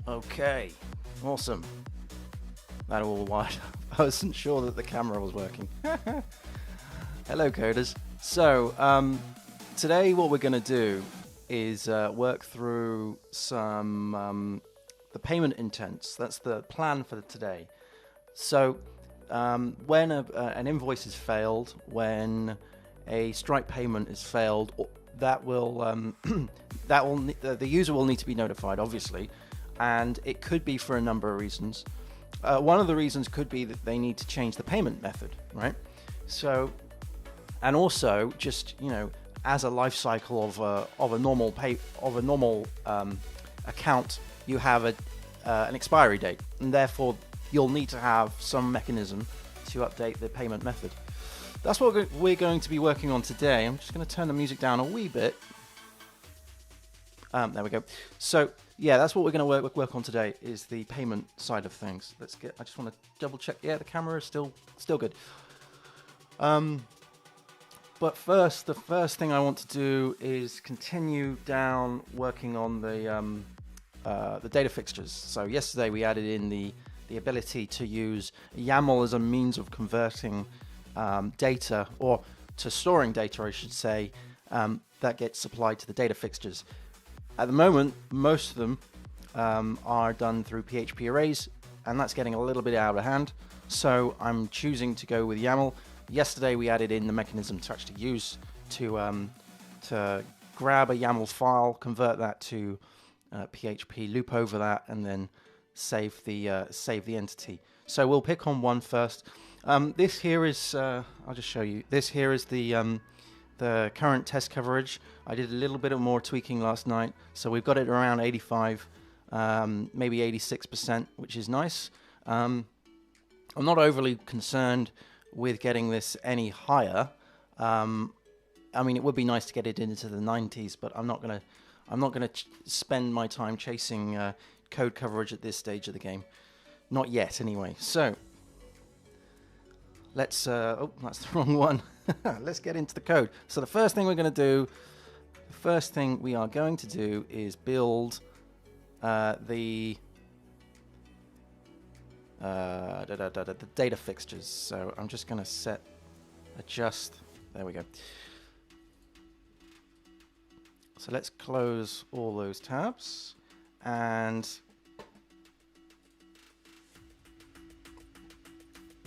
Okay, awesome. That all wide. I wasn't sure that the camera was working. Hello, coders. So, today what we're going to do is work through some the payment intents. That's the plan for today. So, when an invoice is failed, when a Stripe payment is failed, that will the user will need to be notified, obviously, and it could be for a number of reasons. One of the reasons could be that they need to change the payment method, right? So, and also just as a life cycle of a normal account, you have an expiry date, and therefore you'll need to have some mechanism to update the payment method. That's what we're going to be working on today. I'm just going to turn the music down a wee bit. There we go. So yeah, that's what we're going to work on today, is the payment side of things. I just want to double check. Yeah, the camera is still good. But first, the first thing I want to do is continue down working on the data fixtures. So yesterday we added in the ability to use YAML as a means of converting data, or to storing data, I should say, that gets supplied to the data fixtures. At the moment, most of them are done through PHP arrays, and that's getting a little bit out of hand. So I'm choosing to go with YAML. Yesterday we added in the mechanism to actually use to grab a YAML file, convert that to PHP, loop over that, and then save the entity. So we'll pick on one first. This here is I'll just show you. This here is the current test coverage. I did a little bit of more tweaking last night, so we've got it around 85, maybe 86%, which is nice. I'm not overly concerned with getting this any higher. I mean, it would be nice to get it into the 90s, but I'm not gonna spend my time chasing code coverage at this stage of the game. Not yet, anyway. So let's. Oh, that's the wrong one. Let's get into the code. So the first thing we are going to do is build the data fixtures. So I'm just going to adjust. There we go. So let's close all those tabs, and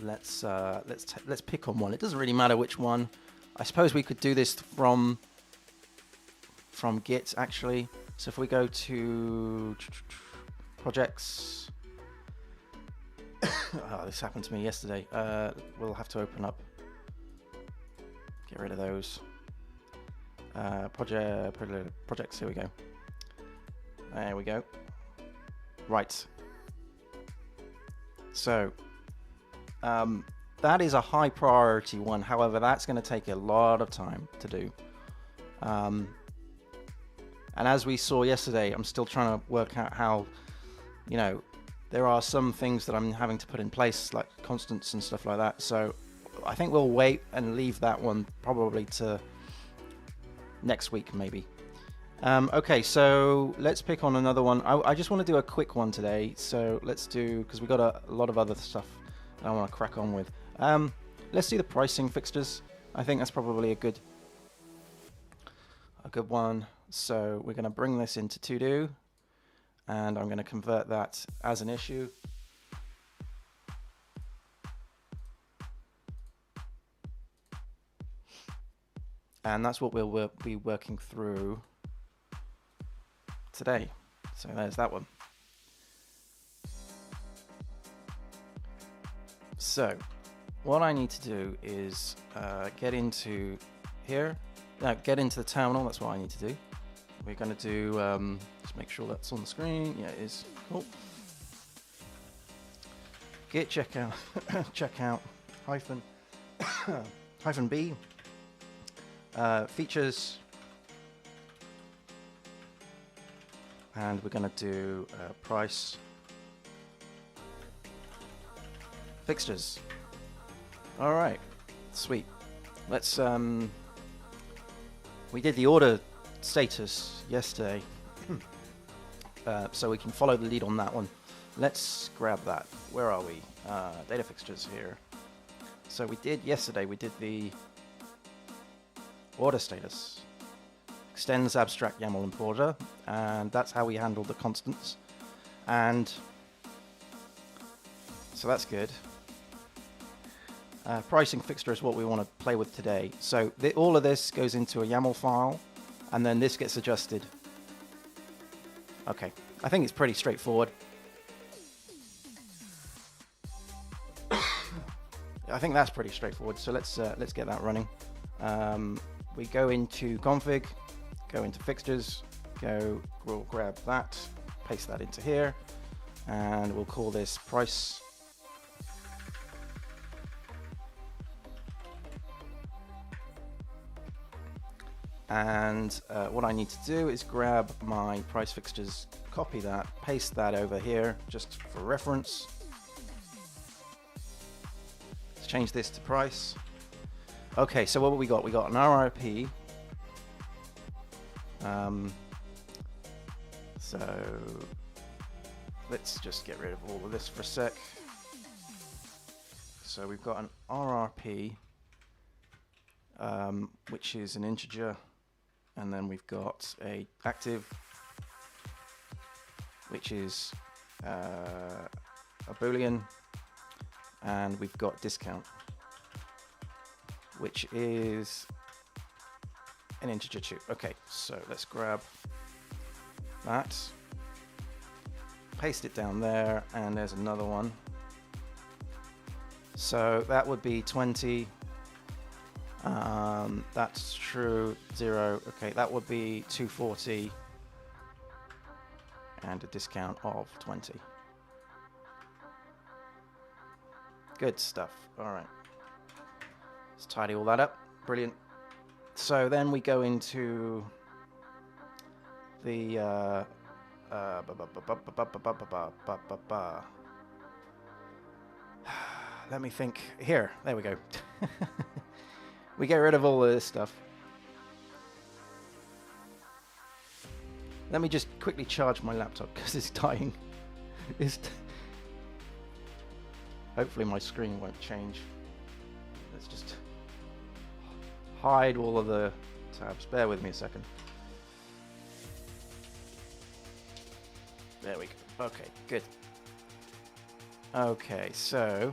let's pick on one. It doesn't really matter which one. I suppose we could do this from Git, actually. So if we go to projects, oh, this happened to me yesterday. We'll have to open up. Get rid of those. Projects. Here we go. There we go. Right. So that is a high priority one. However, that's going to take a lot of time to do. And as we saw yesterday, I'm still trying to work out how, there are some things that I'm having to put in place, like constants and stuff like that. So I think we'll wait and leave that one probably to next week, maybe. Okay, so let's pick on another one. I just want to do a quick one today. So let's do, because we've got a lot of other stuff that I want to crack on with. Let's do the pricing fixtures. I think that's probably a good one. So we're going to bring this into to-do, and I'm going to convert that as an issue. And that's what we'll be working through today. So there's that one. So what I need to do is get into here. Get into the terminal. That's what I need to do. We're going to do, just make sure that's on the screen. Yeah, it is. Cool. Git checkout, checkout hyphen B, features, and we're going to do price fixtures. All right, sweet. Let's we did the order status yesterday. so we can follow the lead on that one. Let's grab that. Where are we? Data fixtures here. So we did yesterday, we did the order status. Extends abstract YAML importer, and that's how we handle the constants. And so that's good. Pricing fixture is what we want to play with today. So all of this goes into a YAML file, and then this gets adjusted. Okay, I think it's pretty straightforward. I think that's pretty straightforward. So let's get that running. We go into config, go into fixtures, we'll grab that, paste that into here, and we'll call this price. And what I need to do is grab my price fixtures, copy that, paste that over here just for reference. Let's change this to price. Okay, so what have we got? We got an RRP. So let's just get rid of all of this for a sec. So we've got an RRP, which is an integer, and then we've got a active, which is a boolean, and we've got discount, which is an integer too. Okay, so let's grab that, paste it down there, and there's another one. So that would be 20. That's true, 0. Okay, that would be 240 and a discount of 20. Good stuff. All right. Let's tidy all that up. Brilliant. So then we go into the let me think. Here, there we go. We get rid of all of this stuff. Let me just quickly charge my laptop because it's dying. Hopefully my screen won't change. Let's just hide all of the tabs. Bear with me a second. There we go. Okay, good. Okay, so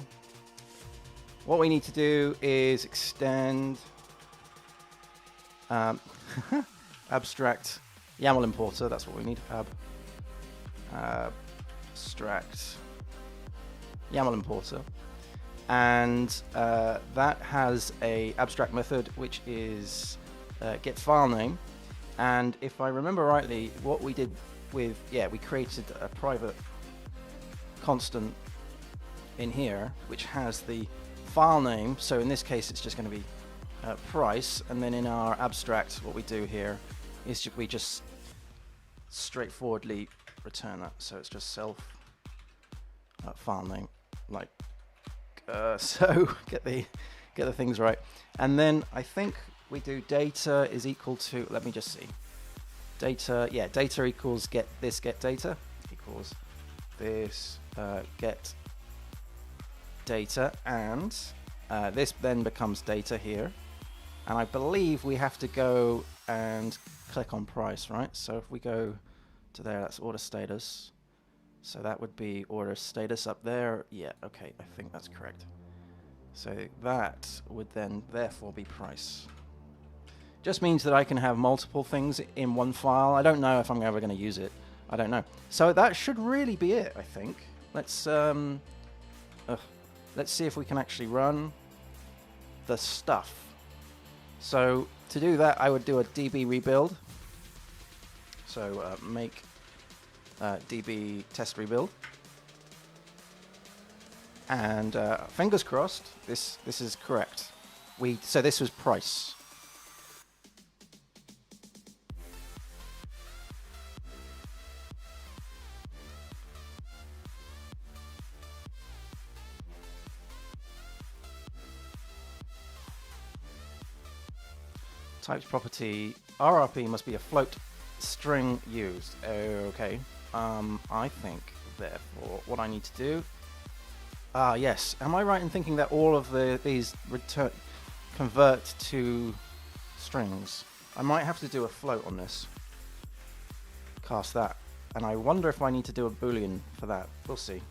what we need to do is extend abstract YAML importer. That's what we need. Abstract YAML importer, and that has a abstract method which is get file name. And if I remember rightly, what we did with we created a private constant in here which has the file name. So in this case it's just going to be price, and then in our abstract what we do here is we just straightforwardly return that. So it's just self file name, like so. get the things right. And then I think we do data is equal to, let me just see, data data equals get data equals this get data, and this then becomes data here, and I believe we have to go and click on price, right? So if we go to there, that's order status, so that would be order status up there. Yeah, okay, I think that's correct. So that would then therefore be price. Just means that I can have multiple things in one file. I don't know if I'm ever going to use it. I don't know. So that should really be it, I think. Let's see if we can actually run the stuff. So to do that, I would do a db rebuild. So make db test rebuild, and fingers crossed this is correct. So this was price. Types property RRP must be a float string used. Okay. I think, therefore, what I need to do... yes. Am I right in thinking that all of these convert to strings? I might have to do a float on this. Cast that. And I wonder if I need to do a boolean for that. We'll see.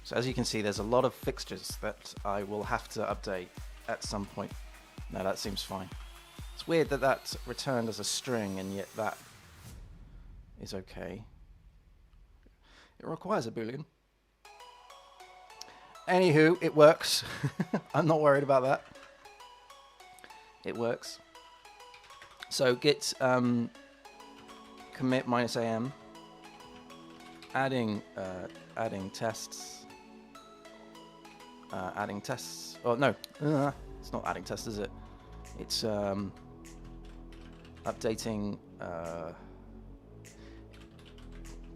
So as you can see, there's a lot of fixtures that I will have to update at some point. No, that seems fine. It's weird that that's returned as a string, and yet that is okay. It requires a boolean. Anywho, it works. I'm not worried about that. It works. So git commit -am, adding tests. Adding tests. Oh no, it's not adding tests, is it? It's updating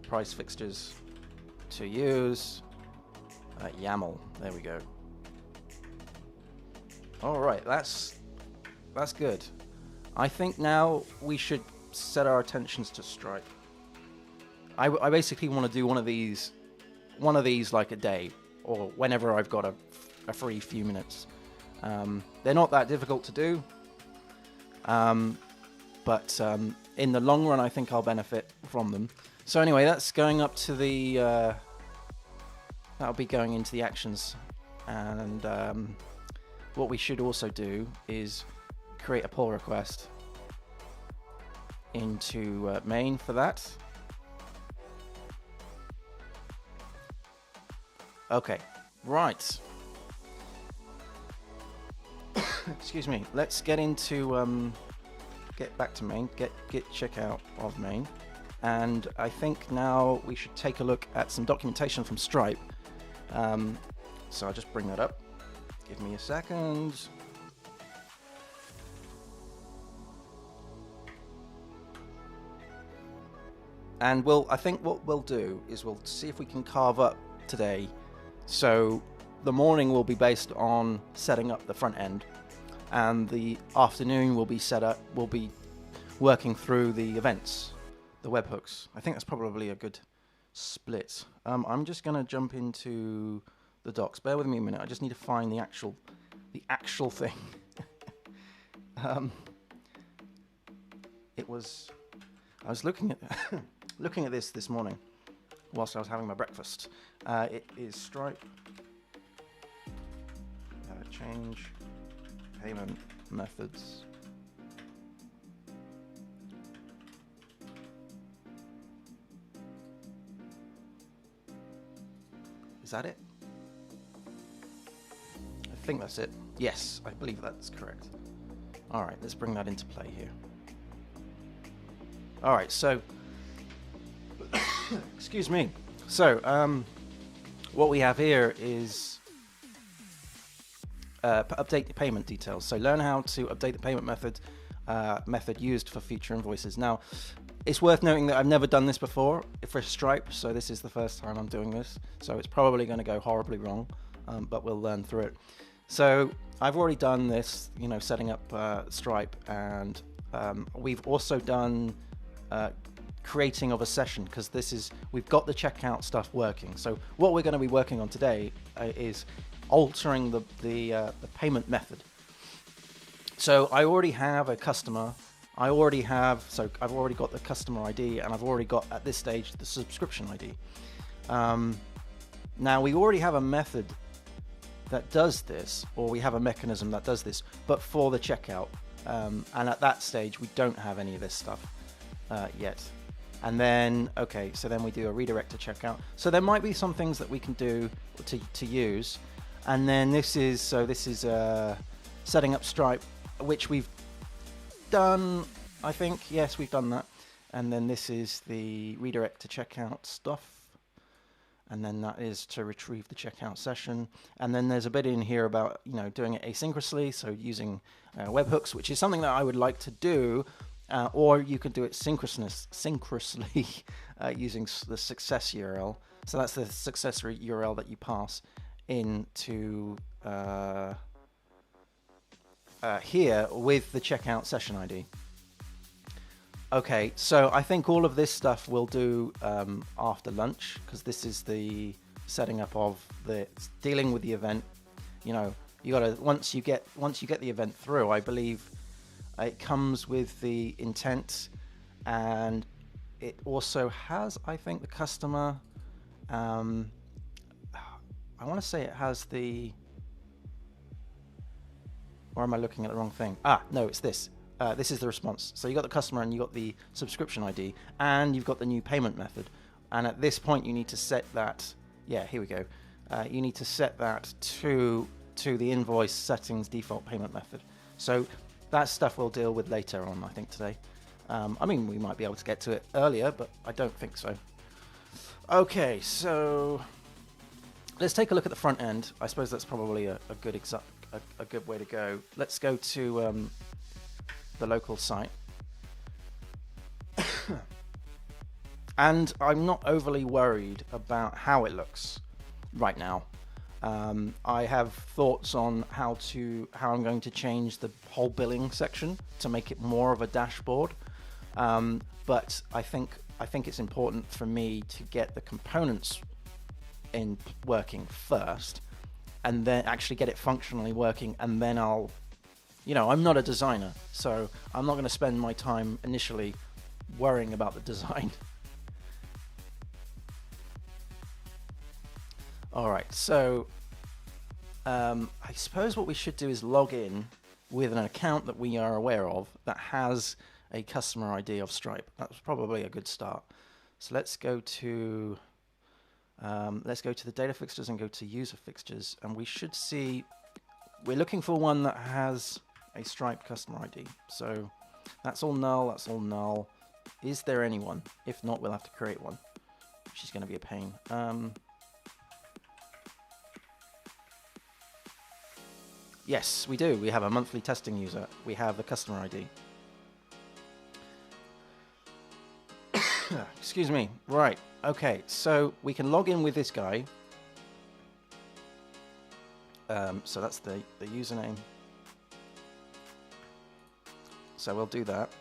price fixtures to use Yaml. There we go. All right, that's good. I think now we should set our attentions to Stripe. I basically want to do one of these like a day, or whenever I've got a free few minutes. They're not that difficult to do, but in the long run I think I'll benefit from them. So anyway, that's going up to the that'll be going into the actions, and what we should also do is create a pull request into main for that. Okay, right. Excuse me. Let's get into get back to main. Get checkout of main, and I think now we should take a look at some documentation from Stripe. So I'll just bring that up. Give me a second. And I think what we'll do is we'll see if we can carve up today. So the morning will be based on setting up the front end, and the afternoon will be we'll be working through the events, the webhooks. I think that's probably a good split. I'm just going to jump into the docs. Bear with me a minute. I just need to find the actual thing. I was looking at this morning whilst I was having my breakfast. It is Stripe change payment methods. Is that it? I think that's it. Yes, I believe that's correct. All right, let's bring that into play here. All right, so excuse me. So what we have here is update the payment details. So learn how to update the payment method used for future invoices. Now, it's worth noting that I've never done this before for Stripe, so this is the first time I'm doing this. So it's probably going to go horribly wrong, but we'll learn through it. So I've already done this, setting up Stripe, and we've also done creating of a session, because we've got the checkout stuff working. So what we're going to be working on today is altering the payment method. So I already have a customer. I've already got the customer ID, and I've already got, at this stage, the subscription ID. Now we already have a method that does this, or we have a mechanism that does this, but for the checkout. And at that stage, we don't have any of this stuff yet. And then, okay, so then we do a redirect to checkout. So there might be some things that we can do to use. And then this is setting up Stripe, which we've done, I think. Yes, we've done that. And then this is the redirect to checkout stuff. And then that is to retrieve the checkout session. And then there's a bit in here about doing it asynchronously, so using webhooks, which is something that I would like to do or you could do it synchronously using the success URL. So that's the success URL that you pass into here with the checkout session ID. Okay, so I think all of this stuff we'll do after lunch, because this is the setting up of the dealing with the event. You know, you gotta once you get the event through, I believe it comes with the intent, and it also has, I think, the customer. I want to say it has the. Or am I looking at the wrong thing? Ah, no, it's this. This is the response. So you got the customer and you got the subscription ID and you've got the new payment method. And at this point, you need to set that. Yeah, here we go. You need to set that to the invoice settings default payment method. So that stuff we'll deal with later on, I think, today. I mean, we might be able to get to it earlier, but I don't think so. Okay, so let's take a look at the front end. I suppose that's probably a good way to go. Let's go to the local site. And I'm not overly worried about how it looks right now. I have thoughts on how I'm going to change the whole billing section to make it more of a dashboard. But I think it's important for me to get the components in working first, and then actually get it functionally working, and then I'm not a designer, so I'm not going to spend my time initially worrying about the design. All right, so I suppose what we should do is log in with an account that we are aware of that has a customer ID of Stripe. That's probably a good start. So let's go to the data fixtures and go to user fixtures, and we should see we're looking for one that has a Stripe customer ID. So that's all null. That's all null. Is there anyone? If not, we'll have to create one, which is going to be a pain. Yes, we do. We have a monthly testing user. We have the customer ID. Excuse me. Right. Okay. So we can log in with this guy. So that's the username. So we'll do that.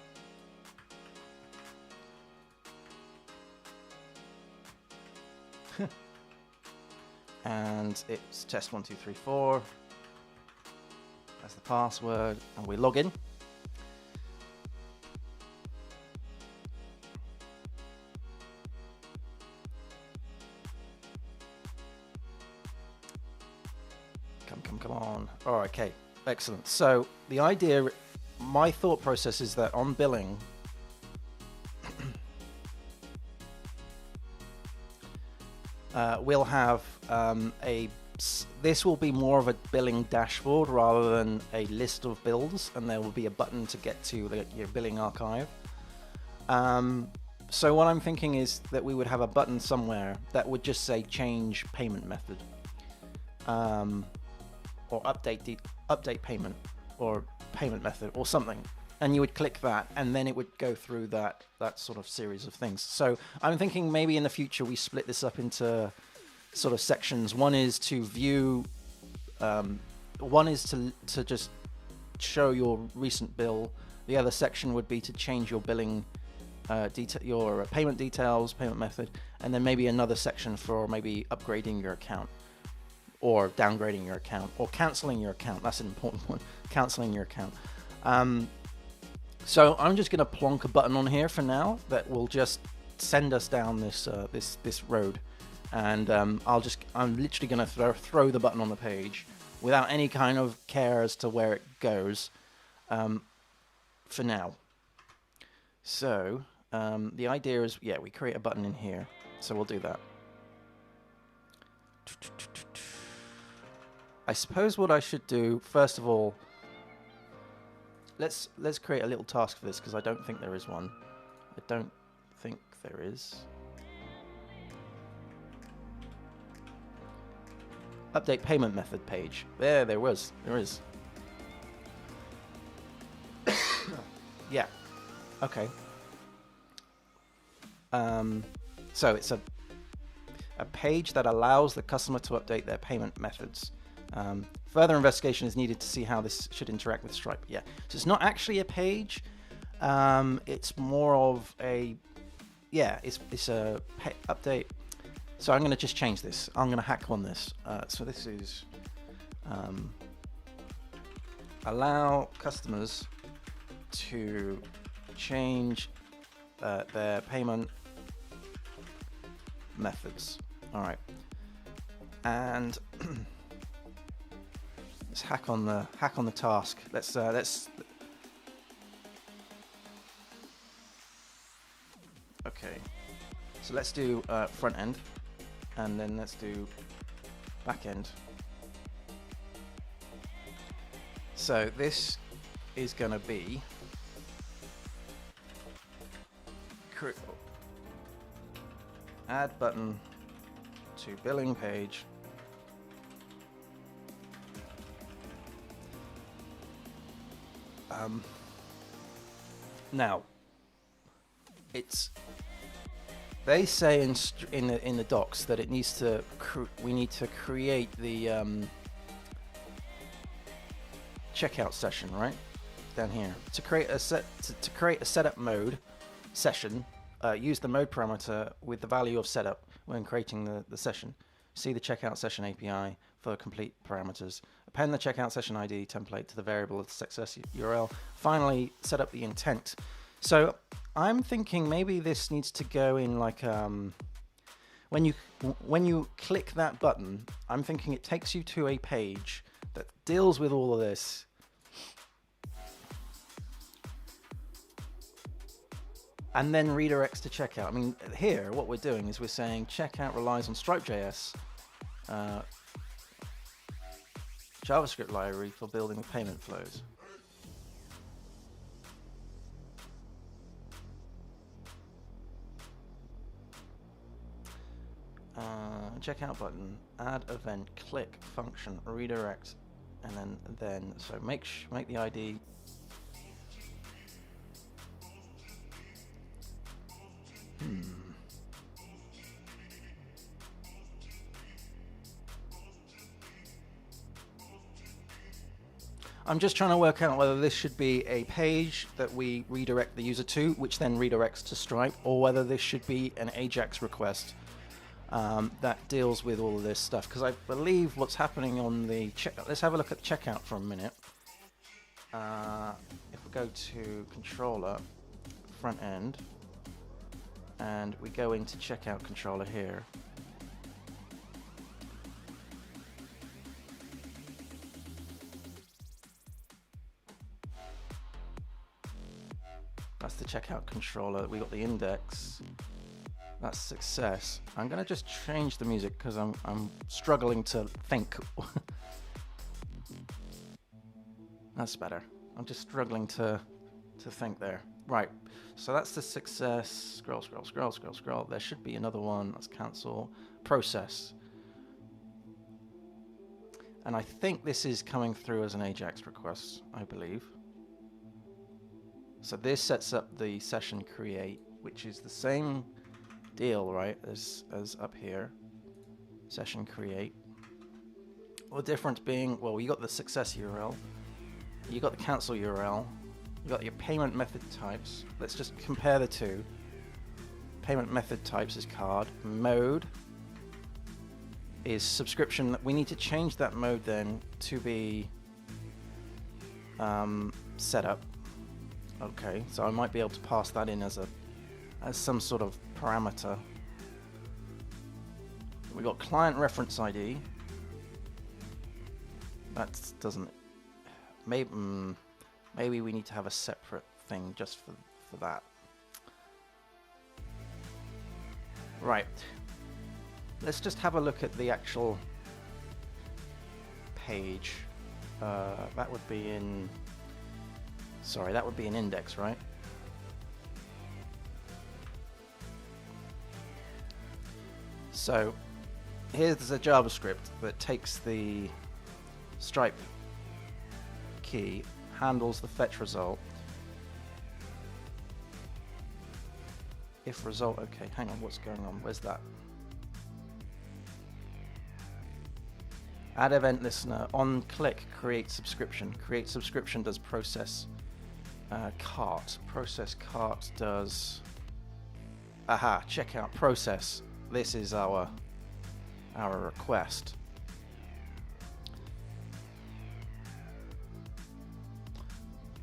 And it's test1234. That's the password, and we log in. Come on. All right, okay, excellent. So the idea, my thought process is that on billing, we'll have this will be more of a billing dashboard rather than a list of bills, and there will be a button to get to your billing archive. So what I'm thinking is that we would have a button somewhere that would just say change payment method, or update payment, or payment method, or something. And you would click that, and then it would go through that sort of series of things. So I'm thinking maybe in the future we split this up into sort of sections. One is to view, one is to just show your recent bill. The other section would be to change your billing, your payment details, payment method, and then maybe another section for maybe upgrading your account, or downgrading your account, or canceling your account. That's an important one, canceling your account. So I'm just going to plonk a button on here for now that will just send us down this road, and I'm literally going to throw the button on the page without any kind of care as to where it goes, for now. So the idea is, yeah, we create a button in here, so we'll do that. I suppose what I should do first of all, let's create a little task for this, because I don't think there is one. I don't think there is. Update payment method page. There is. Yeah. Okay. So it's a page that allows the customer to update their payment methods. Further investigation is needed to see how this should interact with Stripe. Yeah, so it's not actually a page. It's more of a, it's a update. So I'm going to just change this. I'm going to hack on this. So this is allow customers to change their payment methods. All right, and let's hack on the task. Let's okay. So let's do front end, and then let's do back end. So this is going to be add button to billing page. Now, they say in the docs that it needs to we need to create the checkout session right down here to create a setup mode session. Use the mode parameter with the value of setup when creating the session. See the checkout session API for complete parameters. Append the checkout session ID template to the variable of the success URL. Finally, set up the intent. So I'm thinking maybe this needs to go in like when you click that button, I'm thinking it takes you to a page that deals with all of this. And then redirects to checkout. I mean, here what we're doing is we're saying checkout relies on Stripe.js JavaScript library for building payment flows. Checkout button, add event, click function, redirect, and then so make the ID. I'm just trying to work out whether this should be a page that we redirect the user to, which then redirects to Stripe, or whether this should be an AJAX request that deals with all of this stuff. Because I believe what's happening on the checkout. Let's have a look at the checkout for a minute. If we go to controller, front end, and we go into checkout controller here. That's the checkout controller. We got the index. That's success. I'm gonna just change the music because I'm struggling to think. That's better. I'm just struggling to think there. Right. So that's the success. Scroll, scroll, scroll, scroll, scroll. There should be another one. Let's cancel. Process. And I think this is coming through as an AJAX request, I believe. So this sets up the session create, which is the same deal, right, as up here. Session create. Well, the difference being, well, you got the success URL, you got the cancel URL, you got your payment method types. Let's just compare the two. Payment method types is card. Mode is subscription. We need to change that mode then to be setup. Okay, so I might be able to pass that in as some sort of parameter. We got client reference ID. That doesn't. Maybe we need to have a separate thing just for that. Right. Let's just have a look at the actual page. That would be in. Sorry, that would be an index, right? So here's a JavaScript that takes the Stripe key, handles the fetch result, if result. Okay, hang on, what's going on? Where's that? Add event listener on click create subscription. Create subscription does process cart. Process cart does checkout process. This is our request.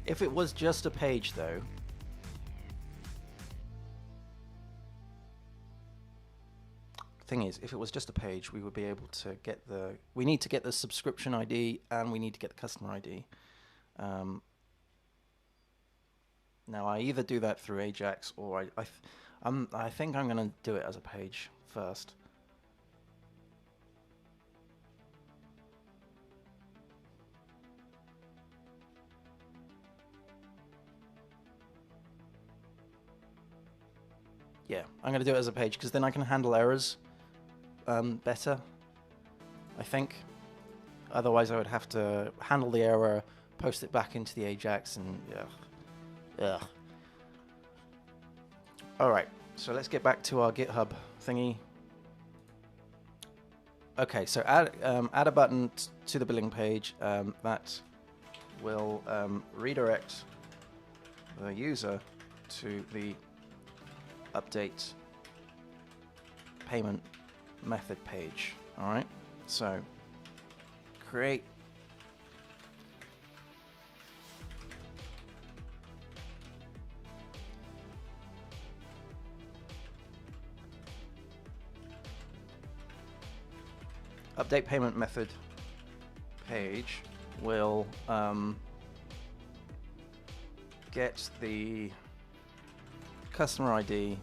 If it was just a page though, thing is, if it was just a page, we would be able to get we need to get the subscription ID and we need to get the customer ID. Now I either do that through Ajax or I think I'm going to do it as a page first. Yeah, I'm going to do it as a page because then I can handle errors better, I think. Otherwise I would have to handle the error, post it back into the Ajax, and ugh. Alright, so let's get back to our GitHub thingy. Okay, so add a button to the billing page that will redirect the user to the update payment method page. All right, so create update payment method page will get the customer ID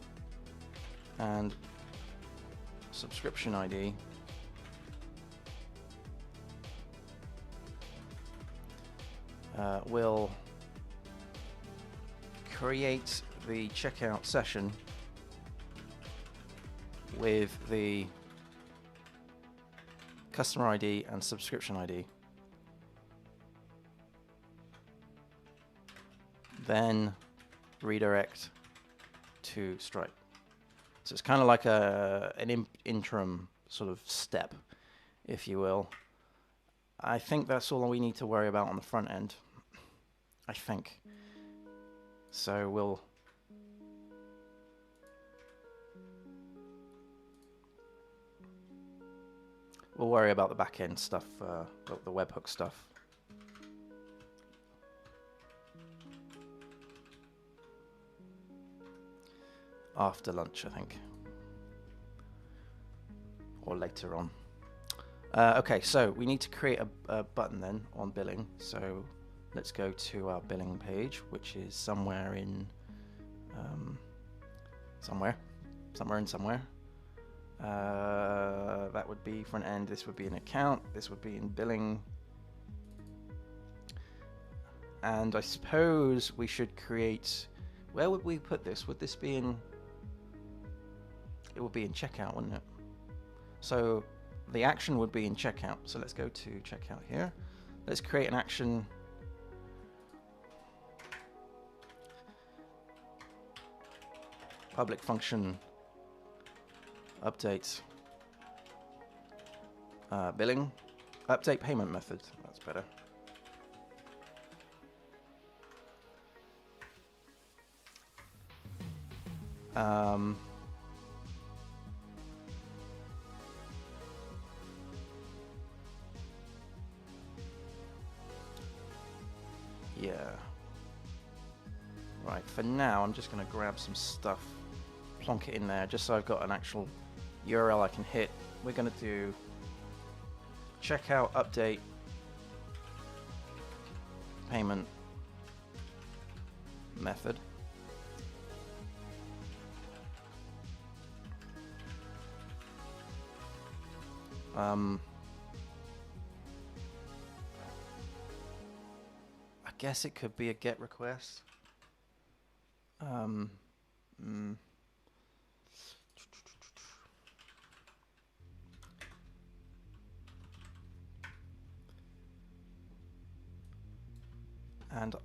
and subscription ID will create the checkout session with the customer ID and subscription ID. Then redirect to Stripe. So it's kind of like an interim sort of step, if you will. I think that's all we need to worry about on the front end. I think. So we'll worry about the back end stuff, the webhook stuff. After lunch, I think. Or later on. Okay, so we need to create a button then on billing. So let's go to our billing page, which is somewhere in somewhere. That would be front end. This would be an account. This would be in billing. And I suppose we should create. Where would we put this? Would this be in? It would be in checkout, wouldn't it? So the action would be in checkout. So let's go to checkout here. Let's create an action. Public function update billing. Update payment method. That's better. Yeah. Right, for now I'm just going to grab some stuff, plonk it in there, just so I've got an actual URL I can hit. We're going to do checkout update payment method. I guess it could be a GET request. And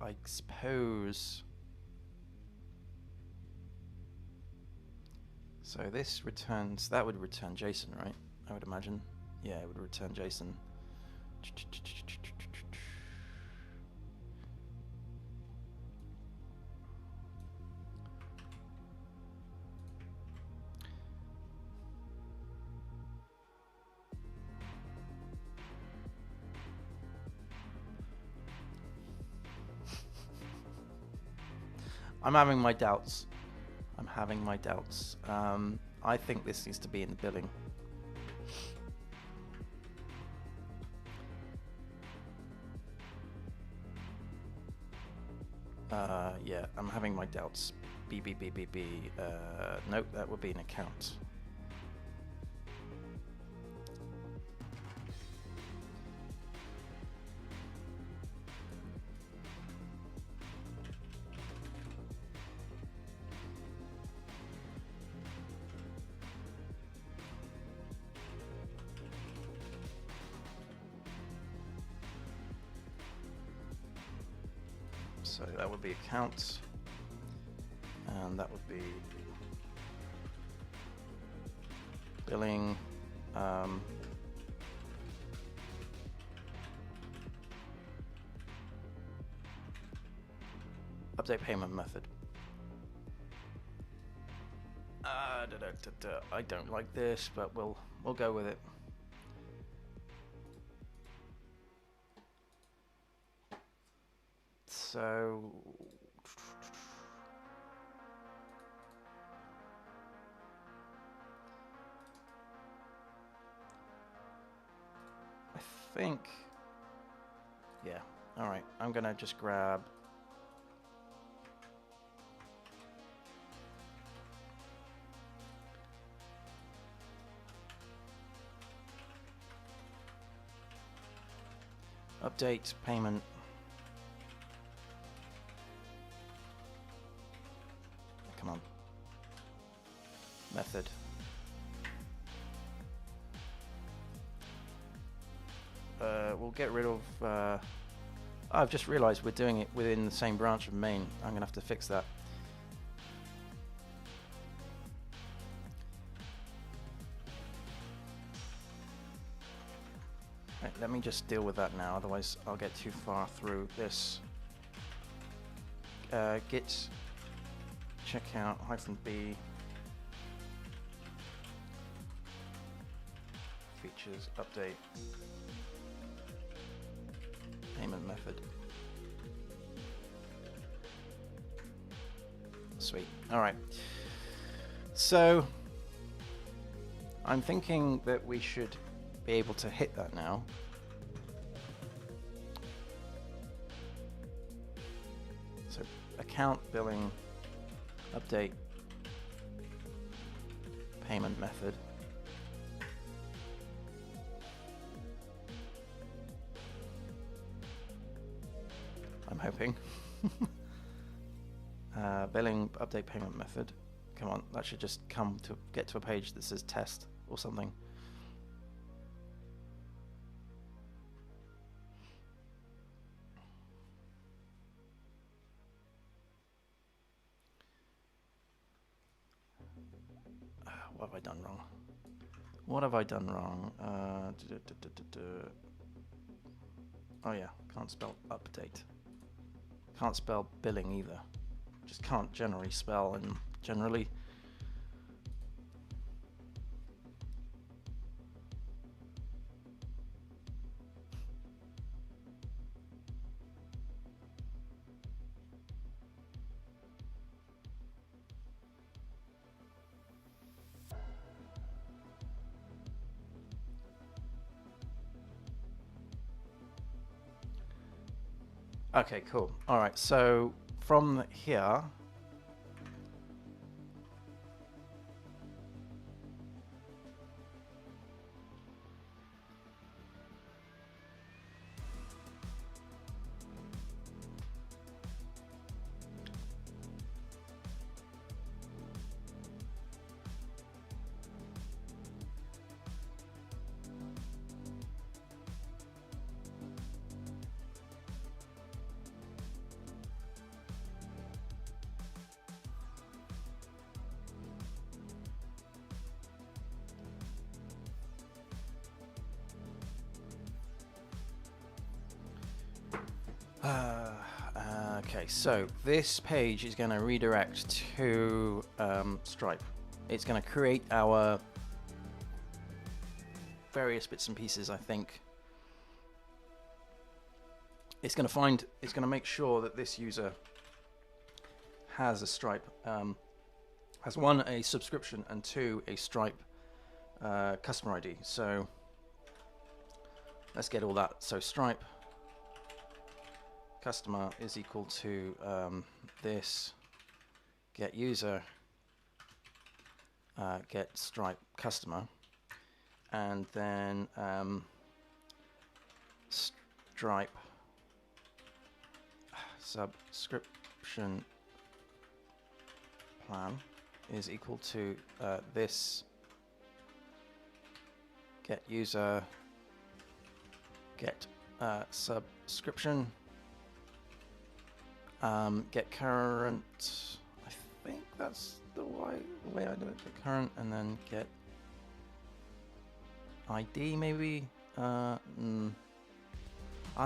I suppose So this returns, that would return JSON, right? I would imagine. Yeah, it would return JSON. I'm having my doubts. I'm having my doubts. I think this needs to be in the billing. Yeah, I'm having my doubts. Nope, that would be an account. So that would be account, and that would be billing. Update payment method. I don't like this, but we'll go with it. So I think, yeah, all right, I'm gonna just grab update payment method. We'll get rid of I've just realized we're doing it within the same branch of main. I'm gonna have to fix that. Right, let me just deal with that now, otherwise I'll get too far through this. Git checkout -b features update payment method. Sweet. All right. So I'm thinking that we should be able to hit that now. So account billing update payment method. I'm hoping. Billing update payment method. Come on, that should just get to a page that says test or something. What have I done wrong? What have I done wrong? Oh yeah, can't spell update. Can't spell billing either. Just can't generally spell, and generally okay, cool. All right, so from here, Okay, so this page is going to redirect to Stripe. It's going to create our various bits and pieces, I think. It's going to make sure that this user has a Stripe, has one, a subscription, and two, a Stripe customer ID. So let's get all that. So Stripe customer is equal to this get user get Stripe customer, and then Stripe subscription plan is equal to this get user get subscription get current. I think that's the way I do it. Get current, and then get ID maybe. I'll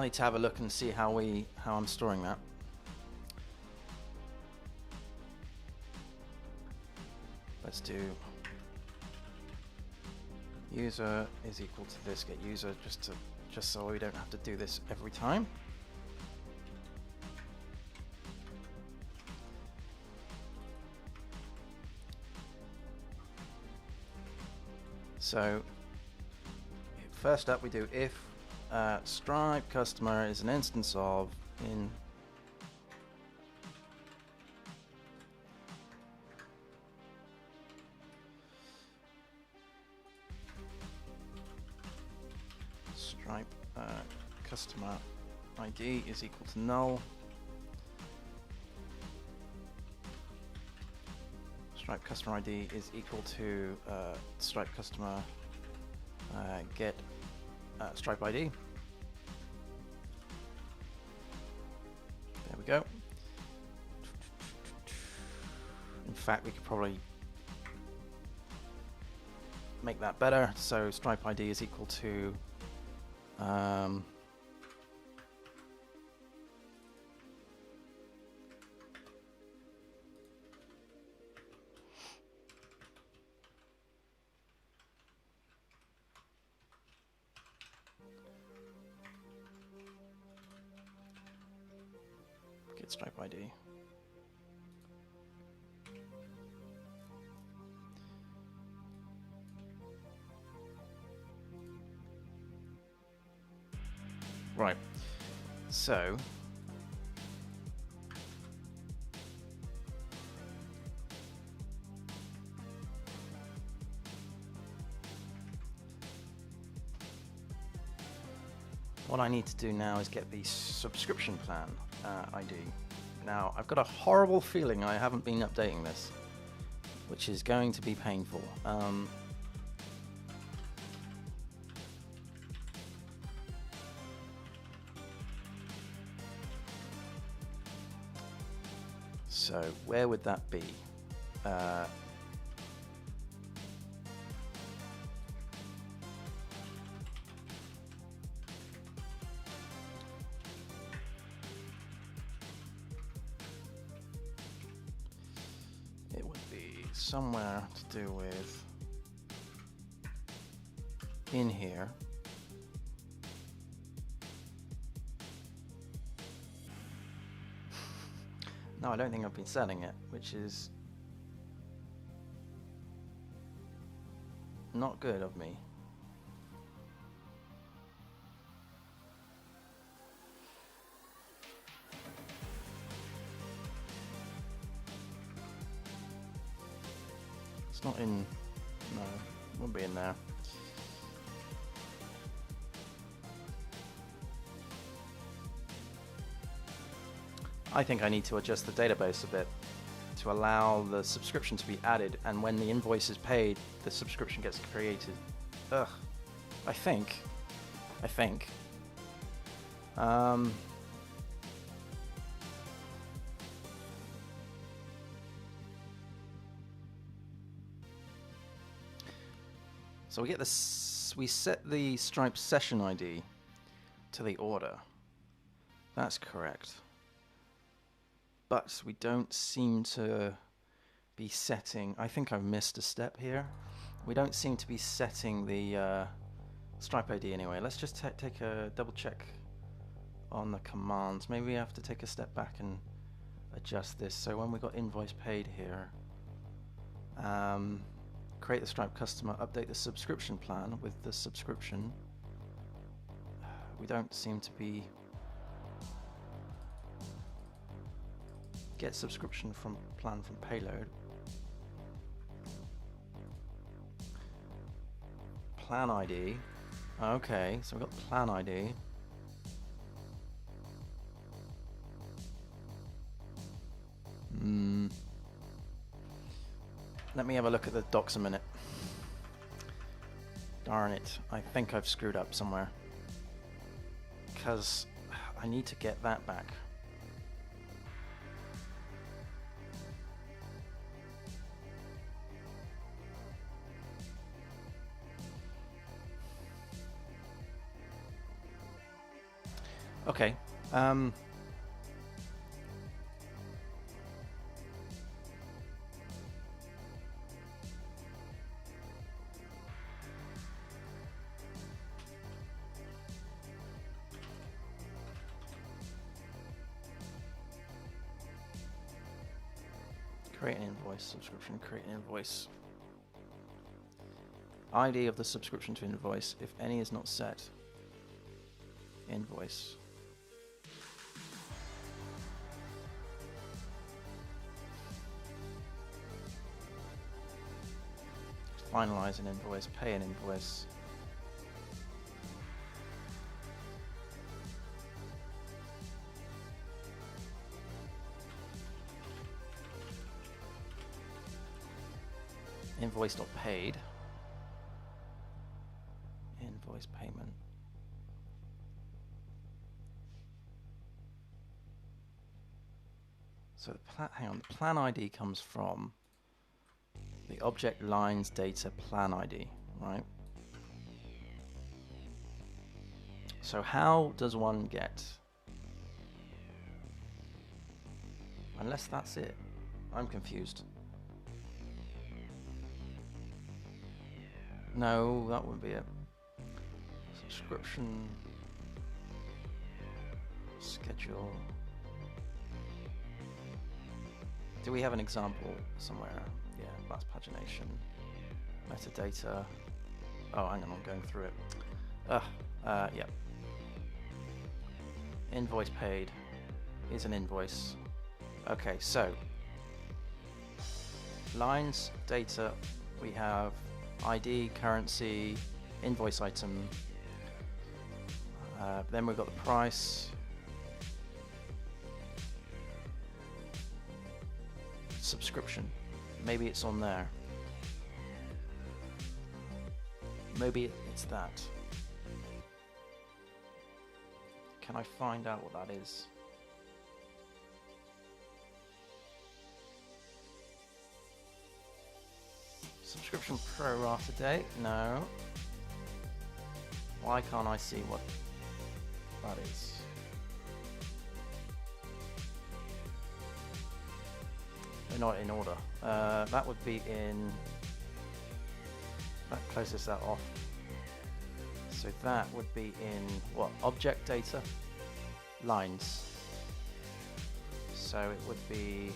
need to have a look and see how I'm storing that. Let's do user is equal to this get user, just so we don't have to do this every time. So first up we do if Stripe customer is an instance of in Stripe customer ID is equal to null. Stripe customer ID is equal to Stripe customer get Stripe ID. There we go. In fact, we could probably make that better. So Stripe ID is equal to get Stripe ID. Right. So what I need to do now is get the subscription plan ID. Now, I've got a horrible feeling I haven't been updating this, which is going to be painful. So where would that be? It would be somewhere to do with in here. No, I don't think I've been setting it, which is not good of me. It's not in, no, it won't be in there. I think I need to adjust the database a bit to allow the subscription to be added, and when the invoice is paid, the subscription gets created. Ugh. I think. So we get this. We set the Stripe session ID to the order. That's correct. But we don't seem to be setting, I think I've missed a step here. We don't seem to be setting the Stripe ID anyway. Let's just take a double check on the commands. Maybe we have to take a step back and adjust this. So when we got invoice paid here, create the Stripe customer, update the subscription plan with the subscription. We don't seem to be get subscription from plan from payload. Plan ID. Okay, so we've got plan ID. Let me have a look at the docs a minute. Darn it, I think I've screwed up somewhere. Because I need to get that back. Okay. Create an invoice, subscription, create an invoice. ID of the subscription to invoice, if any is not set. Invoice. Finalize an invoice, pay an invoice. Invoice not paid. Invoice payment. So the the plan ID comes from the object lines data plan ID, right? So how does one get, unless that's it, I'm confused. No, that wouldn't be it. Subscription schedule. Do we have an example somewhere? Yeah, that's pagination. Metadata. Oh, hang on, I'm going through it. Yeah. Invoice paid is an invoice. Okay, so lines, data, we have ID, currency, invoice item. Then we've got the price. Subscription. Maybe it's on there. Maybe it's that. Can I find out what that is? Subscription pro rata date? No. Why can't I see what that is? They're not in order. That would be in... That closes that off. So that would be in what? Object data? Lines. So it would be...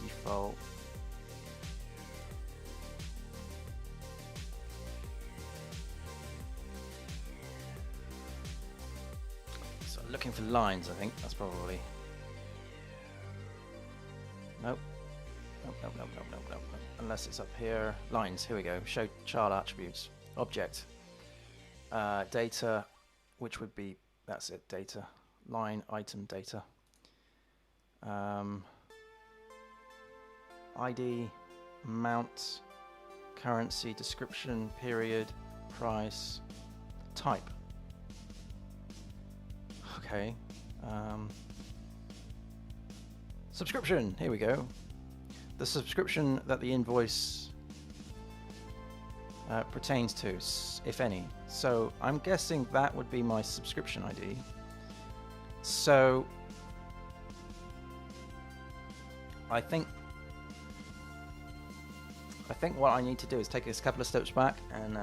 default. So looking for lines, I think that's probably. Nope. Nope. Unless it's up here. Lines. Here we go. Show child attributes. Object. Data, which would be, that's it. Data. Line item data. ID, amount, currency, description, period, price, type. Okay. Subscription, here we go. The subscription that the invoice pertains to, if any. So I'm guessing that would be my subscription ID. So I think what I need to do is take this a couple of steps back and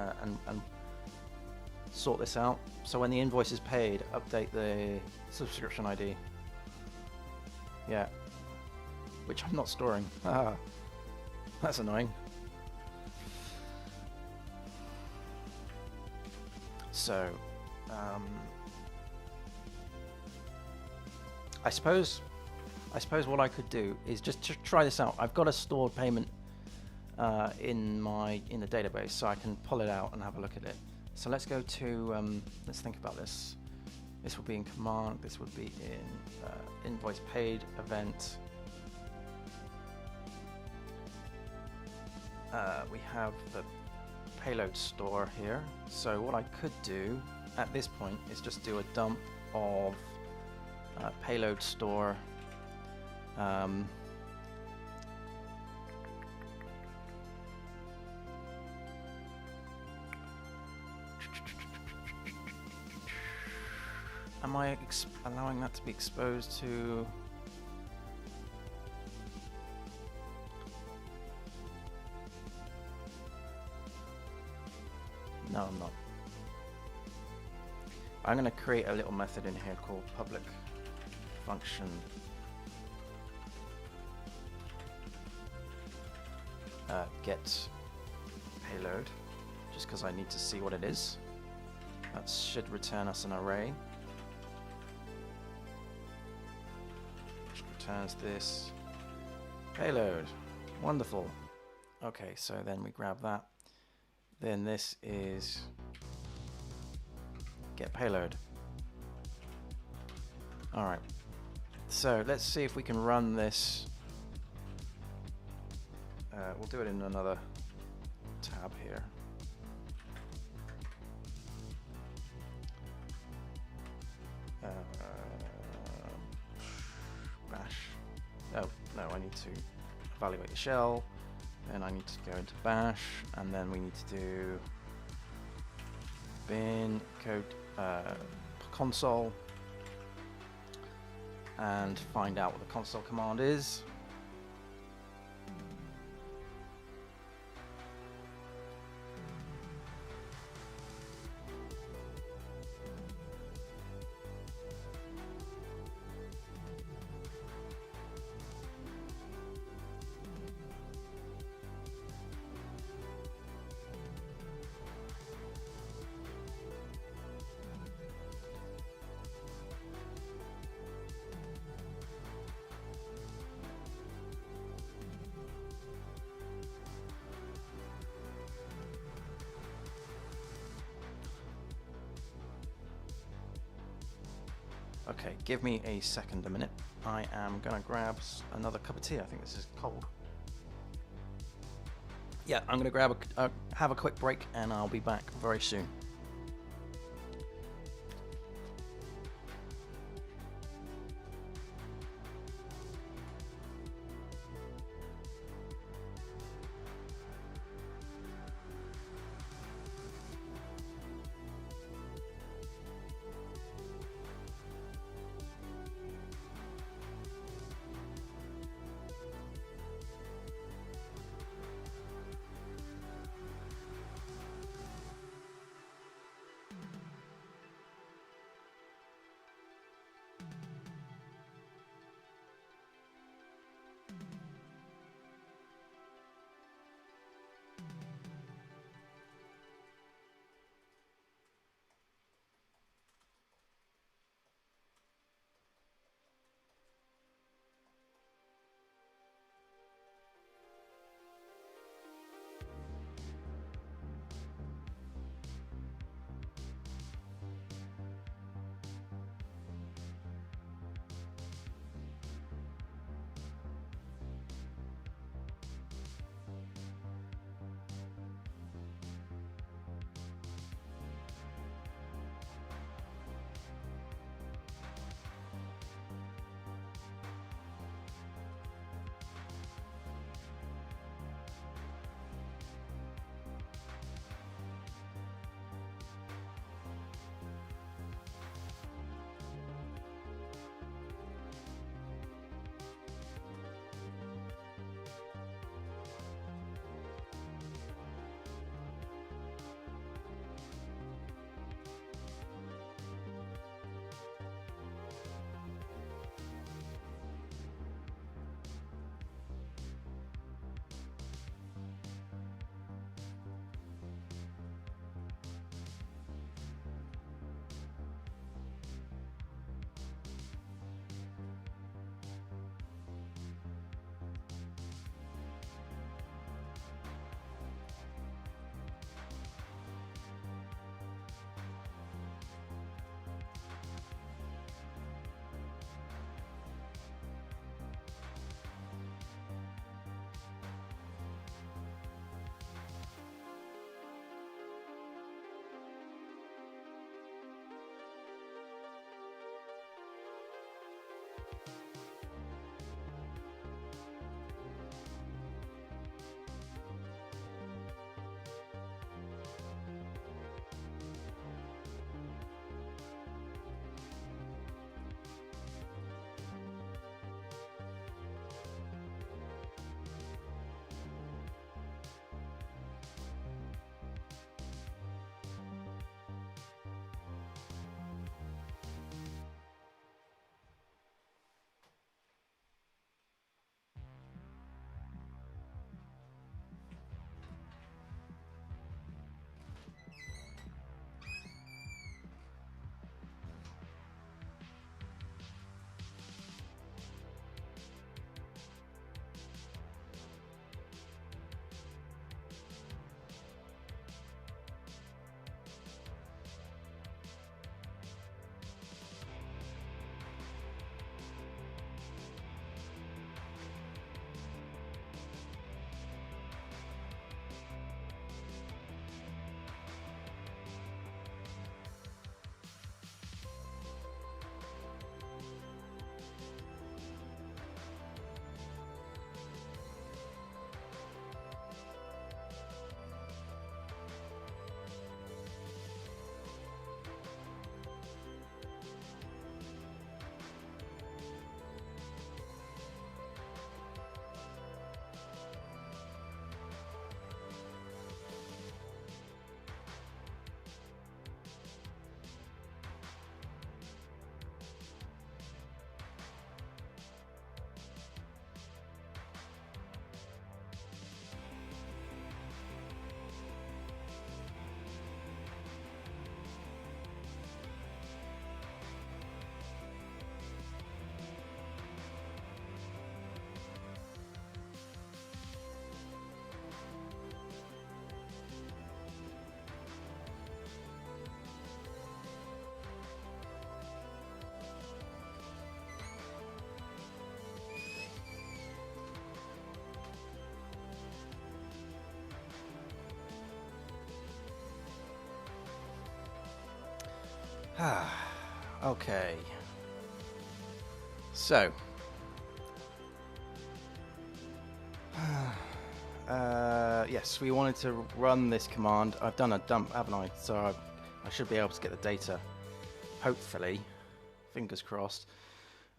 sort this out. So when the invoice is paid, update the subscription ID. Yeah, which I'm not storing. Ah, that's annoying. So, I suppose what I could do is just to try this out. I've got a stored payment in the database, so I can pull it out and have a look at it. So let's go to let's think about this. This would be in command. This would be in invoice paid event. We have the payload store here. So what I could do at this point is just do a dump of payload store. Am I allowing that to be exposed to? No, I'm not. I'm going to create a little method in here called public function get payload, just because I need to see what it is. That should return us an array. Which returns this payload. Wonderful. Okay, so then we grab that. Then this is get payload. All right. So let's see if we can run this. We'll do it in another tab here. Bash. Oh, no, I need to evaluate the shell. Then I need to go into bash, and then we need to do bin code console and find out what the console command is. Okay, give me a second, a minute. I am going to grab another cup of tea. I think this is cold. Yeah, I'm going to grab have a quick break, and I'll be back very soon. Okay. So, yes, we wanted to run this command. I've done a dump, haven't I? So I should be able to get the data, hopefully. Fingers crossed.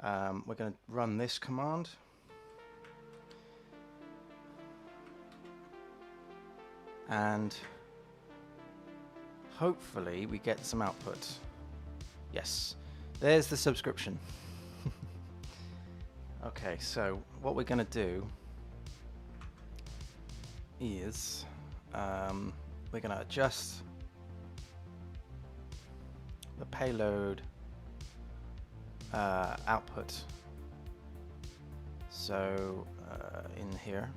We're going to run this command. And hopefully we get some output. Yes, there's the subscription. Okay, so what we're going to do is we're going to adjust the payload output. So in here,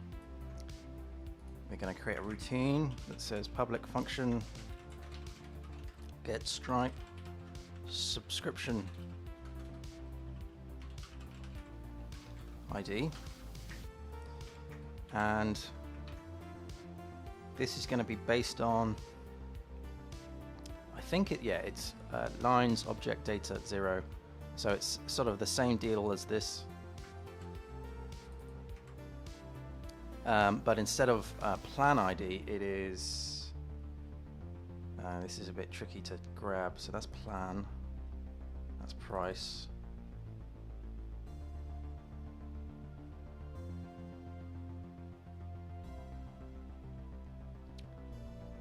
we're going to create a routine that says public function get Stripe subscription ID, and this is going to be based on, I think it's lines object data 0, so it's sort of the same deal as this, but instead of plan ID, it is this is a bit tricky to grab, so that's plan, that's price.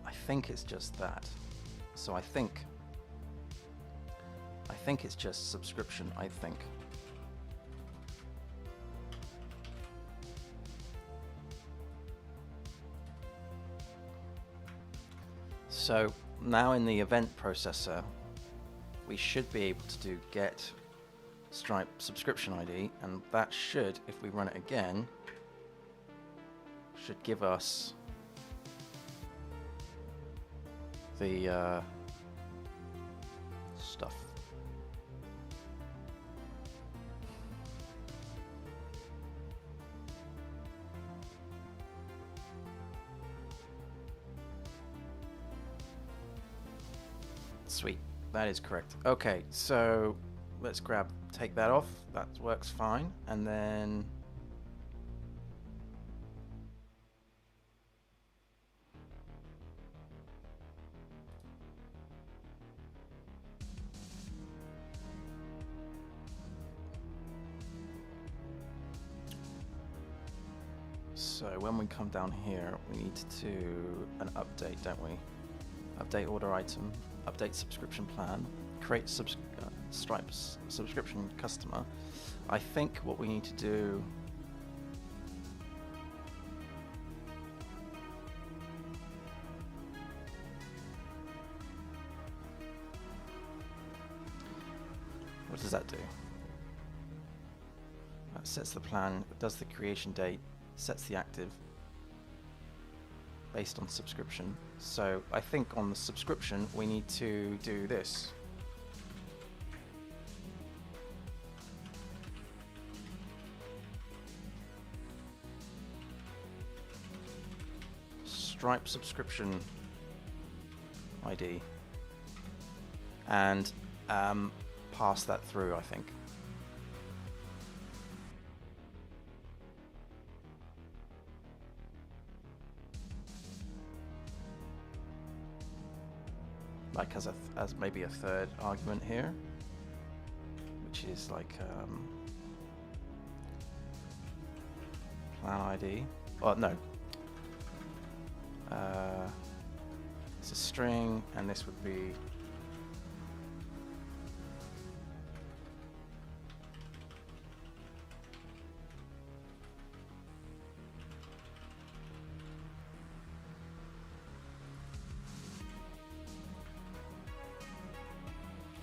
I think it's just that. So I think it's just subscription, I think. So now in the event processor, we should be able to do get Stripe subscription ID, and that should, if we run it again, should give us the stuff. Sweet, that is correct. Okay, so let's grab take that off. That works fine. And then so when we come down here, we need to do an update, don't we? Update order item, update subscription plan, create Stripe's subscription customer. I think what we need to do what does that do? That sets the plan, does the creation date, sets the active based on subscription. So I think on the subscription we need to do this. Stripe subscription ID and pass that through, I think. Like as maybe a third argument here, which is like plan ID. Oh no, it's a string, and this would be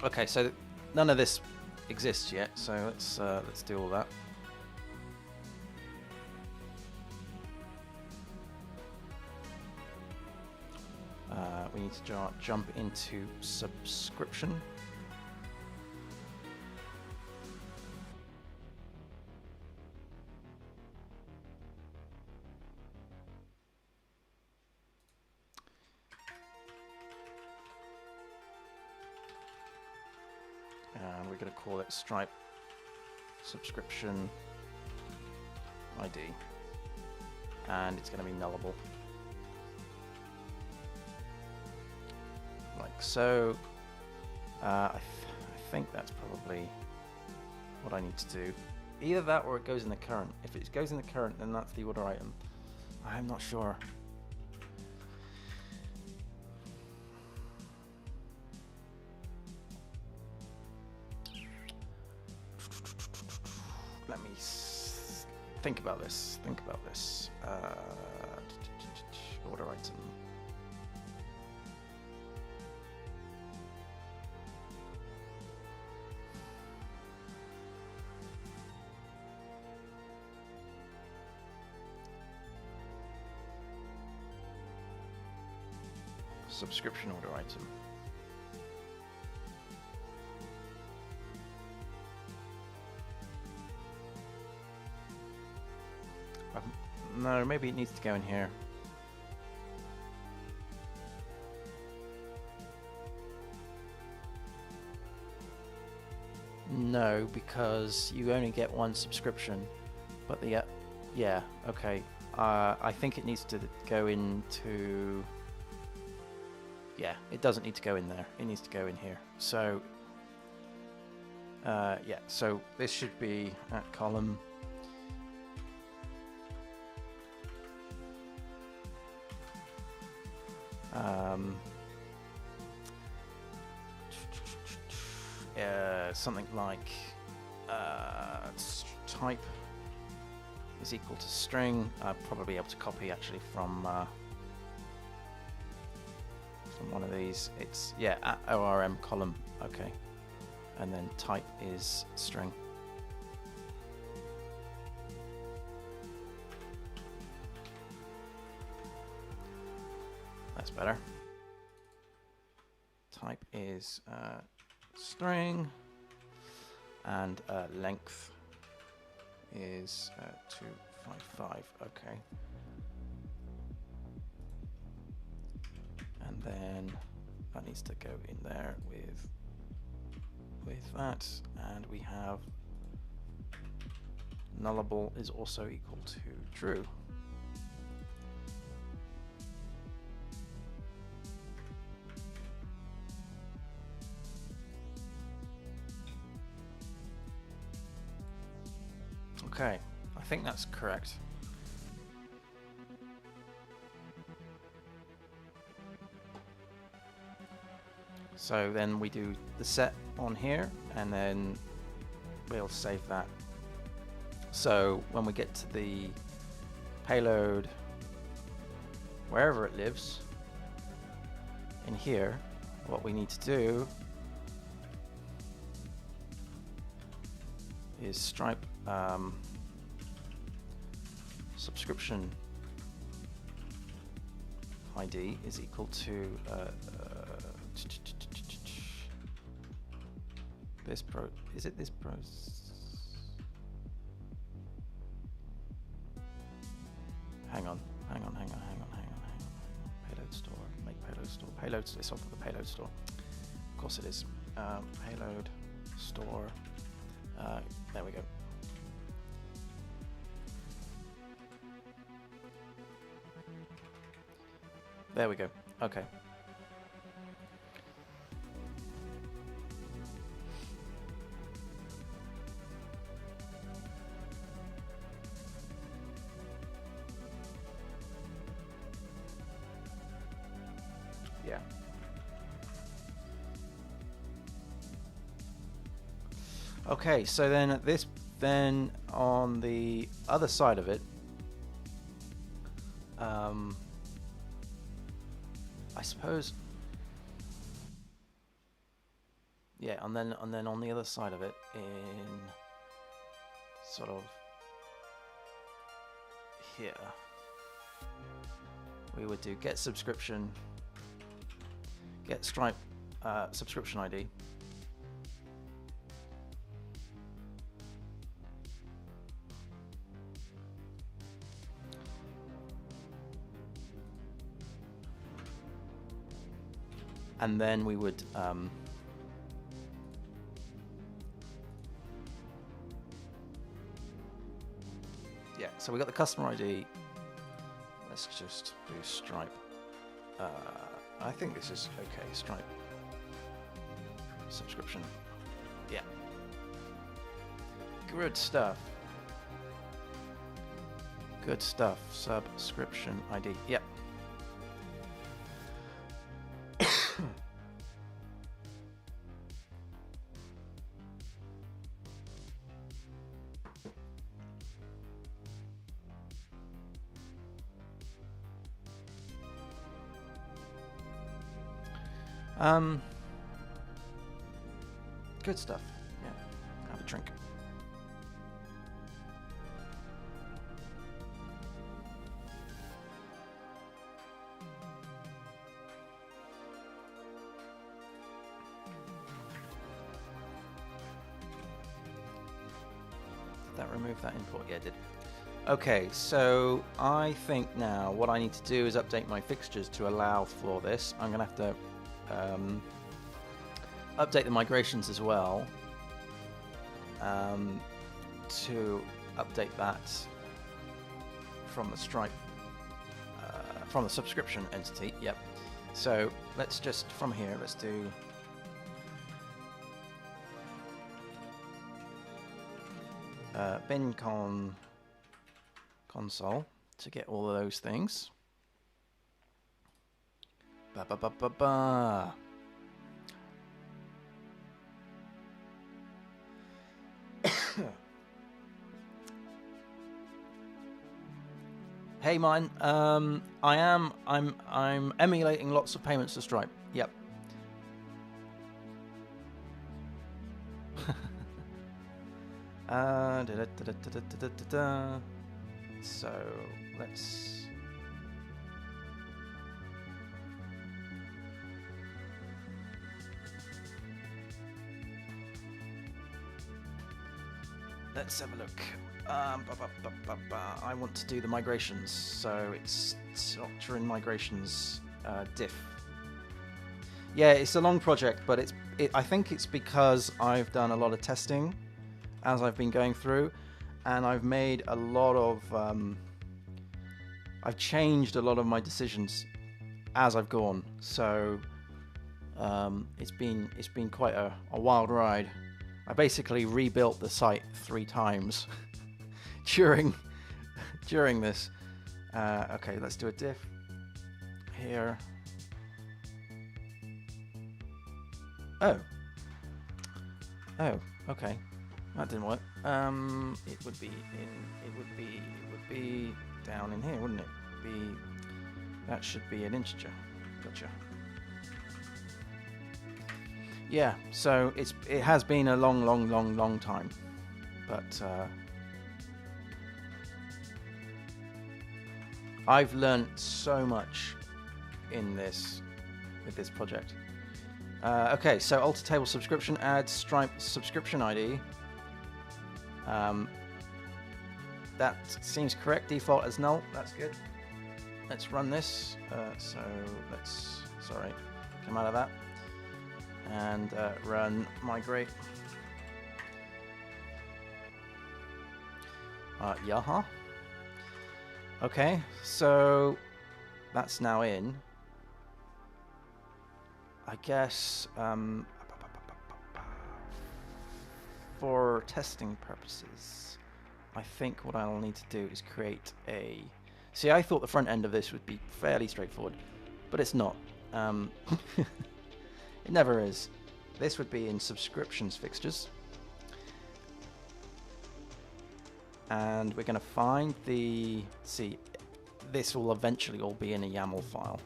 okay. So none of this exists yet, so let's do all that. We need to jump into subscription. And we're going to call it Stripe subscription ID. And it's going to be nullable. Like so. I think that's probably what I need to do. Either that or it goes in the current. If it goes in the current, then that's the order item. I'm not sure. Let me think about this. Order item. Subscription order item. No, maybe it needs to go in here. No, because you only get one subscription. But the yeah, okay. I think it needs to go into. Yeah, it doesn't need to go in there. It needs to go in here. So, yeah, so this should be at column. Something like type is equal to string. I'll probably be able to copy actually from one of these. It's at ORM column, okay, and then type is string. That's better. Type is string, and length is 255. Okay. And then that needs to go in there with with that, and we have nullable is also equal to true. Okay, I think that's correct. So then we do the set on here, and then we'll save that. So when we get to the payload, wherever it lives, in here, what we need to do is stripe subscription ID is equal to this pro. Is it this pro? Hang on. Payload store. Make payload store. Payload. It's off of the payload store. Of course it is. Payload store. There we go. There we go. Okay. Yeah. Okay, so then on the other side of it, I suppose, yeah, and then on the other side of it, in sort of here, we would do get subscription, get Stripe subscription ID. And then we would yeah, so we got the customer ID. Let's just do Stripe. I think this is okay. Stripe subscription. Yeah. Good stuff. Good stuff. Subscription ID. Yep. Good stuff. Yeah, have a drink. Did that remove that import? Yeah, it did. Okay, so I think now what I need to do is update my fixtures to allow for this. I'm going to have to update the migrations as well to update that from the Stripe, from the subscription entity. Yep. So let's just, from here, let's do bin console to get all of those things. Ba ba ba ba ba. Hey, mine. I'm emulating lots of payments to Stripe. Yep. So let's have a look. I want to do the migrations, so it's structure in migrations diff. Yeah, it's a long project, but I think it's because I've done a lot of testing as I've been going through, and I've made a lot of I've changed a lot of my decisions as I've gone. So it's been quite a wild ride. I basically rebuilt the site 3 times during this. Okay, let's do a diff here. Oh, okay, that didn't work. It would be down in here, wouldn't it? That should be an integer. Gotcha. Yeah, so it has been a long time, but I've learned so much with this project. Okay, so alter table subscription, add Stripe subscription ID. That seems correct. Default as null. That's good. Let's run this. So let's come out of that and run migrate. Yaha. Okay, so that's now in. I guess for testing purposes, I think what I'll need to do is create a... See, I thought the front end of this would be fairly straightforward, but it's not. It never is. This would be in subscriptions fixtures. And we're going to find the... See, this will eventually all be in a YAML file.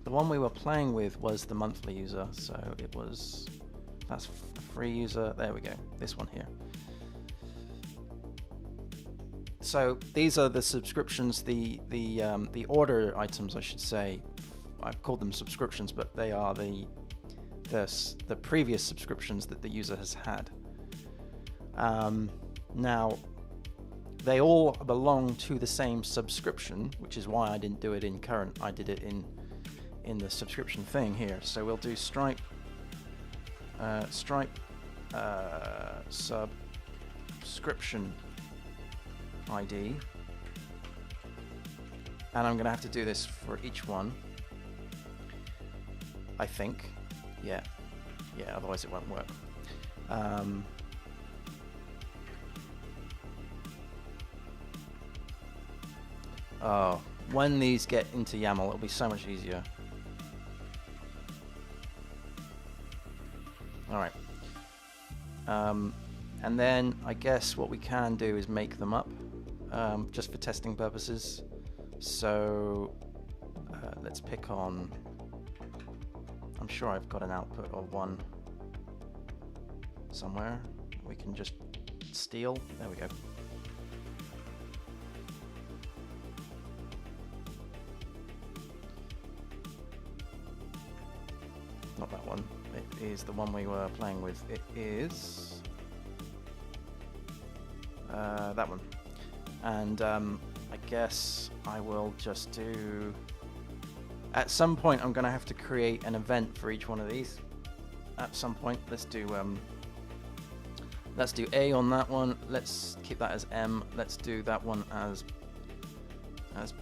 The one we were playing with was the monthly user, so that's the free user. There we go, this one here. So these are the subscriptions, the order items, I should say. I've called them subscriptions, but they are the previous subscriptions that the user has had. Now, they all belong to the same subscription, which is why I didn't do it in current. I did it in the subscription thing here. So we'll do Stripe subscription ID, and I'm going to have to do this for each one. I think, yeah. Otherwise it won't work. Oh, when these get into YAML, it'll be so much easier. All right. And then I guess what we can do is make them up, just for testing purposes. So let's pick on... I'm sure I've got an output of one somewhere. We can just steal. There we go. Not that one. It is the one we were playing with. It is that one. And I guess I will just do... At some point, I'm going to have to create an event for each one of these. At some point, let's do A on that one. Let's keep that as M. Let's do that one as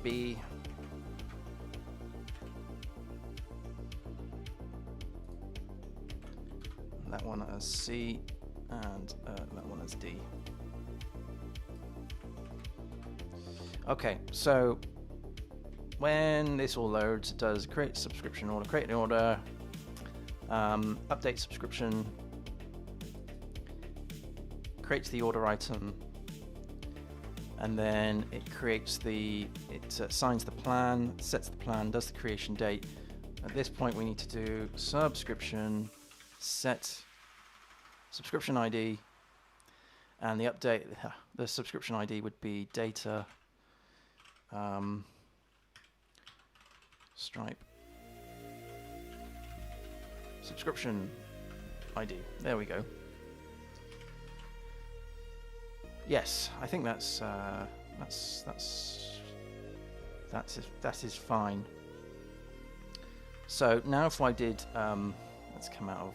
B. That one as C, and that one as D. Okay, so when this all loads, it does create subscription order, create an order, update subscription, creates the order item, and then it creates it assigns the plan, sets the plan, does the creation date. At this point, we need to do subscription, set subscription ID, and the update, the subscription ID would be data Stripe subscription ID. There we go. Yes, I think that's that is fine. So now if I did, let's come out of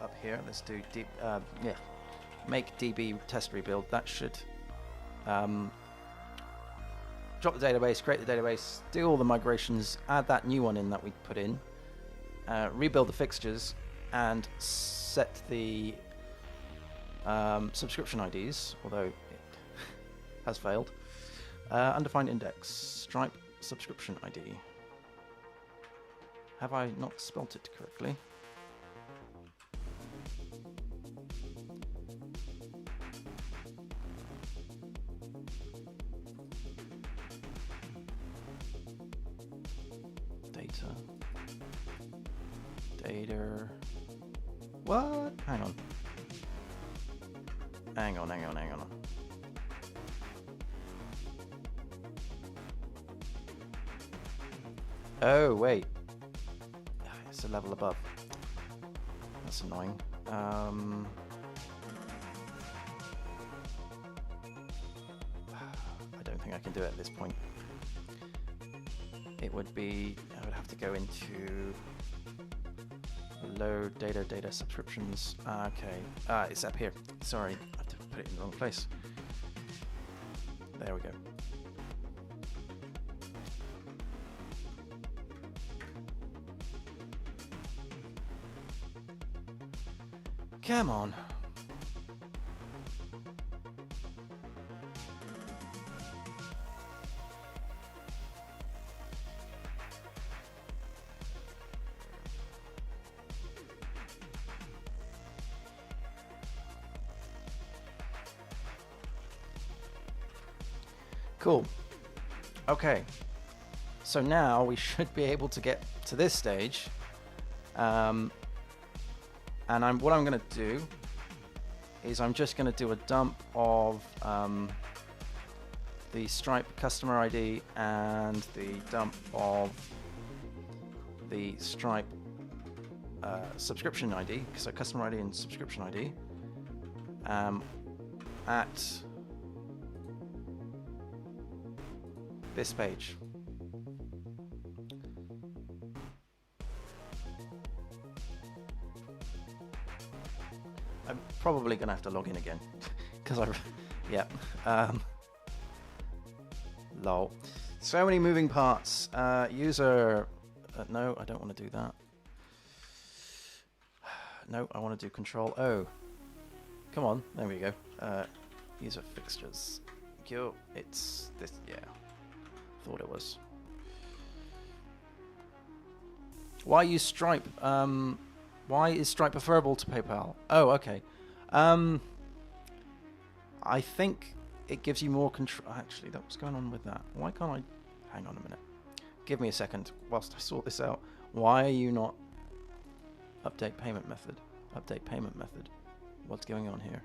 up here. Let's do make db test rebuild. That should drop the database, create the database, do all the migrations, add that new one in that we put in, rebuild the fixtures, and set the subscription IDs, although it has failed. Undefined index, Stripe subscription ID. Have I not spelt it correctly? Data. What? Hang on. Oh, wait. It's a level above. That's annoying. I don't think I can do it at this point. It would be, I would have to go into load data subscriptions. Okay. It's up here. Sorry, I had to put it in the wrong place. There we go. Come on. Cool. Okay. So now we should be able to get to this stage. And what I'm going to do is I'm just going to do a dump of the Stripe customer ID and the dump of the Stripe subscription ID, so customer ID and subscription ID, at this page. I'm probably gonna have to log in again because lol. So many moving parts. User, no, I don't want to do that. No, I want to do control O. Come on, there we go. User fixtures. It's this, yeah. Thought it was. Why use Stripe? Why is Stripe preferable to PayPal? Oh, okay. I think it gives you more control. Actually, what's going on with that? Why can't I? Hang on a minute. Give me a second whilst I sort this out. Why are you not update payment method? Update payment method. What's going on here?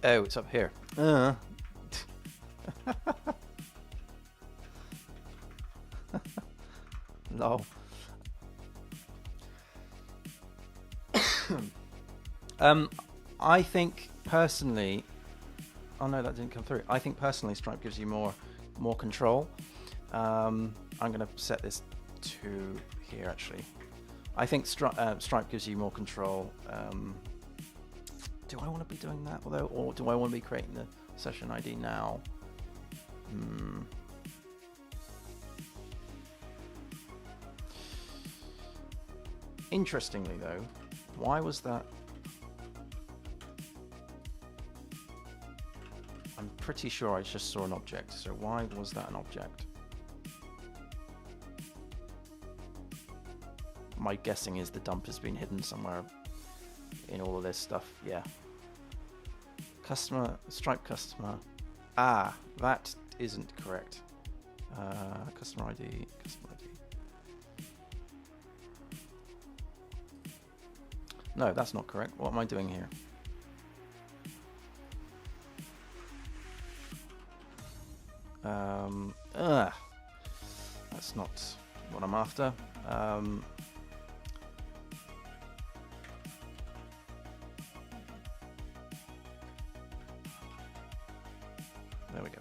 Oh, it's up here. Lol. I think personally, oh no, that didn't come through. I think personally, Stripe gives you more control. I'm going to set this to here actually. I think Stripe gives you more control. Do I want to be doing that though, or do I want to be creating the session ID now? Interestingly though, why was that? I'm pretty sure I just saw an object, so why was that an object? My guessing is the dump has been hidden somewhere in all of this stuff, yeah. Customer, Stripe customer. Ah, that isn't correct. Customer ID, customer ID. No, that's not correct. What am I doing here? That's not what I'm after. There we go.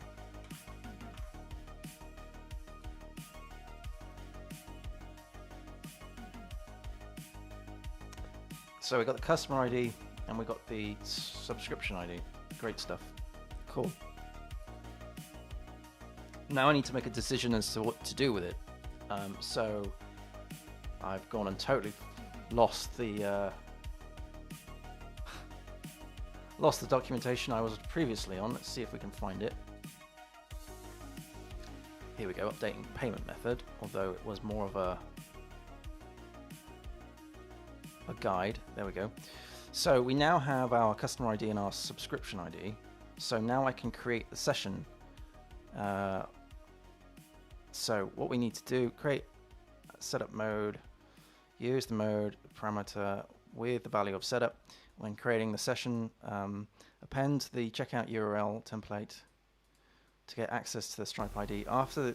So we got the customer ID and we got the subscription ID. Great stuff. Cool. Now I need to make a decision as to what to do with it. So I've gone and totally lost the documentation I was previously on. Let's see if we can find it. Here we go, updating payment method, although it was more of a guide. There we go. So we now have our customer ID and our subscription ID. So now I can create the session. So what we need to do, create setup mode, use the mode parameter with the value of setup. When creating the session, append the checkout URL template to get access to the Stripe ID after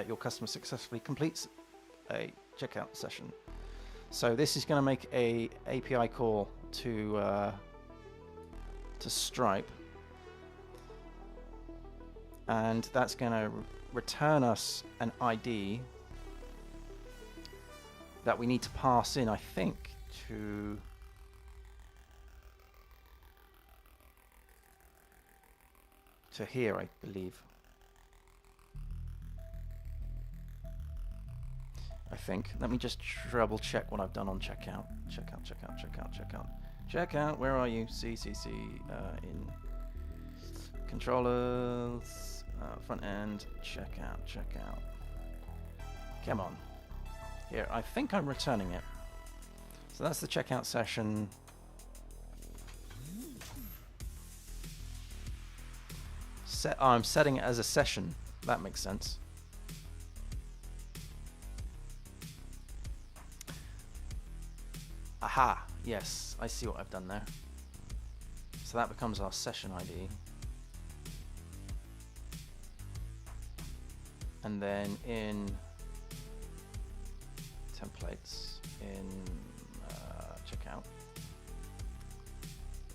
your customer successfully completes a checkout session. So this is going to make a API call to Stripe, and that's going to return us an ID that we need to pass in, I think, to here, I believe. I think. Let me just double check what I've done on checkout. Checkout, where are you? C, in controllers, front end, checkout. Come on. Here, I think I'm returning it. So that's the checkout session. I'm setting it as a session. That makes sense. Aha, yes, I see what I've done there. So that becomes our session ID. And then in templates, in checkout,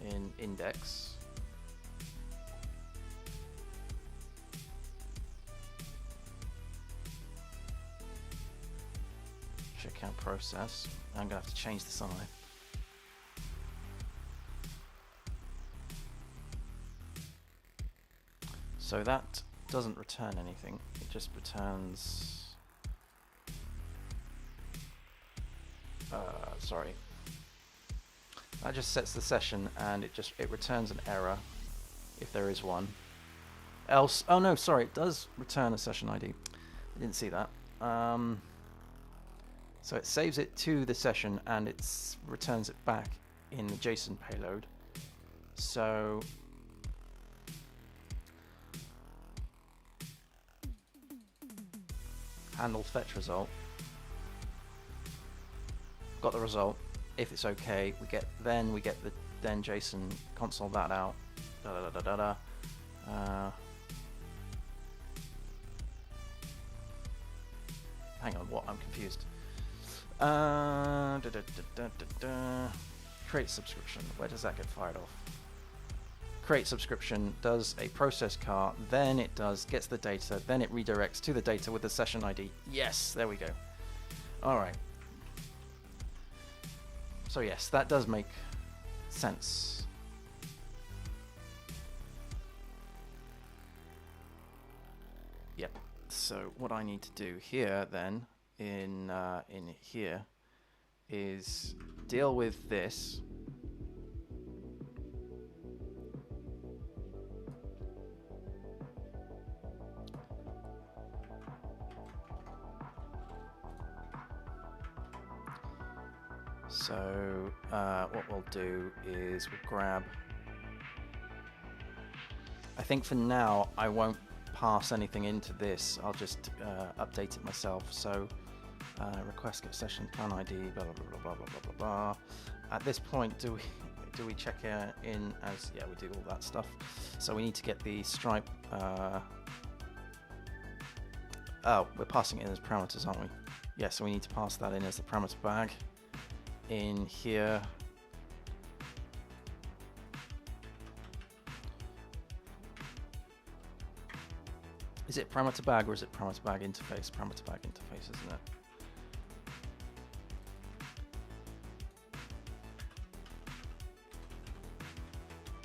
in index, checkout process. I'm going to have to change this, aren't I? So that doesn't return anything. It just returns... sorry. That just sets the session, and it returns an error if there is one. Else, oh no, sorry, it does return a session ID. I didn't see that. So it saves it to the session and it returns it back in the JSON payload. So handle fetch result. Got the result. If it's okay, we get the JSON console that out. Hang on, what? I'm confused. Create subscription. Where does that get fired off? Create subscription does a process car, then it gets the data, then it redirects to the data with the session ID. Yes, there we go. All right. So yes, that does make sense. Yep. So what I need to do here then in here is deal with this. So what we'll do is we'll grab, I think for now I won't pass anything into this, I'll just update it myself. So request get session plan ID, blah blah blah blah blah blah blah blah. At this point, do we check in as, yeah, we do all that stuff. So we need to get the Stripe Oh, we're passing it in as parameters, aren't we? Yeah, so we need to pass that in as the parameter bag in here. Is it parameter bag or is it parameter bag interface? Parameter bag interface, isn't it?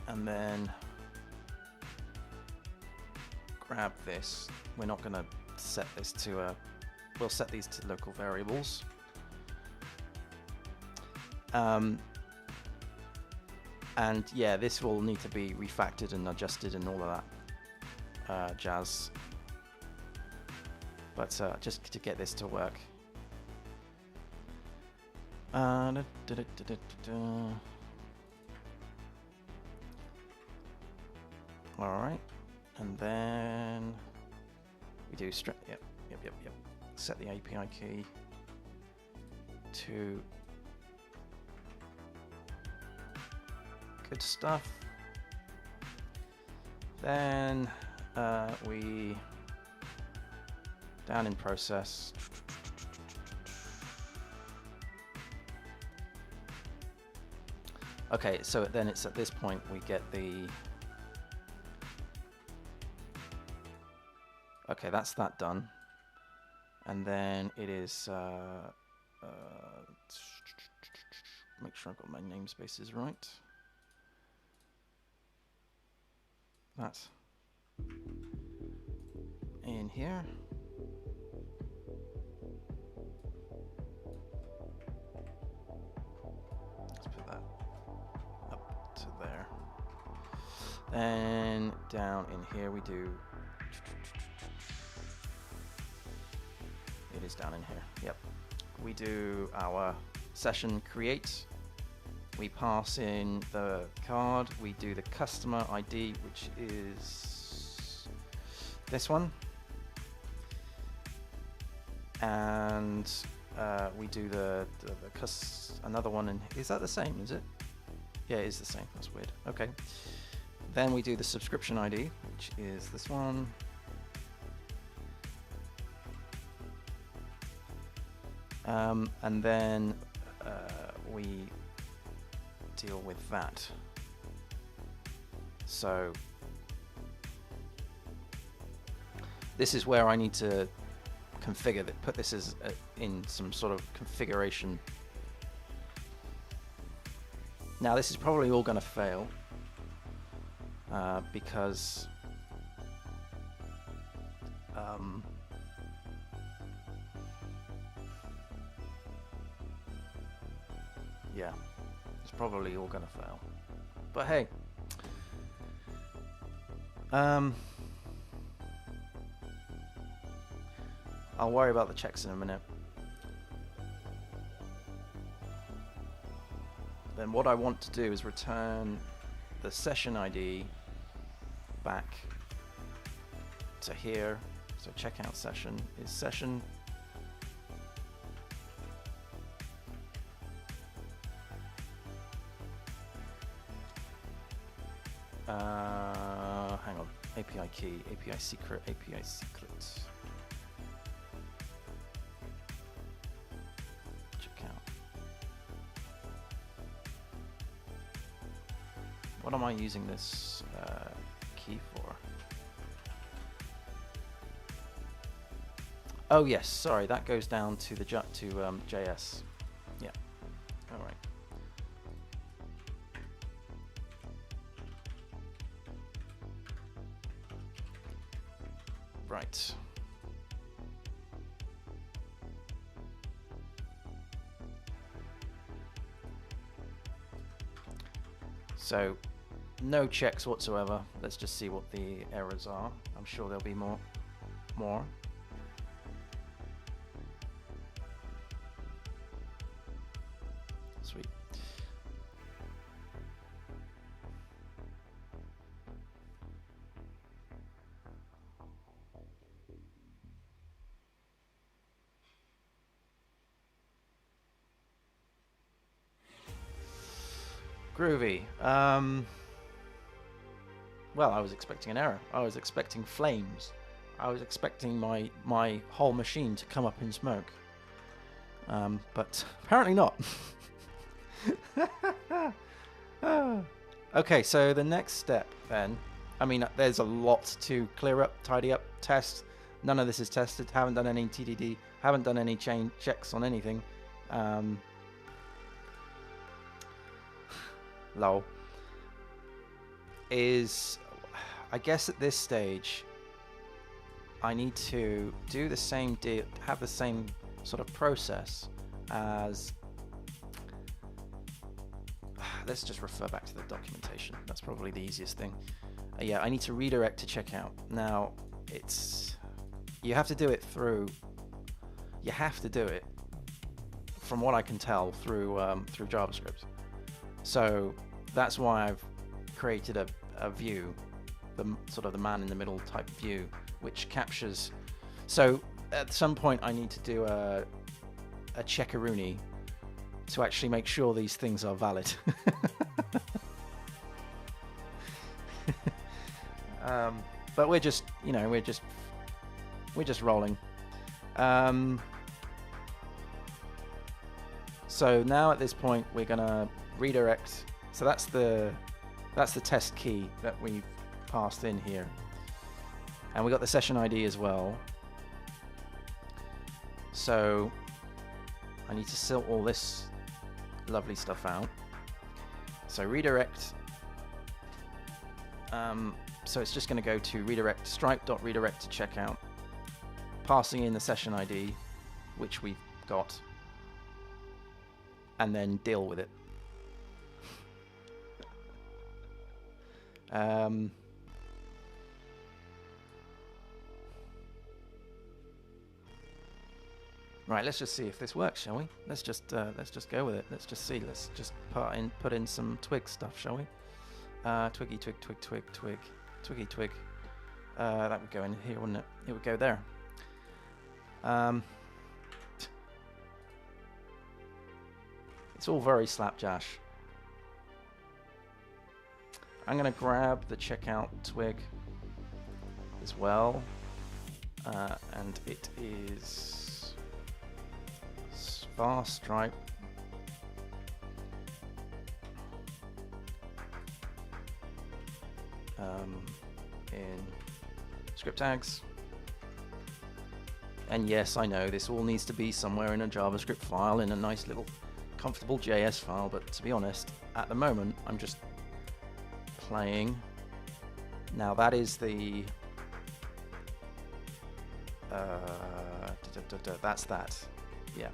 And then grab this. We're not going to set this to a... We'll set these to local variables. And yeah, this will need to be refactored and adjusted and all of that jazz. But just to get this to work. All right, and then we do yep. Set the API key to good stuff. Then we down in process. Okay, so then it's at this point we get the... Okay, that's that done. And then it is... make sure I've got my namespaces right. That's in here. Let's put that up to there. Then down in here we do... It is down in here. Yep. We do our session create. We pass in the card. We do the customer ID, which is this one. And we do another one. And is that the same? Is it? Yeah, it is the same. That's weird. Okay. Then we do the subscription ID, which is this one. And then we deal with that. So this is where I need to configure that. Put this as in some sort of configuration. Now this is probably all going to fail because yeah, it's probably all gonna fail. But hey, I'll worry about the checks in a minute. Then what I want to do is return the session ID back to here. So checkout session is session. Hang on. API key, API secret, API secret. Checkout. What am I using this key for? Oh yes, sorry, that goes down to the JS. Yeah. All right. Right. So, no checks whatsoever. Let's just see what the errors are. I'm sure there'll be more. Sweet. Groovy. Well, I was expecting an error. I was expecting flames I was expecting my whole machine to come up in smoke, but apparently not. Okay, so the next step then, I mean, there's a lot to clear up, tidy up, test. None of this is tested. Haven't done any TDD. Haven't done any chain checks on anything. Lol. I guess at this stage, I need to do the same deal, have the same sort of process as. Let's just refer back to the documentation. That's probably the easiest thing. Yeah, I need to redirect to checkout. Now, you have to do it through. You have to do it, from what I can tell, through JavaScript. So that's why I've created a view, the sort of the man in the middle type view, which captures. So at some point, I need to do a checkaroonie to actually make sure these things are valid. But we're just, we're just rolling. So now at this point we're gonna redirect. So that's the test key that we've passed in here, and we got the session ID as well. So I need to sort all this lovely stuff out. So redirect. So it's just going to go to redirect, stripe.redirect to checkout, passing in the session ID, which we've got, and then deal with it. Right, let's just see if this works, shall we? Let's just go with it. Let's just see. Let's just put in some twig stuff, shall we? Twiggy, twig, twig, twig, twig, twiggy, twig. That would go in here, wouldn't it? It would go there. It's all very slapdash. I'm gonna grab the checkout twig as well, and it is var stripe in script tags. And yes, I know this all needs to be somewhere in a JavaScript file, in a nice little comfortable JS file, but to be honest, at the moment I'm just playing. Now that is the that's that, yeah,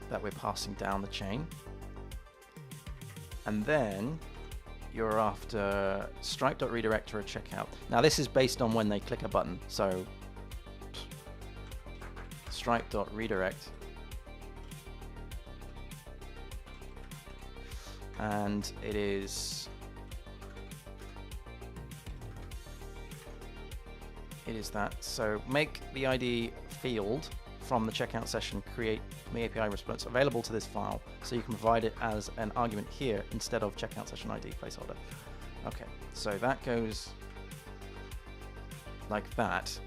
that we're passing down the chain. And then you're after stripe.redirect or a checkout. Now this is based on when they click a button, so stripe.redirect, and it is that. So make the ID field from the checkout session, create the API response available to this file, so you can provide it as an argument here instead of checkout session ID placeholder. Okay, so that goes like that,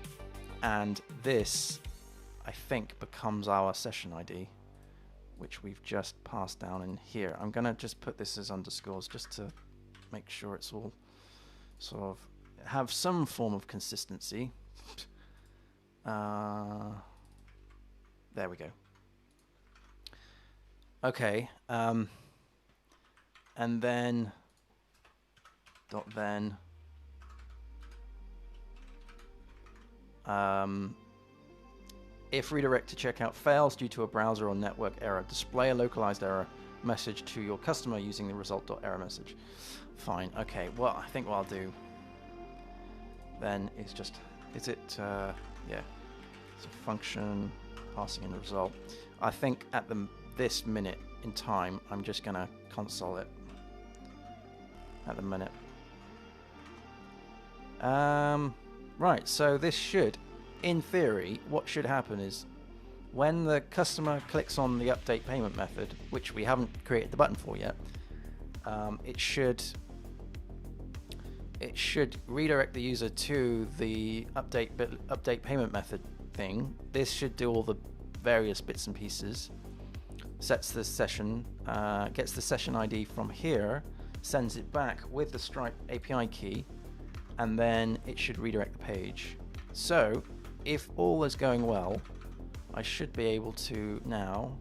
and this I think becomes our session ID, which we've just passed down in here. I'm gonna just put this as underscores just to make sure it's all sort of have some form of consistency. There we go. Okay, and then .then if redirect to checkout fails due to a browser or network error, display a localized error message to your customer using the result.error message. Fine. Okay. Well, I think what I'll do then is just yeah. It's a function passing in the result. I think at this minute in time, I'm just gonna console it at the minute. Right. So this should, in theory, what should happen is when the customer clicks on the update payment method, which we haven't created the button for yet, it should it should redirect the user to the update payment method thing. This should do all the various bits and pieces, sets the session, gets the session ID from here, sends it back with the Stripe API key, and then it should redirect the page. So if all is going well, I should be able to now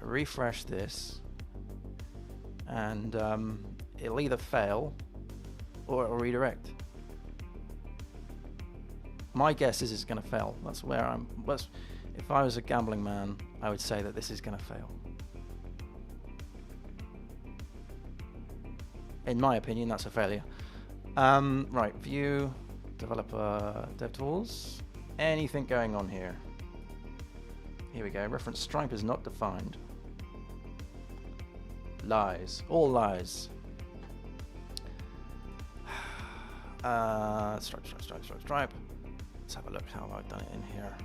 refresh this, and it'll either fail or it'll redirect. My guess is it's going to fail. That's where if I was a gambling man, I would say that this is going to fail. In my opinion, that's a failure. Right, view, developer, DevTools. Anything going on here? Here we go. Reference Stripe is not defined. Lies. All lies. Stripe. Let's have a look how I've done it in here.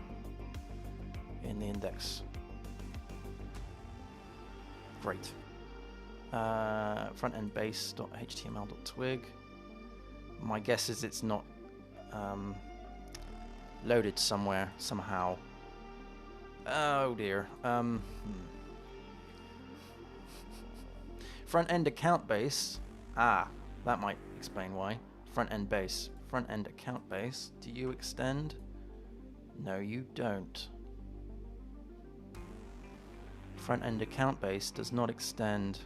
In the index. Great. Front-end base.html.twig. My guess is it's not loaded somewhere, somehow. Oh dear. Front-end account base. Ah, that might explain why. Front-end base. Front-end account base. Do you extend? No, you don't. Front-end account base does not extend.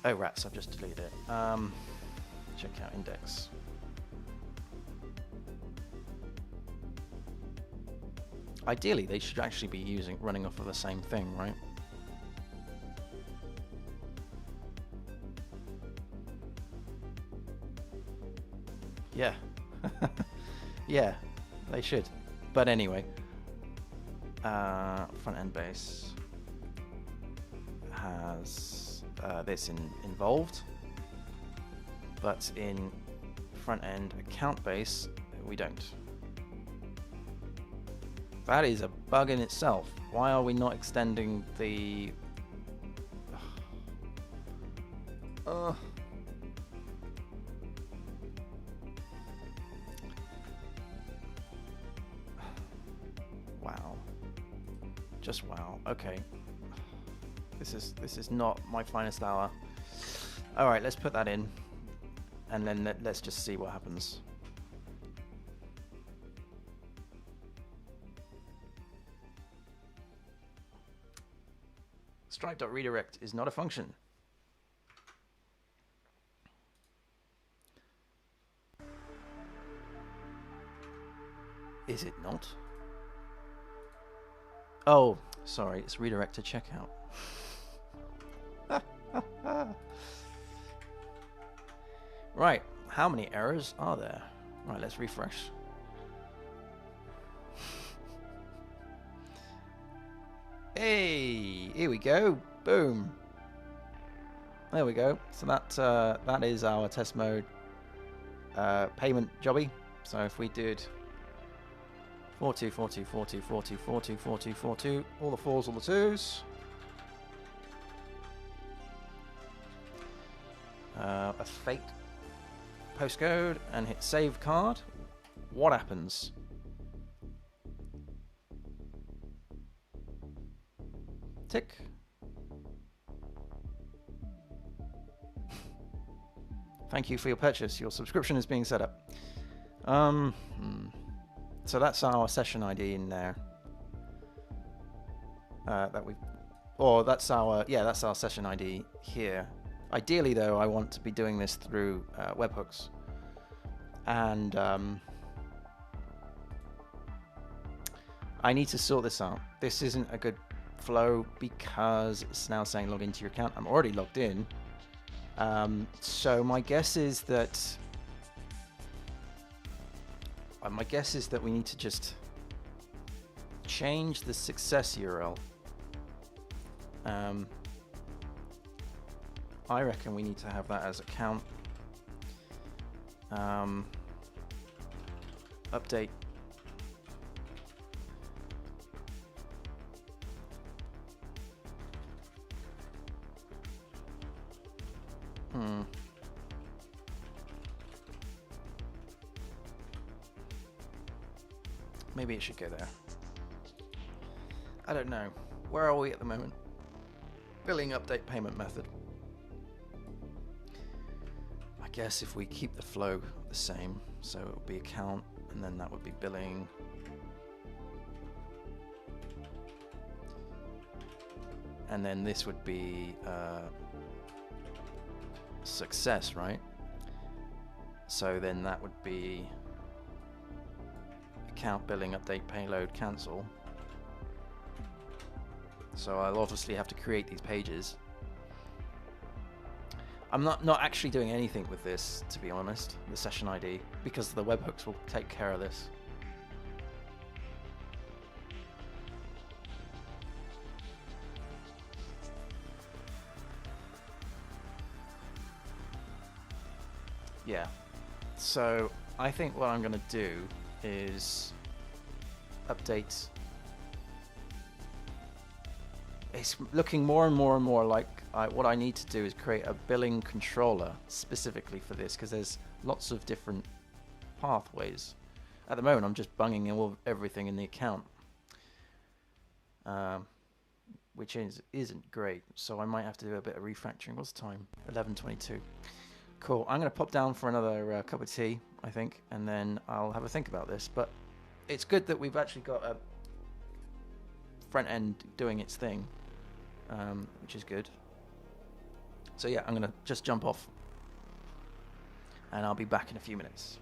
Oh rats, I've just deleted it. Check out index. Ideally, they should actually be running off of the same thing, right? Yeah. Yeah, they should. But anyway, front-end base has this involved, but in front-end account base, we don't. That is a bug in itself. Why are we not extending the... Wow. Just wow. Okay. This is not my finest hour. All right, let's put that in, and then let's just see what happens. Stripe.redirect is not a function. Is it not? Oh, sorry, it's redirect to checkout. Right, how many errors are there? Right, let's refresh. Hey, here we go. Boom. There we go. So that is our test mode payment jobby. So if we did 42, 40, 40, 40, 40, 40, 42, all the 4s, all the 2s. A fake postcode and hit save card. What happens? Tick. Thank you for your purchase. Your subscription is being set up. So that's our session ID in there. That's our session ID here. Ideally, though, I want to be doing this through webhooks, and I need to sort this out. This isn't a good flow because it's now saying log into your account. I'm already logged in, so my guess is that we need to just change the success URL. I reckon we need to have that as account update Maybe it should go there. I don't know. Where are we at the moment? Billing update payment method. I guess if we keep the flow the same, so it would be account, and then that would be billing. And then this would be success, right? So then that would be account, billing, update, payload, cancel. So I'll obviously have to create these pages. I'm not actually doing anything with this, to be honest, the session ID, because the webhooks will take care of this. Yeah, so I think what I'm going to do is update. It's looking more and more and more like what I need to do is create a billing controller specifically for this, because there's lots of different pathways. At the moment, I'm just bunging everything in the account, which isn't great. So I might have to do a bit of refactoring. What's the time? 11:22. Cool. I'm going to pop down for another cup of tea, I think, and then I'll have a think about this. But it's good that we've actually got a front end doing its thing, which is good. So yeah, I'm going to just jump off, and I'll be back in a few minutes.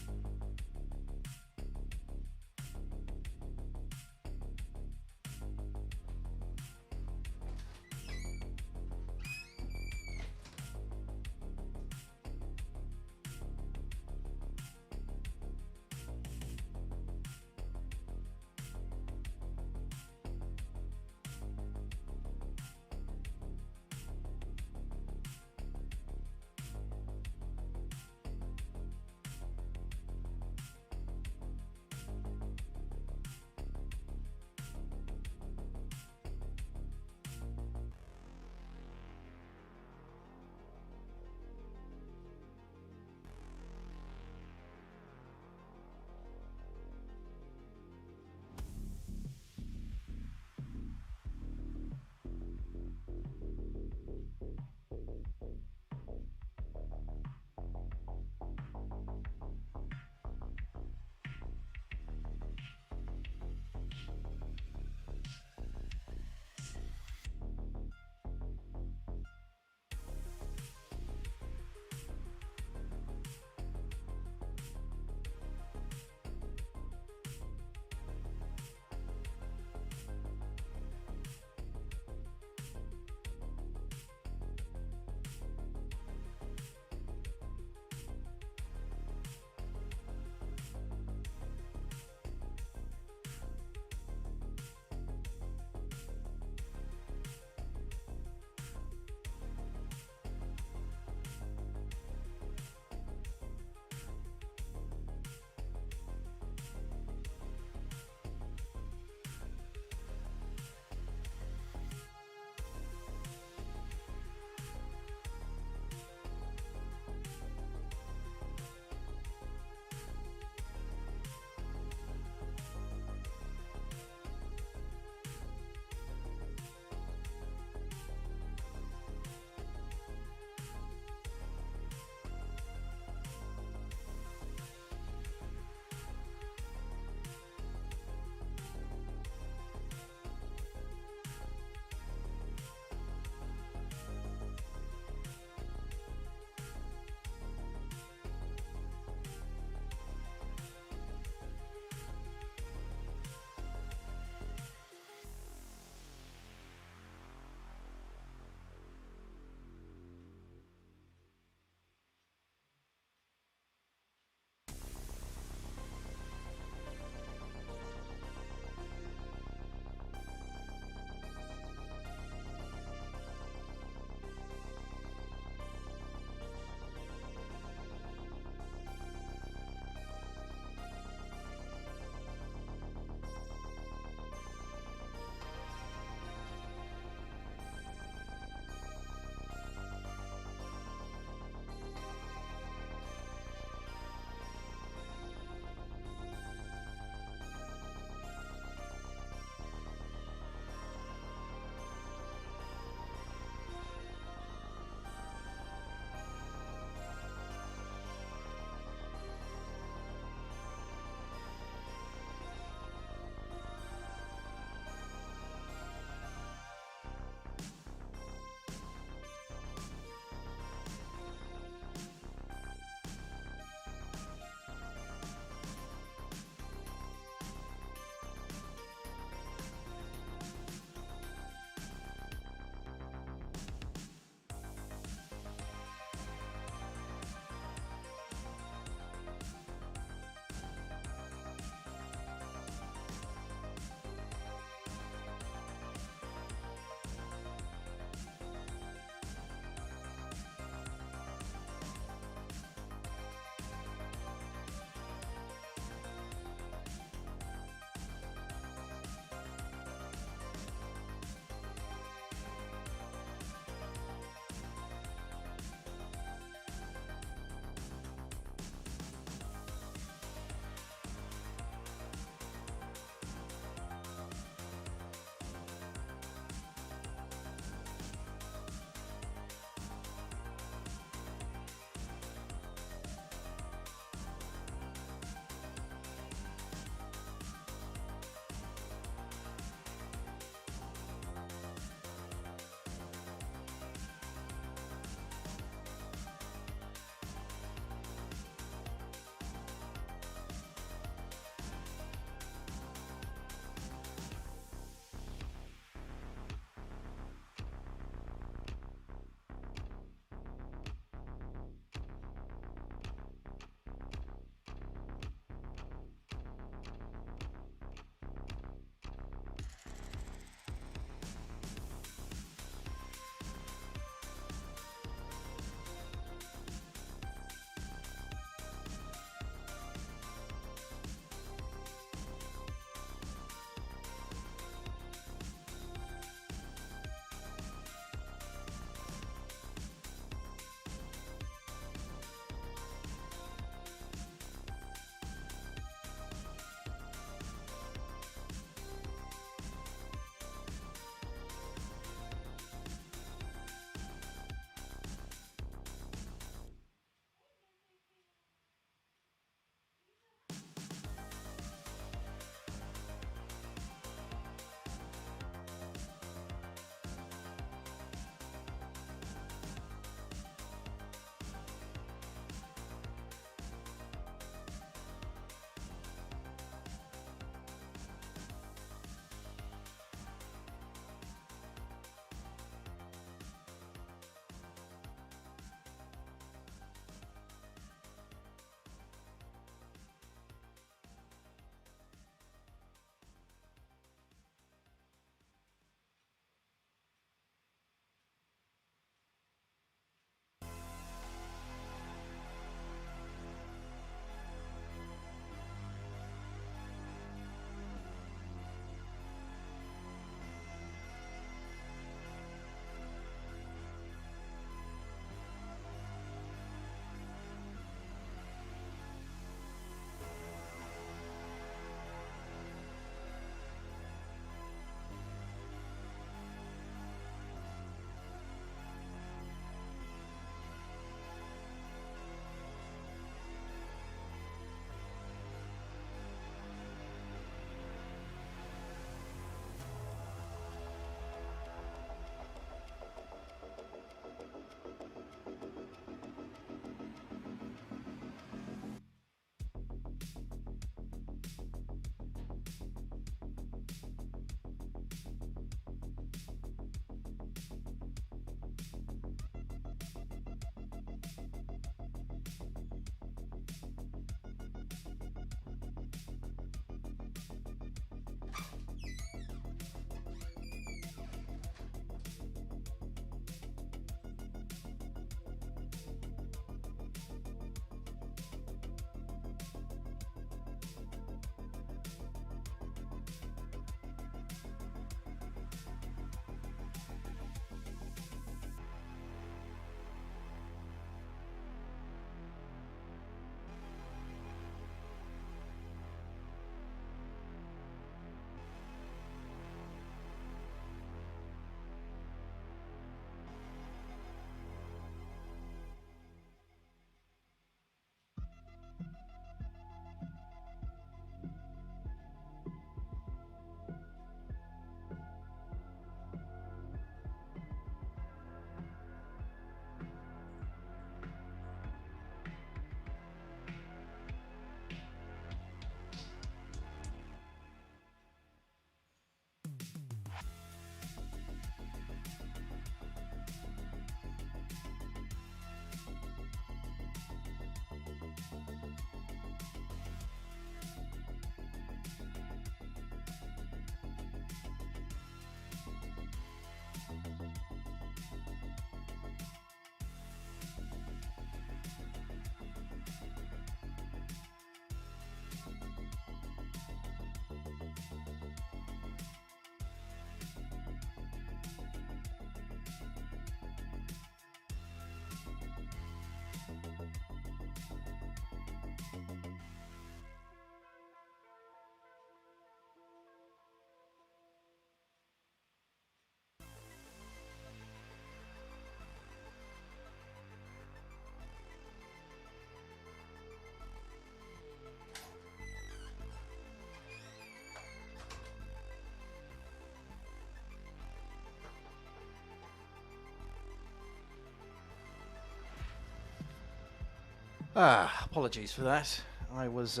Apologies for that. I was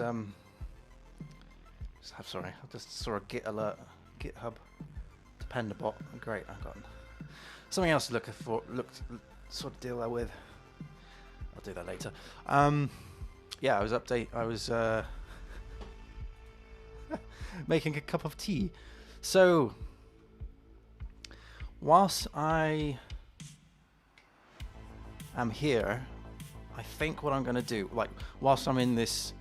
sorry. I just saw a Git alert, GitHub Dependabot. Great, I got something else to sort of deal with. I'll do that later. Yeah, I was making a cup of tea. So whilst I am here, I think what I'm going to do, like whilst I'm in this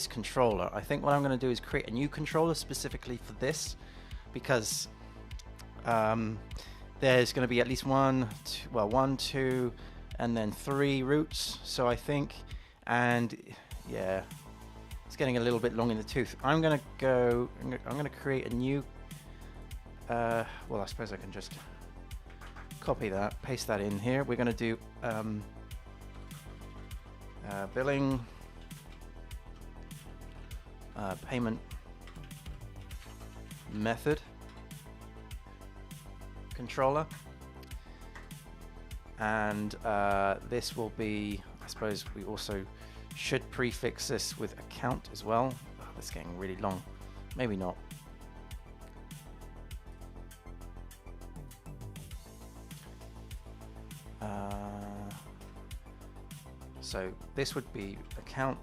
controller, I think what I'm going to do is create a new controller specifically for this, because there's going to be at least one, two, and then 3 routes. So I think, and yeah, it's getting a little bit long in the tooth. I'm going to create a new, well, I suppose I can just copy that, paste that in here. We're going to do billing, payment method controller, and this will be, I suppose we also should prefix this with account as well. Oh, this is getting really long. Maybe not. So this would be account,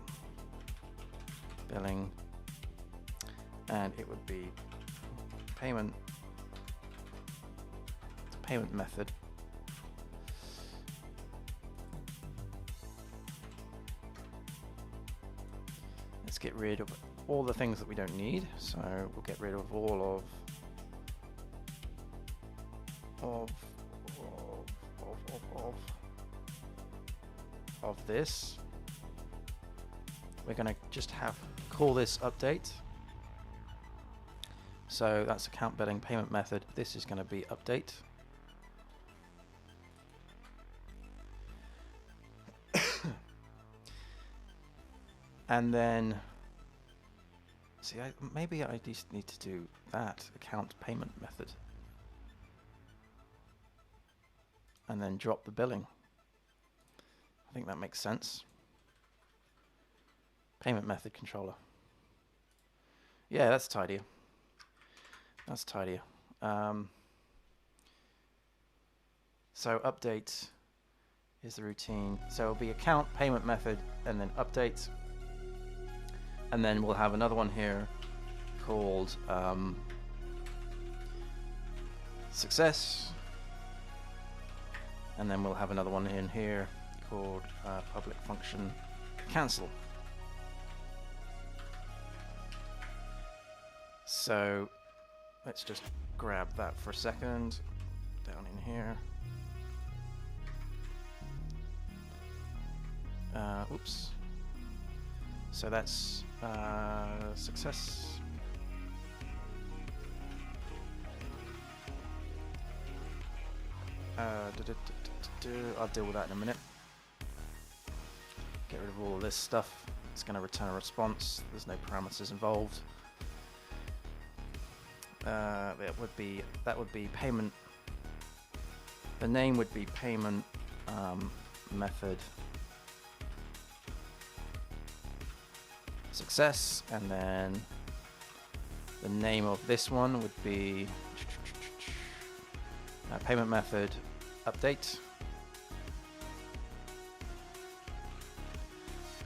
billing, and it would be payment method. Let's get rid of all the things that we don't need. So we'll get rid of all of this. We're going to just call this update. So that's account, billing, payment method. This is going to be update. And then, see, maybe I just need to do that account payment method, and then drop the billing. I think that makes sense. Payment method controller. Yeah, that's tidier. That's tidier. So update is the routine. So it'll be account, payment method, and then update. And then we'll have another one here called success. And then we'll have another one in here called public function cancel. So let's just grab that for a second down in here. Oops. So that's success. I'll deal with that in a minute. Get rid of all this stuff. It's going to return a response. There's no parameters involved. That would be payment. The name would be payment method success, and then the name of this one would be payment method update,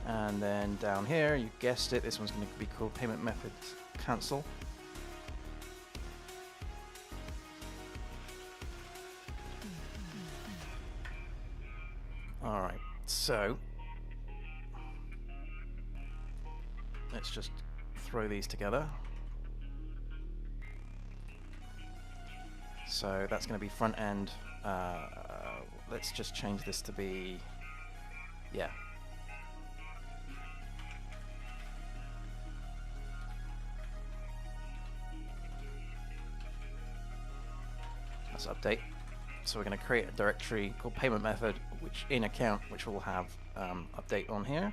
and then down here, you guessed it, this one's going to be called payment method cancel. Alright, so let's just throw these together. So that's going to be front end. Let's just change this to be, yeah. Let's update. So we're going to create a directory called payment method, which in account, which will have update on here.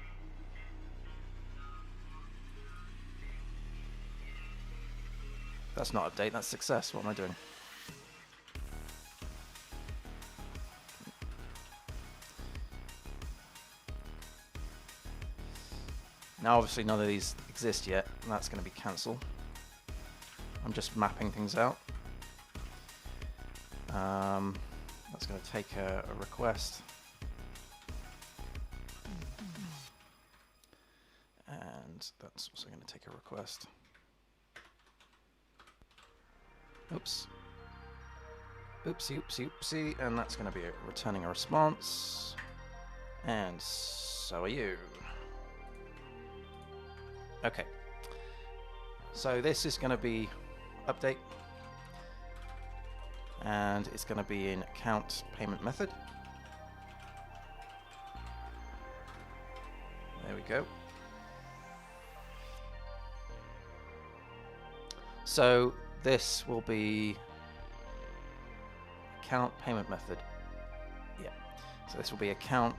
That's not update, that's success. What am I doing? Now obviously none of these exist yet, and that's going to be cancel. I'm just mapping things out. That's going to take a request. And that's also going to take a request. Oops. Oopsie, oopsie, oopsie. And that's going to be returning a response. And so are you. Okay. So this is going to be update. And it's going to be in account payment method. There we go. So this will be account payment method. Yeah. So this will be account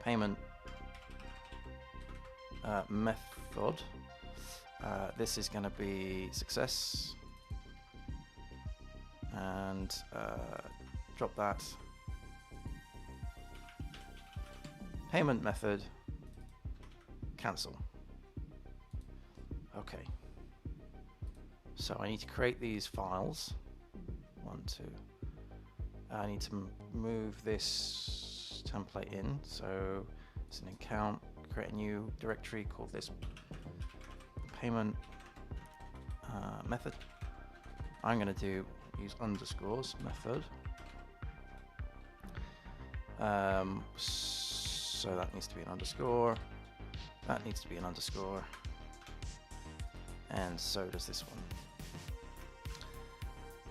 payment method. This is going to be success. And drop that. Payment method. Cancel. Okay. So I need to create these files. 1, 2. I need to move this template in. So it's an account. Create a new directory. Call this payment method. I'm going to use underscores method. So that needs to be an underscore. That needs to be an underscore. And so does this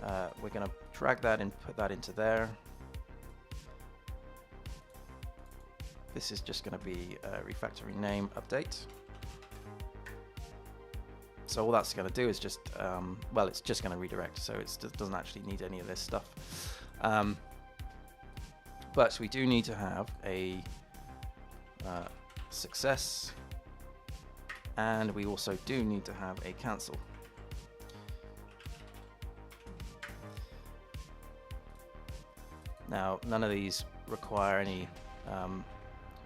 one. We're going to drag that and put that into there. This is just going to be a refactoring name update. So all that's going to do is just, well, it's just going to redirect, so it doesn't actually need any of this stuff. But we do need to have a success, and we also do need to have a cancel. Now, none of these require any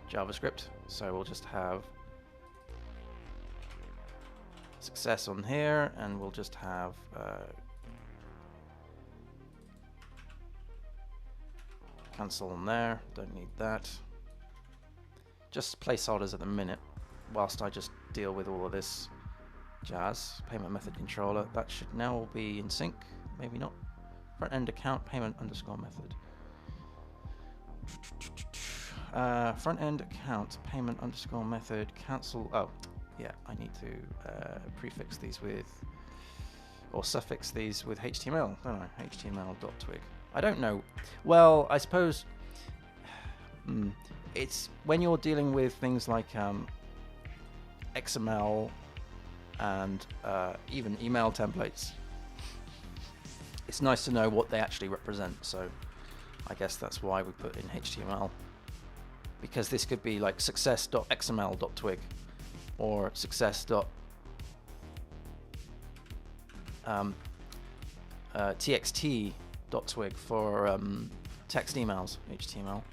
JavaScript, so we'll just have success on here, and we'll just have cancel on there. Don't need that. Just placeholders at the minute, whilst I just deal with all of this jazz. Payment method controller, that should now be in sync. Maybe not. Front end account payment underscore method. Front end account payment underscore method cancel. Oh, yeah, I need to prefix these with, or suffix these with HTML, don't I? HTML.twig. I don't know. Well, I suppose it's when you're dealing with things like XML and even email templates, it's nice to know what they actually represent. So I guess that's why we put in HTML, because this could be like success.xml.twig or success.txt.twig for text emails, HTML.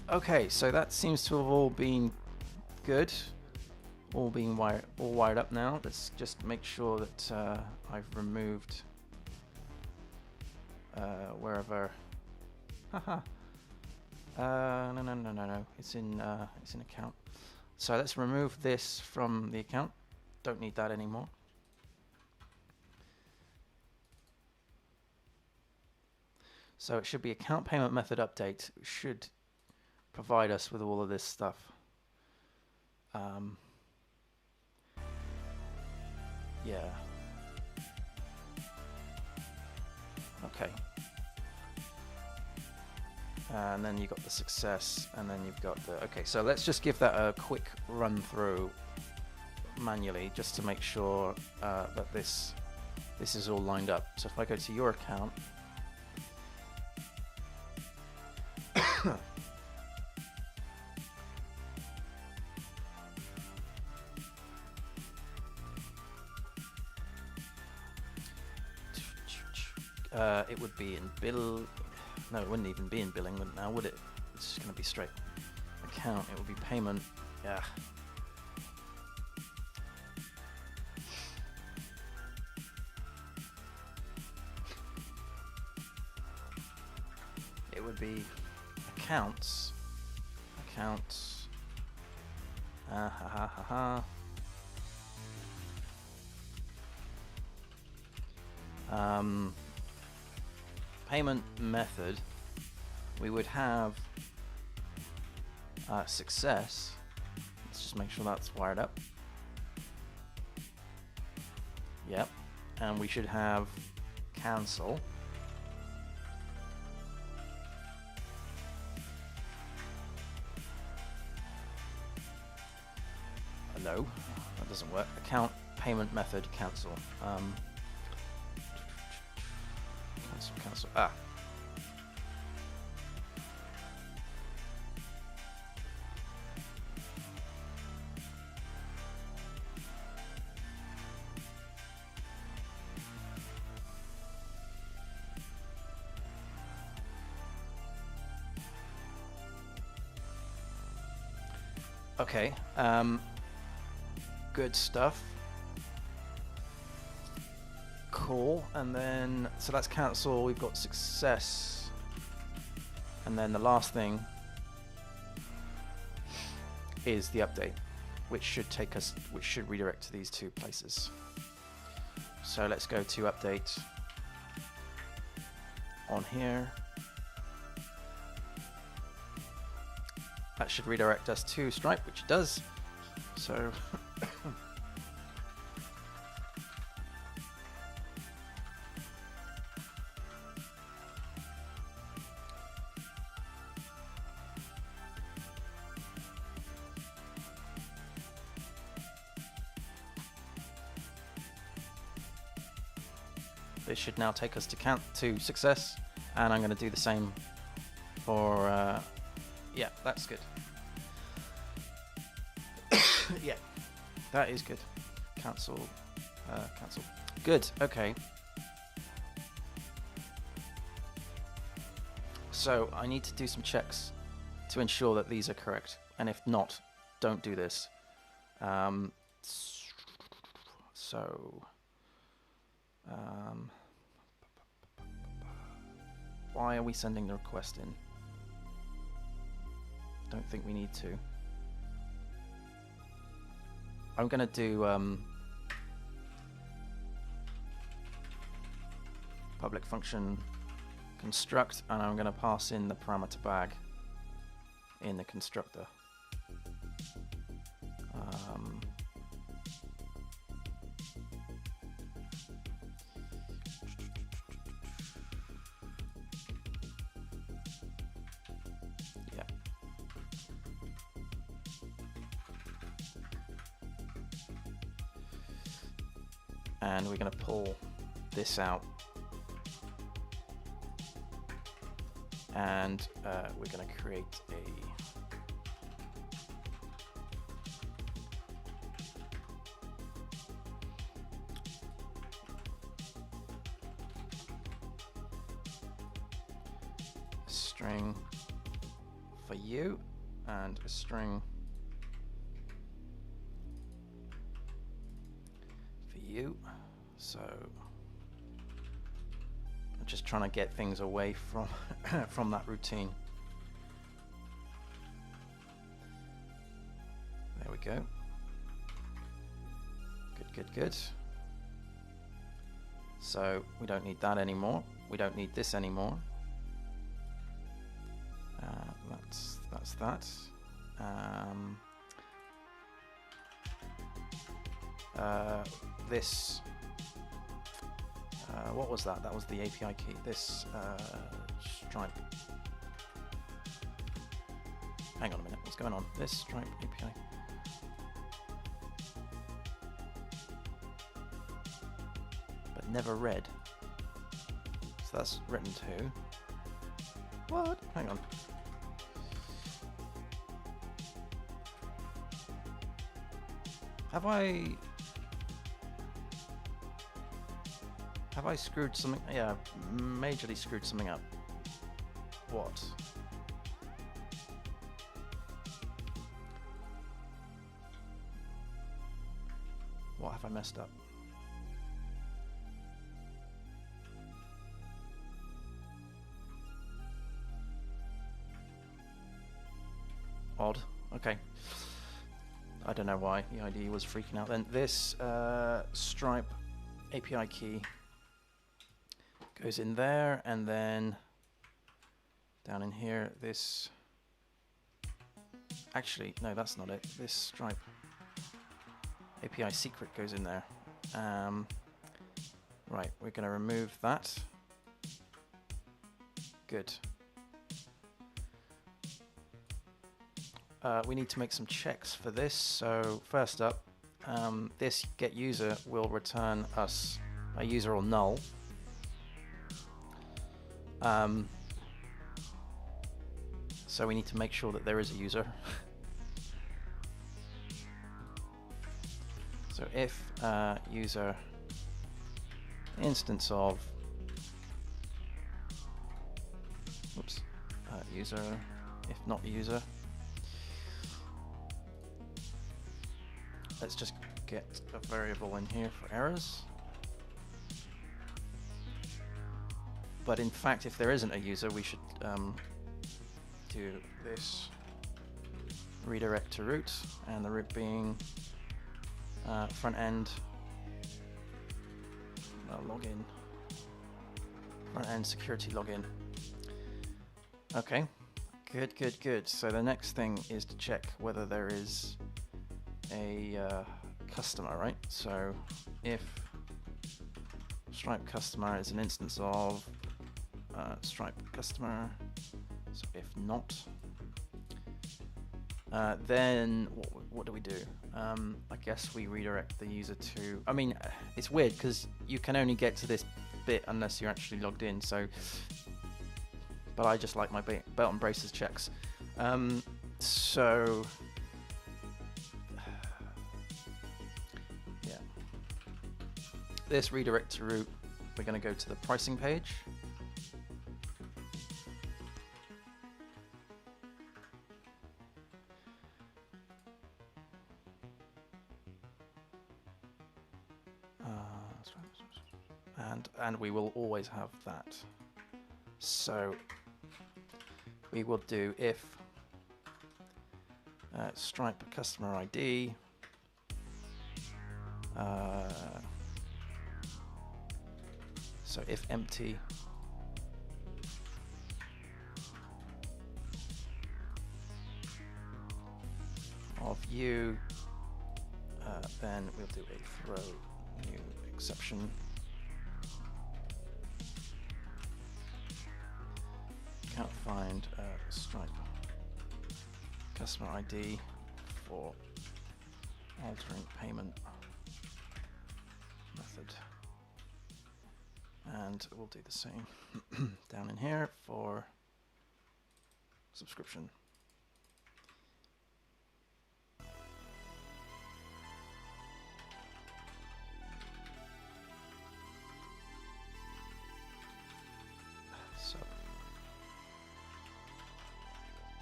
Okay, so that seems to have all been good, all wired up now. Let's just make sure that I've removed wherever. Haha. No. It's in account. So let's remove this from the account. Don't need that anymore. So it should be account payment method update. It should provide us with all of this stuff. Yeah. Okay. And then you've got the success, and then you've got the... Okay, so let's just give that a quick run through manually, just to make sure that this is all lined up. So if I go to your account, it would be in bill. No, it wouldn't even be in billing now, would it? It's just going to be straight. account, it would be payment. Yeah. It would be accounts. Accounts. Ha ha ha ha. Payment method, we would have success. Let's just make sure that's wired up. Yep. And we should have cancel. No, that doesn't work. Account payment method cancel. Cancel. Ah. Okay. Good stuff. Cool. And then, so that's cancel. We've got success. And then the last thing is the update, which should take us, which should redirect to these two places. So let's go to update on here. That should redirect us to Stripe, which it does. So this should now take us to success, and I'm going to do the same for yeah, that's good. Yeah, that is good. Cancel. Cancel. Good. Okay. So I need to do some checks to ensure that these are correct, and if not, don't do this. Why are we sending the request in? Don't think we need to. I'm going to do public function construct, and I'm going to pass in the parameter bag in the constructor. And we're going to pull this out, and we're going to create a string for you and a string for you. So I'm just trying to get things away from from that routine. There we go. Good. So we don't need that anymore. We don't need this anymore. That's that. This. What was that? That was the API key. This Stripe. Hang on a minute. What's going on? This Stripe API. But never read. So that's written to. What? Hang on. Have I screwed something? Yeah, majorly screwed something up. What? What have I messed up? Odd. Okay. I don't know why the IDE was freaking out then. This Stripe API key goes in there, and then down in here, this... Actually, no, that's not it. This Stripe API secret goes in there. Right, we're going to remove that. Good. We need to make some checks for this. So first up, this getUser will return us a user or null. So we need to make sure that there is a user. So if user instance of user, if not user, let's just get a variable in here for errors. But in fact, if there isn't a user, we should do this redirect to root, and the root being front end login, front end security login. Okay, good, good, good. So the next thing is to check whether there is a customer, right? So if Stripe customer is an instance of Stripe customer, so if not, then what do we do? I guess we redirect the user to... I mean, it's weird because you can only get to this bit unless you're actually logged in. So, but I just like my belt and braces checks. So, yeah, this redirect to root, we're going to go to the pricing page. And we will always have that. So we will do if Stripe customer ID so if empty of you, then we'll do a throw new exception. Can't find Stripe customer ID for altering payment method, and we'll do the same down in here for subscription.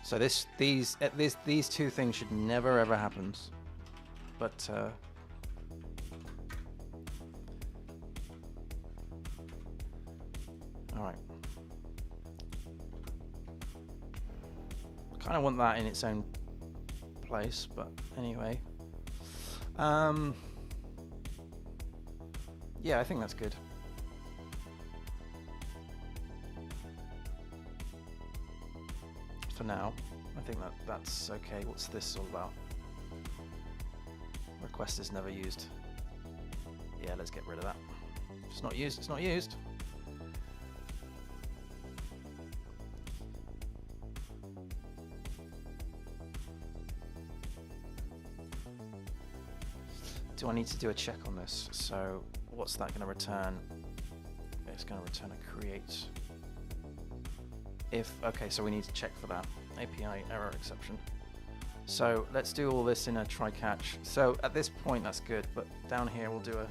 So these two things should never ever happen, but all right. Kind of want that in its own place, but anyway. Yeah, I think that's good. For now, I think that's okay. What's this all about? Request is never used. Yeah, let's get rid of that. If it's not used, it's not used. Do I need to do a check on this? So what's that going to return? It's going to return a create. If, okay, so we need to check for that API error exception. So let's do all this in a try catch. So at this point that's good, but down here we'll do a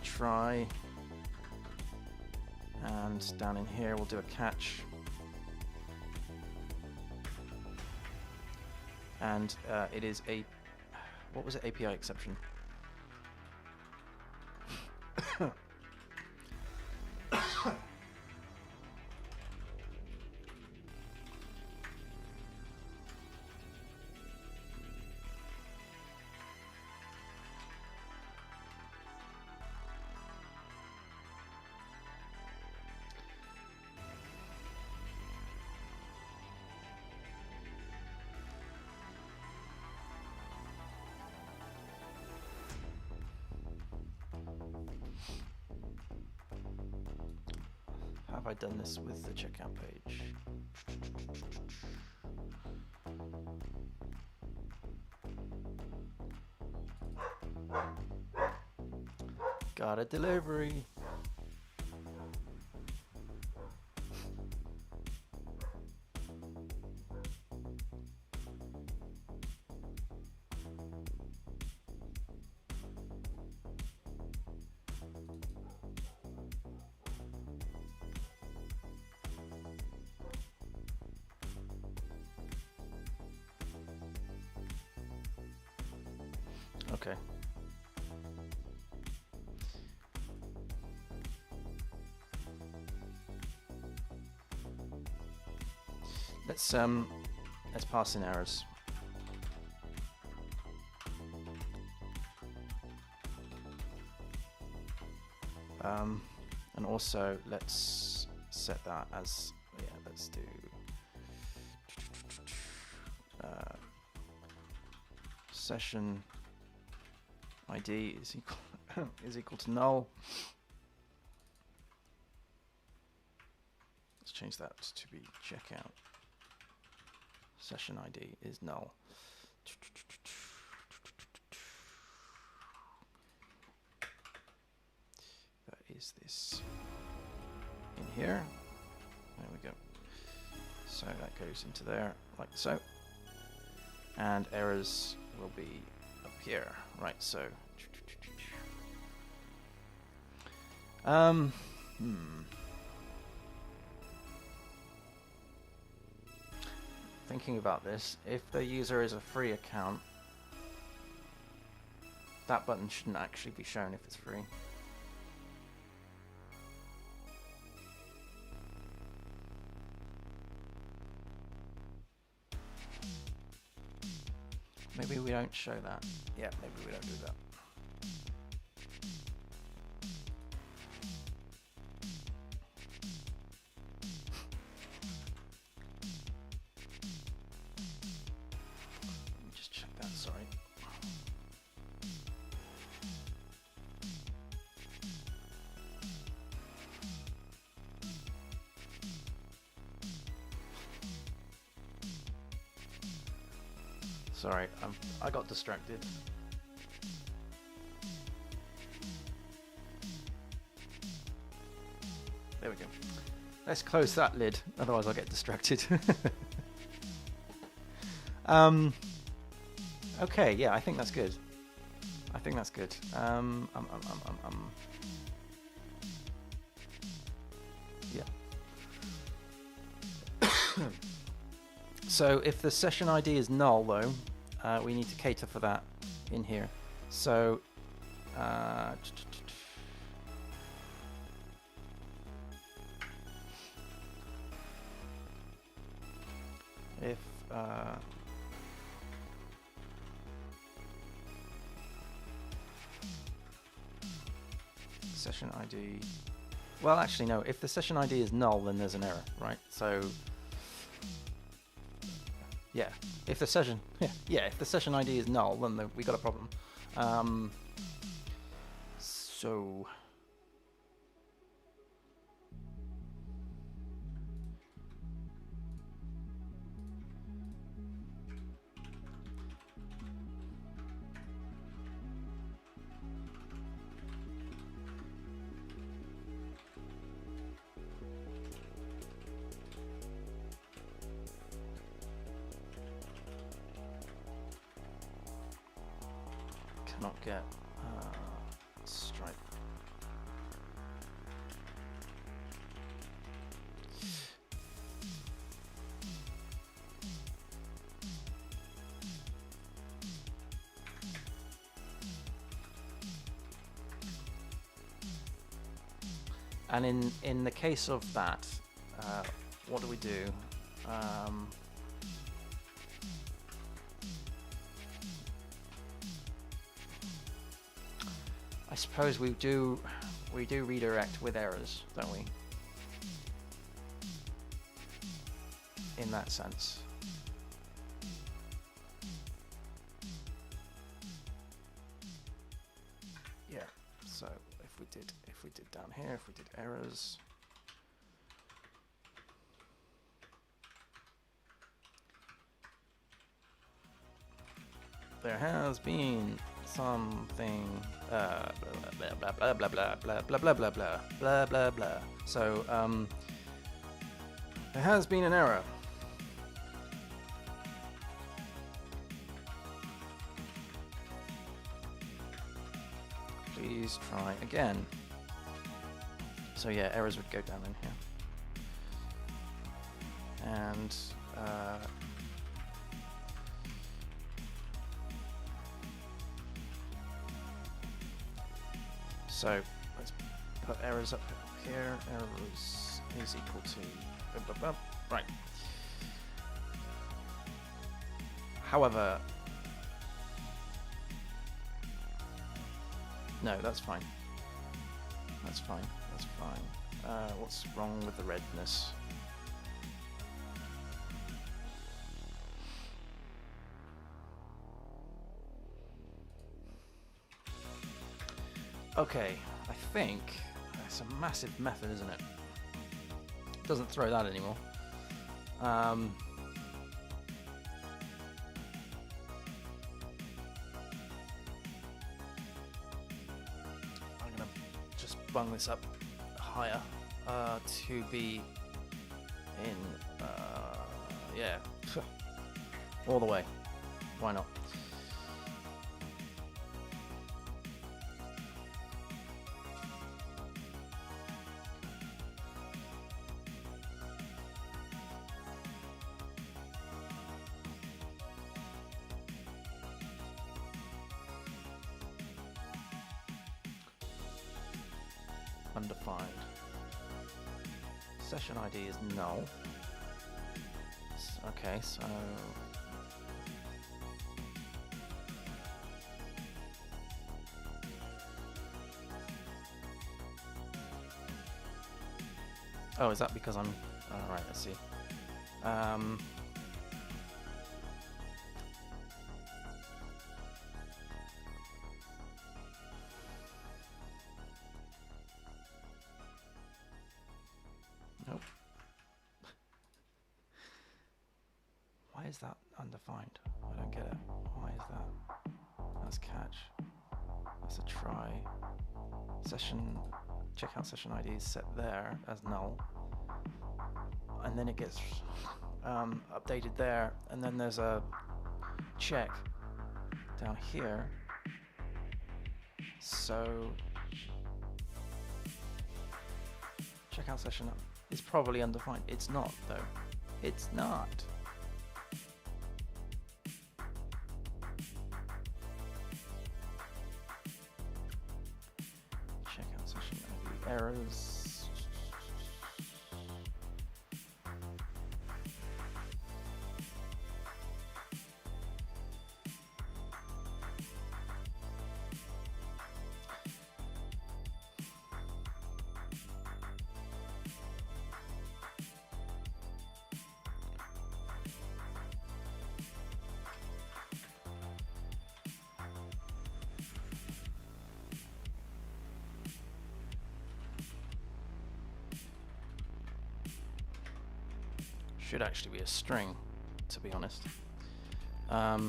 try, and down in here we'll do a catch, and it is a, what was it, API exception. Have I done this with the checkout page? Got a delivery. Okay. Let's pass in errors. And also let's set that as, yeah, let's do session ID is equal is equal to null. Let's change that to be checkout. Session ID is null. That is this in here. There we go. So that goes into there like so. And errors will be up here. Right, so thinking about this, if the user is a free account, that button shouldn't actually be shown if it's free. Maybe we don't show that. Yeah, maybe we don't do that. Let me just check that, sorry. Sorry, I got distracted. There we go. Let's close that lid, otherwise I'll get distracted. Okay, yeah, I think that's good. I think that's good. Yeah. So if the session ID is null, though, we need to cater for that in here. So if session ID, well, actually no, if the session ID is null, then there's an error, right? So yeah, if the session if the session ID is null, then we got a problem. So cannot get stripe. And in the case of that, what do we do? I suppose we do redirect with errors, don't we? In that sense. Yeah. So if we did down here, if we did errors, there has been something blah blah blah blah blah blah blah blah blah blah blah blah blah. So there has been an error. Please try again. So yeah, errors would go down in here. And so let's put errors up here. Errors is equal to right. However, no, that's fine. That's fine. That's fine. What's wrong with the redness? Okay, I think it's a massive method, isn't it? Doesn't throw that anymore. I'm gonna just bung this up higher to be in, yeah, all the way. Why not? Undefined. Session ID is null. Okay, so oh, is that because I'm alright, let's see. Nope. Why is that undefined? I don't get it. Why is that? That's catch. That's a try. Session checkout session ID is set there as null, and then it gets updated there, and then there's a check down here. So checkout session is probably undefined. It's not though. It's not. Checkout session ID errors. Should actually be a string, to be honest. Okay,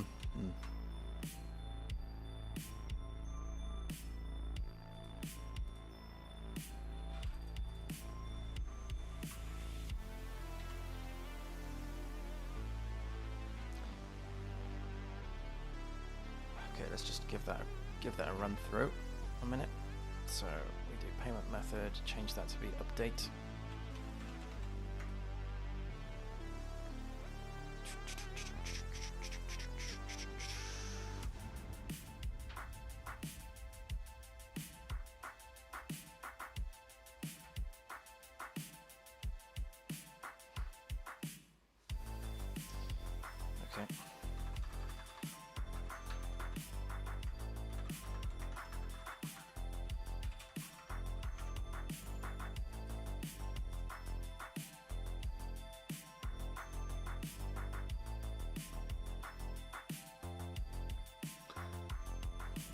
let's just give that a run through a minute. So we do payment method, change that to be update. Okay.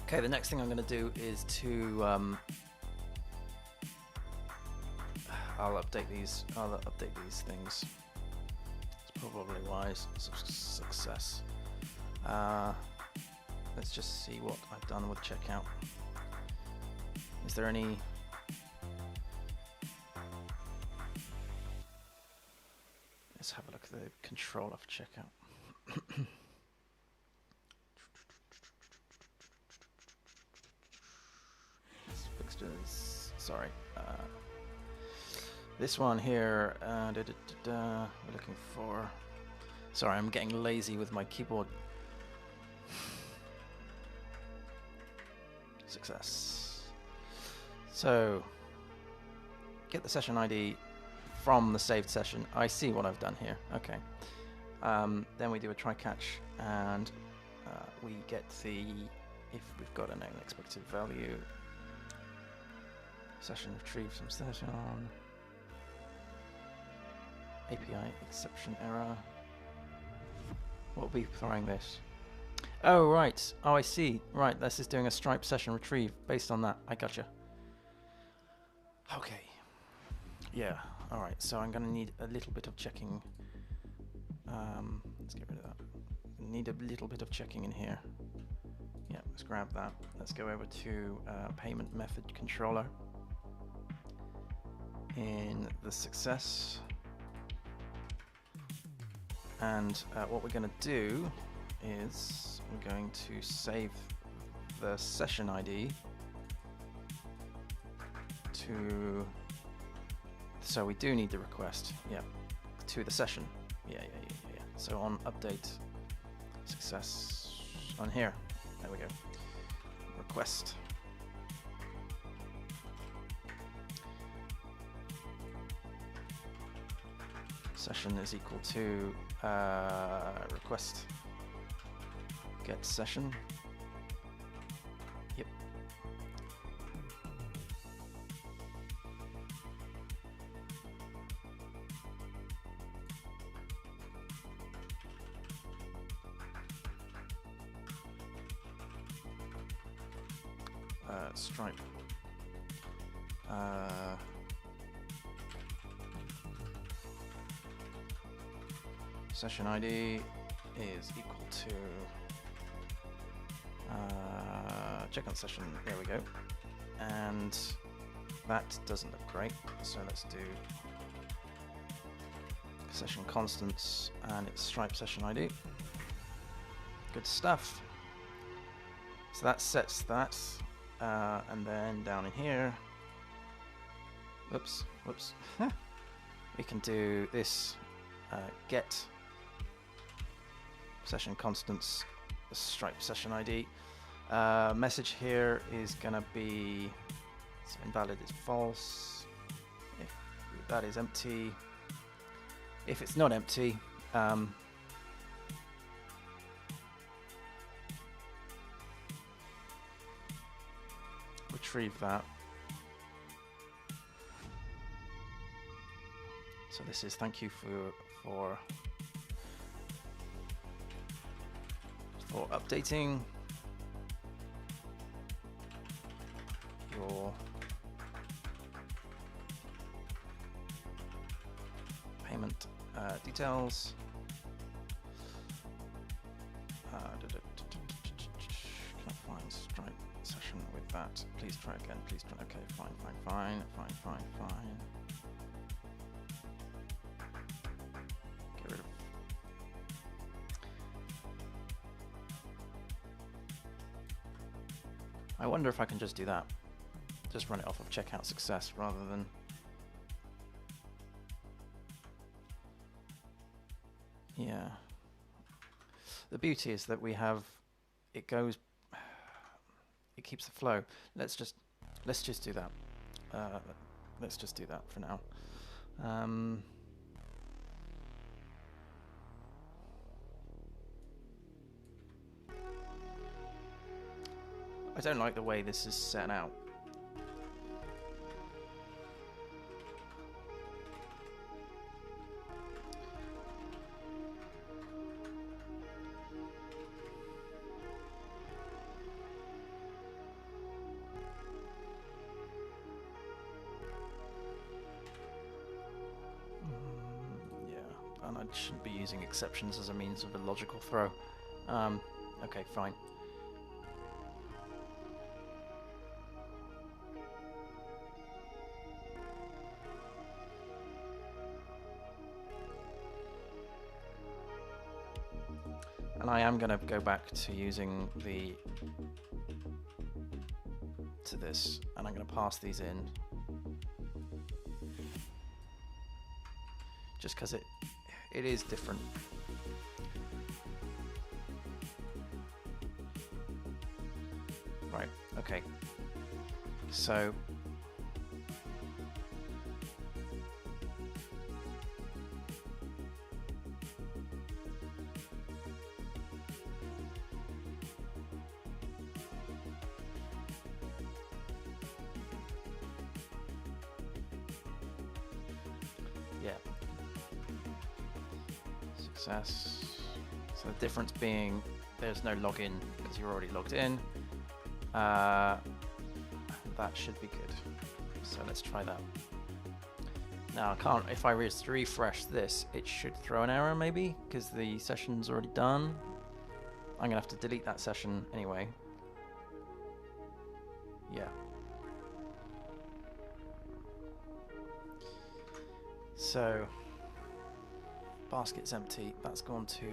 Okay, the next thing I'm going to do is to I'll update these things. It's probably wise. Success. Let's just see what I've done with checkout. Is there any? Let's have a look at the control of checkout. Fixtures. Sorry. This one here. We're looking for. Sorry, I'm getting lazy with my keyboard. Success. So, get the session ID from the saved session. I see what I've done here. Okay. Then we do a try catch, and we get the, if we've got an unexpected value, session retrieve some session on API exception error. What will be throwing this? Oh, right. Oh, I see. Right, this is doing a stripe session retrieve based on that. I gotcha. Okay. Yeah. All right. So I'm going to need a little bit of checking. Let's get rid of that. Need a little bit of checking in here. Yeah, let's grab that. Let's go over to payment method controller. In the success. And what we're going to do is we're going to save the session ID to, so we do need the request, yeah, to the session. Yeah. So on update success on here, there we go, request. Session is equal to request get session. Yep. Stripe. Session ID is equal to check on session. There we go. And that doesn't look great. So let's do session constants, and it's stripe session ID. Good stuff. So that sets that, and then down in here, whoops, we can do this get session constants stripe session ID. Message here is gonna be invalid is false. If that is empty, if it's not empty, retrieve that. So this is thank you for updating your payment details. Can I find stripe session with that? Please try again. Please try. Okay, fine. Get rid of. I wonder if I can just do that. Just run it off of checkout success rather than. Yeah. The beauty is that we have, it goes, it keeps the flow. Let's just do that. Let's just do that for now. I don't like the way this is set out. And I shouldn't be using exceptions as a means of a logical throw. Okay, fine. And I am going to go back to using to this, and I'm going to pass these in. Just because it is different. Right, okay. So yeah. Success. So the difference being there's no login because you're already logged in. That should be good. So let's try that. Now I can't, if I refresh this, it should throw an error maybe because the session's already done. I'm gonna have to delete that session anyway. Yeah. So basket's empty. That's gone to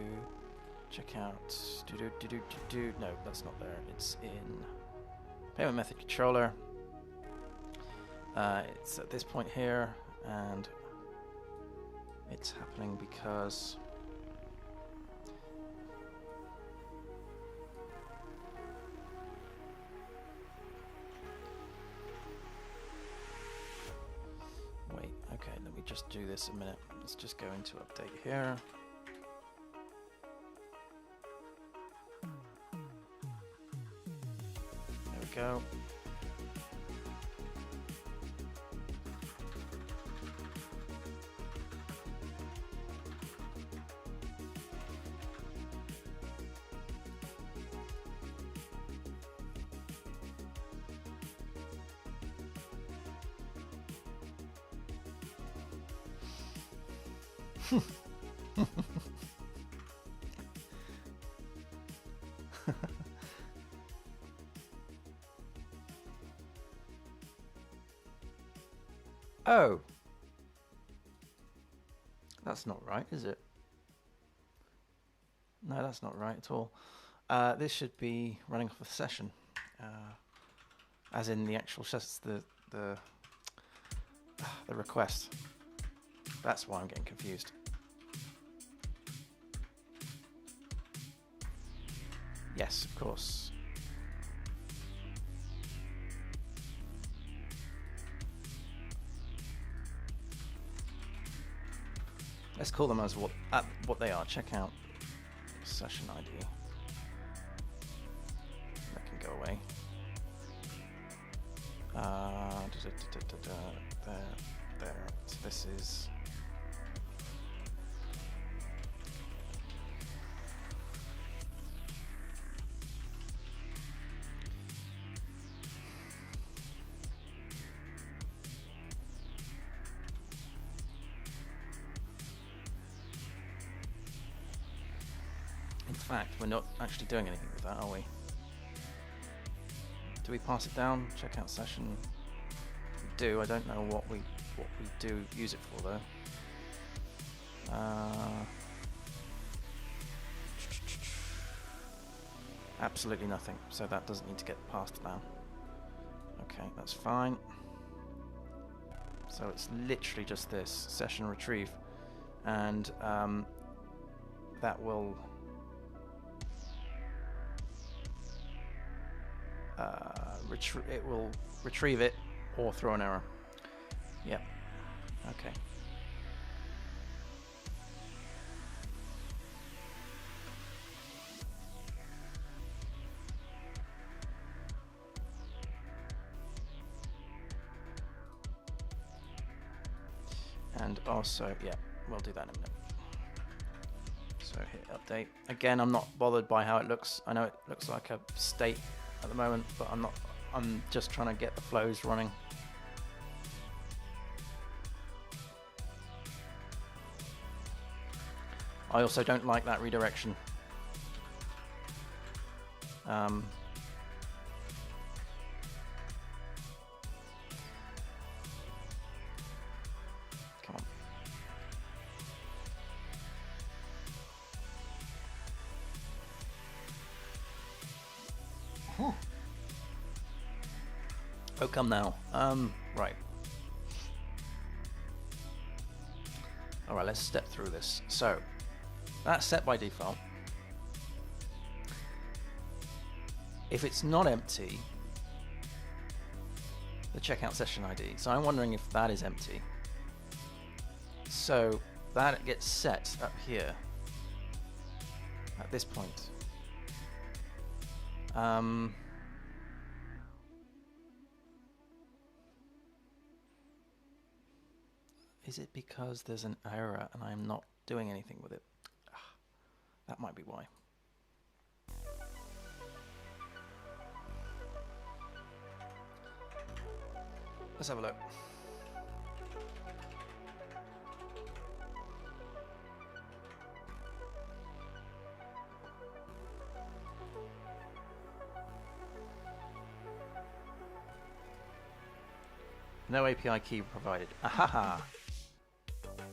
checkout. No, that's not there. It's in payment method controller. It's at this point here, and it's happening because wait, okay, let me just do this a minute. Let's just go into update here. There we go. Oh, that's not right, is it? No, that's not right at all. This should be running off a session, as in the actual the request. That's why I'm getting confused. Yes, of course. Let's call them as what they are. Check out session ID. That can go away. There. So this is. In fact, we're not actually doing anything with that, are we? Do we pass it down? Check out session. We do. I don't know what we do use it for though. Absolutely nothing. So that doesn't need to get passed down. Okay, that's fine. So it's literally just this session retrieve, and that will. It will retrieve it or throw an error. Yep. Okay. And also, yeah, we'll do that in a minute. So hit update. Again, I'm not bothered by how it looks. I know it looks like a state at the moment, but I'm not. I'm just trying to get the flows running. I also don't like that redirection. Come on. Oh, come now. Right. All right, let's step through this. So that's set by default. If it's not empty, the checkout session ID. So I'm wondering if that is empty. So that gets set up here at this point. Is it because there's an error and I'm not doing anything with it? That might be why. Let's have a look. No API key provided. Ahaha.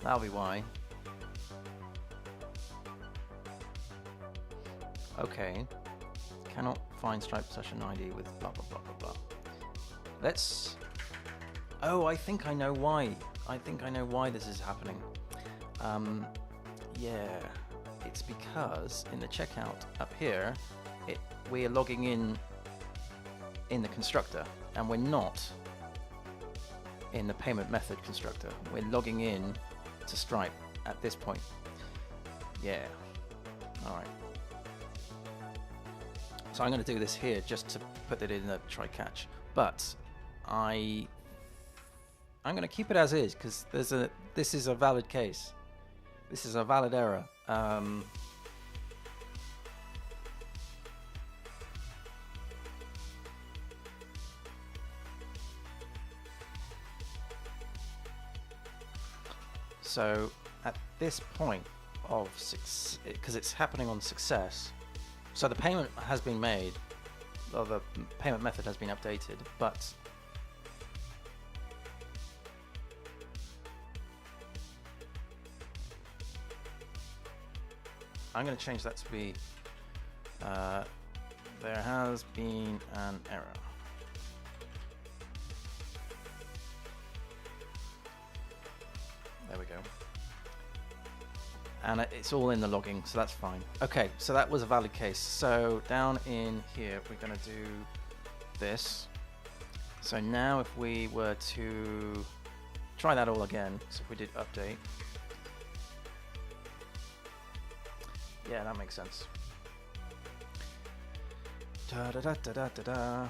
That'll be why. Okay. Cannot find Stripe session ID with blah blah blah blah blah. Let's. Oh, I think I know why. I think I know why this is happening. Yeah, it's because in the checkout up here, we're logging in the constructor, and we're not in the payment method constructor. We're logging in to Stripe at this point. Yeah. All right. So I'm going to do this here just to put it in the try catch, but I'm going to keep it as is because this is a valid case. This is a valid error. So at this point of because it's happening on success, so the payment has been made, or the payment method has been updated, but I'm going to change that to be there has been an error. There we go. And it's all in the logging, so that's fine. Okay, so that was a valid case. So down in here, we're going to do this. So now if we were to try that all again, so if we did update. Yeah, that makes sense. Da da da da da da da.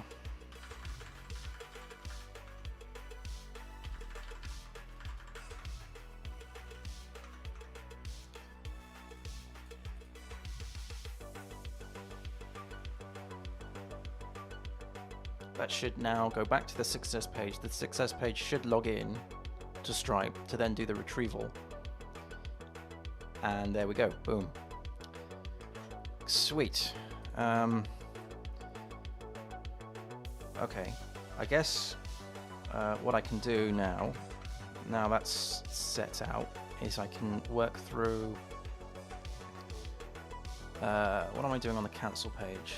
That should now go back to the success page. The success page should log in to Stripe to then do the retrieval. And there we go. Boom. Sweet. Okay. I guess what I can do now that's set out, is I can work through what am I doing on the cancel page?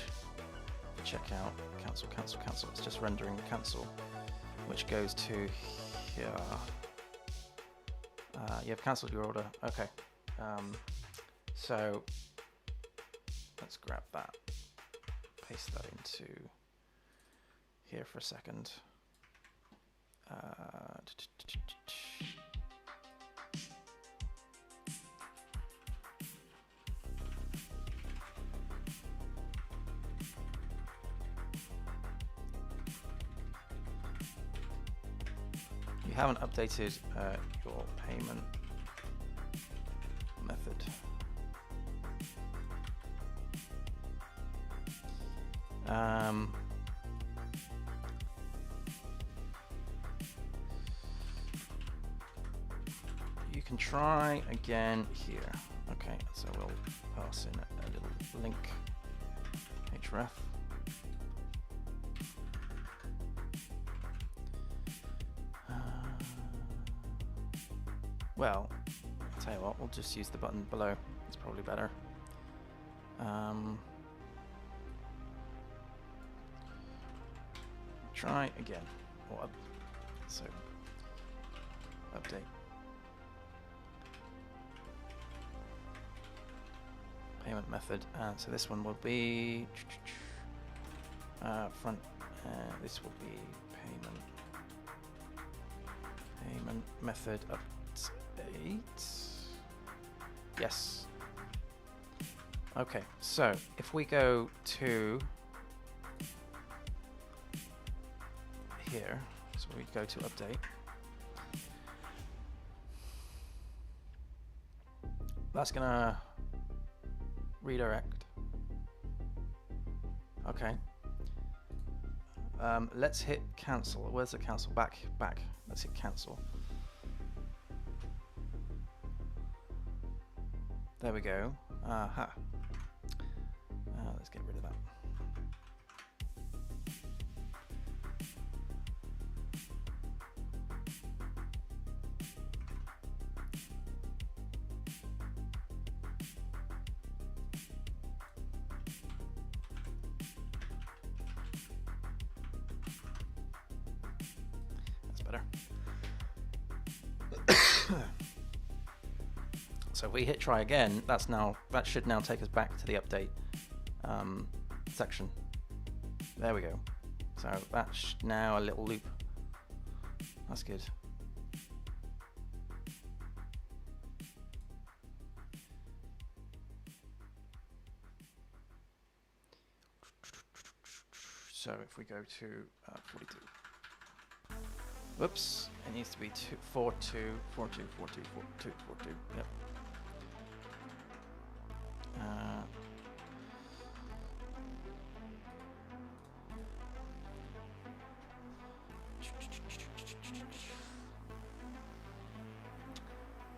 Checkout, cancel, cancel, cancel. It's just rendering cancel, which goes to here. You have cancelled your order. Okay. So let's grab that, paste that into here for a second. you haven't updated your payment method. You can try again here. Okay, so we'll pass in a little link href. Well, I'll tell you what, we'll just use the button below. It's probably better. Try again. Or so update. Payment method. So this one will be front. This will be payment method update. Yes. Okay. So if we go to here, so we go to update. That's gonna redirect. Okay. Let's hit cancel. Where's the cancel? Back. Let's hit cancel. There we go. Aha. Let's get rid of that. So if we hit try again, that should now take us back to the update section. There we go. So that's now a little loop. That's good. So if we go to 42. Whoops, it needs to be 42, 42, 42, 42, 42, yep.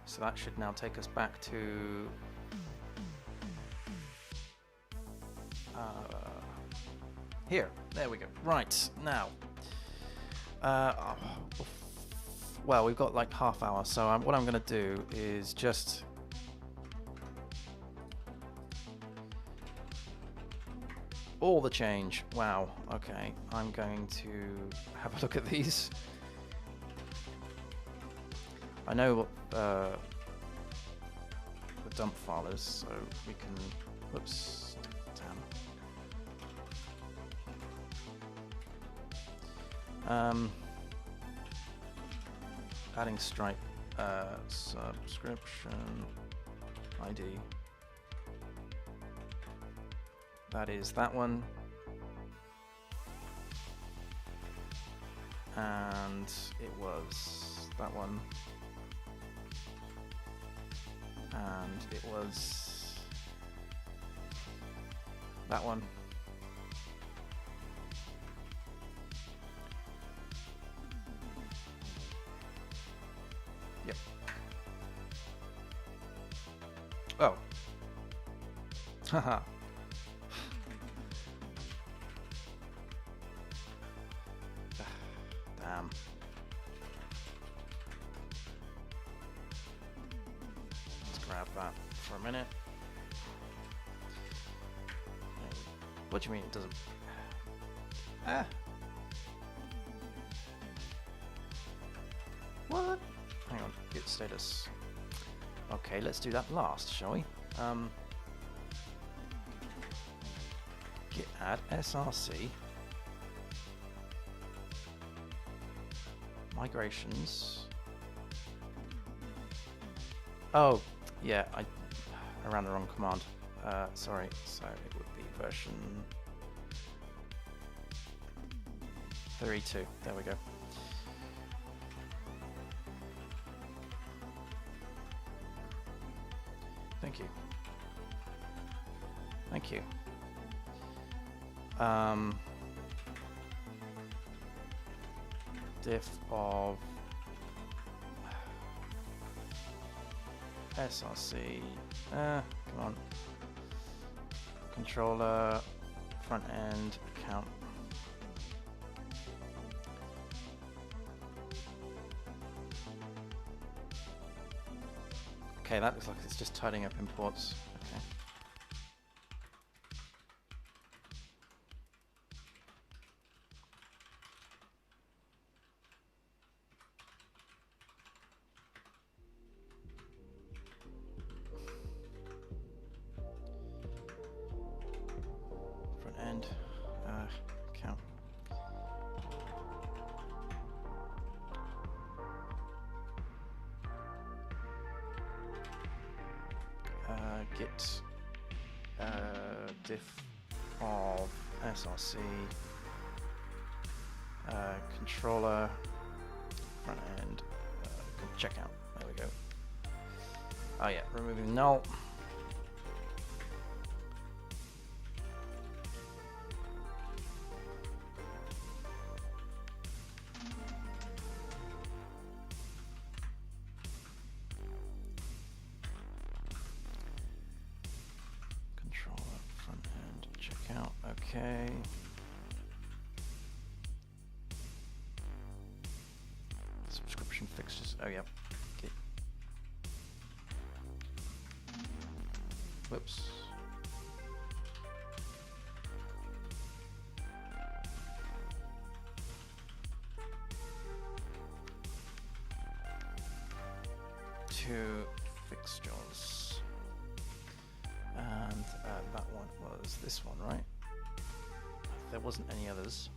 So that should now take us back to here. There we go. Right, now. Well, we've got like half hour, so what I'm going to do is just all the change. Wow. Okay, I'm going to have a look at these. I know what the dump file is, so we can. Whoops. Damn. Adding Stripe subscription ID. That is that one. And it was that one. And it was that one. Yep. Oh. Haha. Damn. Let's grab that for a minute. What do you mean it doesn't? Ah. What? Hang on, git status. Okay, let's do that last, shall we? Git add src migrations. Oh, yeah, I ran the wrong command. Sorry, so it would be version 32. There we go. Thank you. Thank you. Diff of src. Come on. Controller front end account. Okay, that looks like it's just tidying up imports. Okay. Front end account. Git diff of src controller front end checkout. There we go. Oh yeah, removing null. Okay. Subscription fixtures. Oh yeah. Okay. Whoops. Two fixtures. And that one was this one, right? There wasn't any others.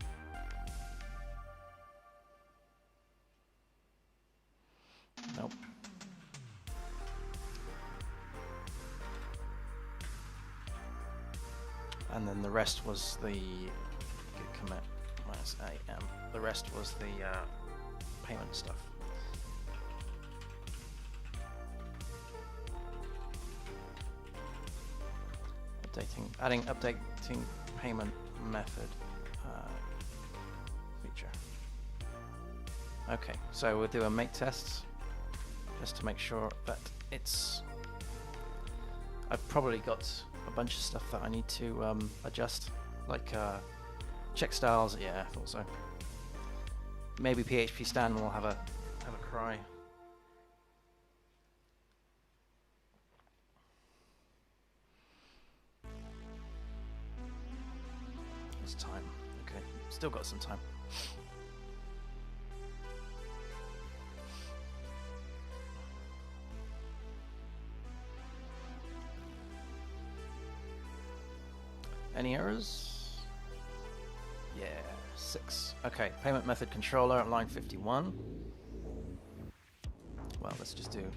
Nope. And then the rest was the git commit minus am. The rest was the payment stuff. Updating payment method feature. Okay, so we'll do a make test just to make sure that it's. I've probably got a bunch of stuff that I need to adjust, like check styles. Yeah, I thought so. Maybe PHP Stan will have a cry. Time. Okay, still got some time. Any errors? Yeah, 6. Okay, payment method controller at line 51. Well, let's just do.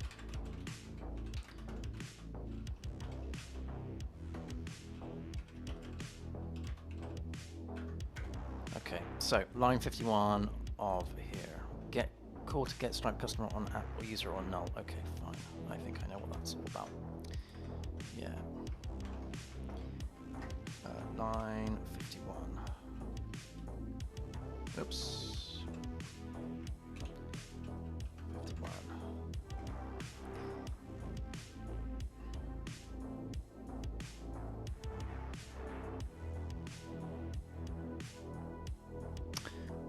Okay, so line 51 of here. Call to get Stripe customer on app or user or null. Okay, fine. I think I know what that's all about. Yeah. Line 51. Oops. 51.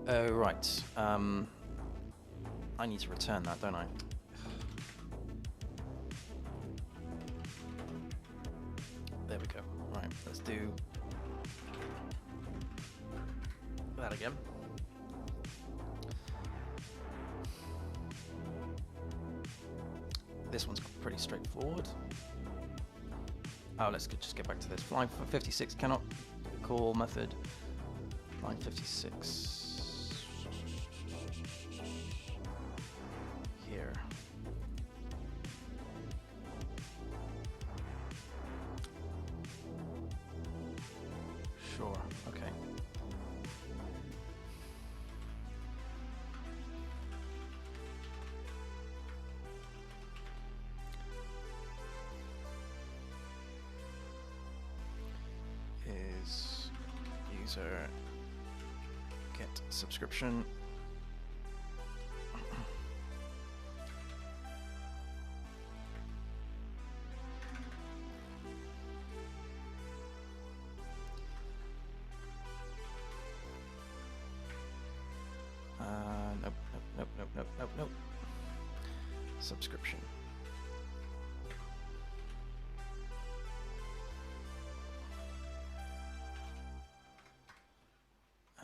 Oh, right. I need to return that, don't I? There we go. Right, let's do that again. This one's pretty straightforward. Oh, let's just get back to this. Line 56 cannot call method. Line 56. Here. Sure, okay. user get subscription. Nope. Subscription.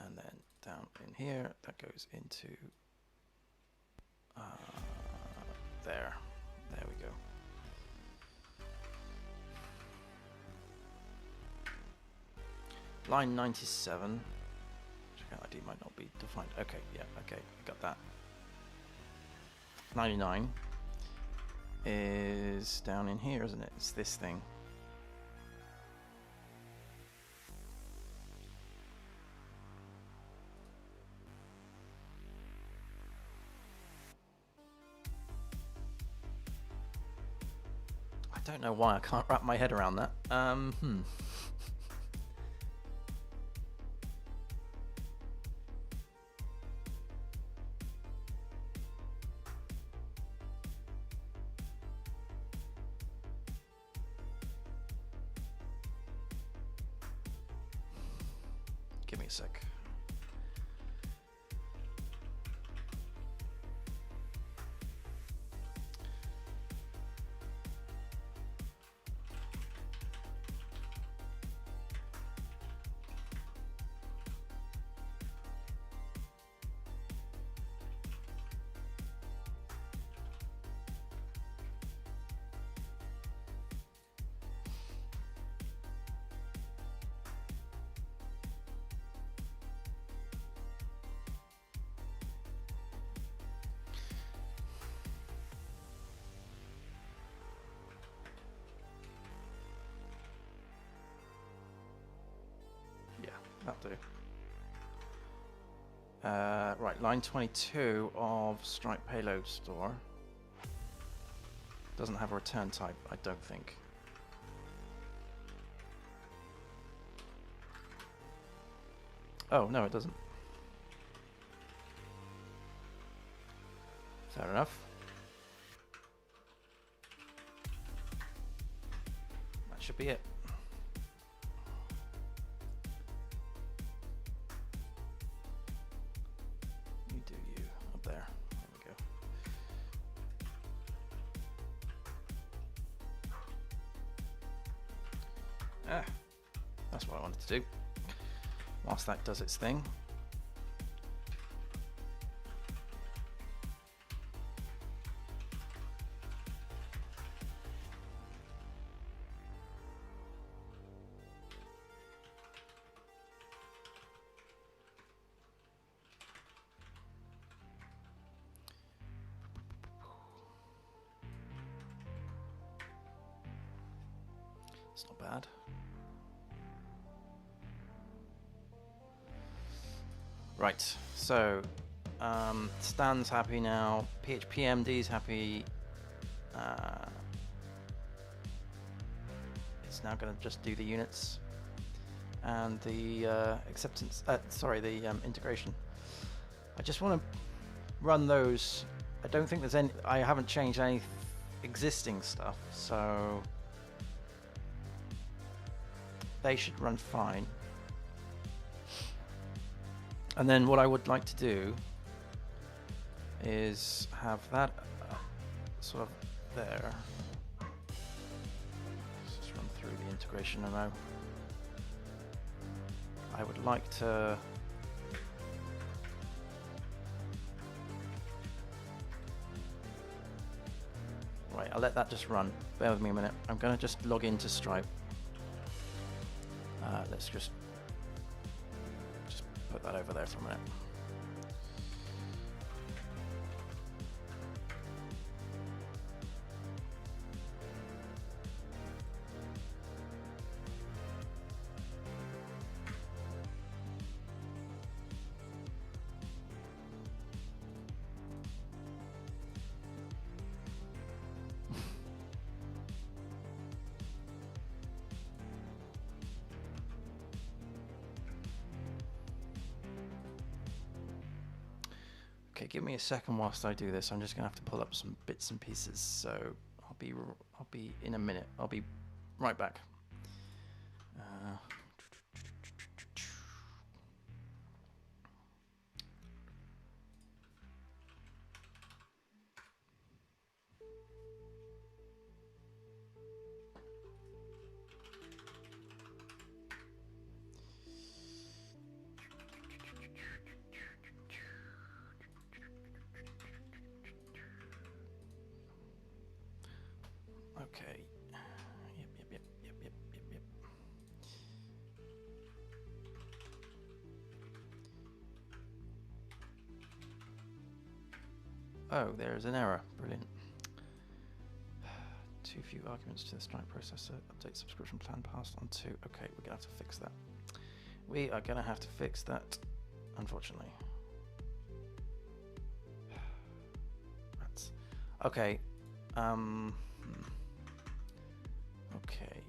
And then down in here, that goes into there. There we go. Line 97. Checkout ID might not be defined. Okay, yeah, okay, I got that. 99 is down in here, isn't it? It's this thing. I don't know why I can't wrap my head around that. Give me a sec. That'll do. Right, line 22 of Stripe Payload Store doesn't have a return type, I don't think. Oh, no, it doesn't. Fair enough. That should be it. That's what I wanted to do. Whilst that does its thing. It's not bad. Right, so Stan's happy now, PHP MD's happy. It's now going to just do the units and the acceptance, the integration. I just want to run those. I don't think there's any, I haven't changed any existing stuff, so they should run fine. And then what I would like to do is have that sort of there. Let's just run through the integration now. I would like to right, I'll let that just run. Bear with me a minute. I'm going to just log into Stripe. Let's just put that over there for a minute. Okay, give me a second whilst I do this. I'm just gonna have to pull up some bits and pieces. So I'll be in a minute. I'll be right back. Okay. Yep. Oh, there's an error. Brilliant. Too few arguments to the Stripe processor. Update subscription plan passed on to. Okay, we're gonna have to fix that. We are gonna have to fix that, unfortunately. Rats. Okay. Okay.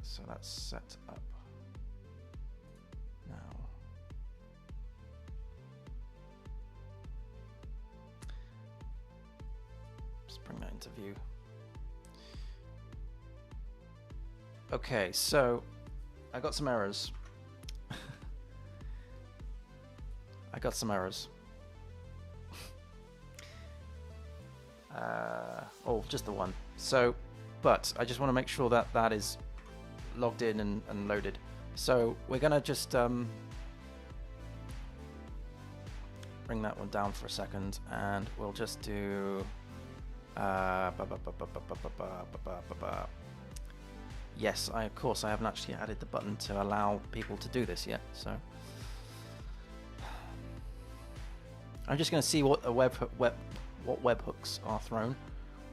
So that's set up now. Just bring that into view. Okay, so I got some errors. Oh, just the one. So, but I just want to make sure that that is logged in and loaded. So we're gonna just bring that one down for a second, and we'll just do yes, of course I haven't actually added the button to allow people to do this yet, so I'm just going to see what the webhooks are thrown.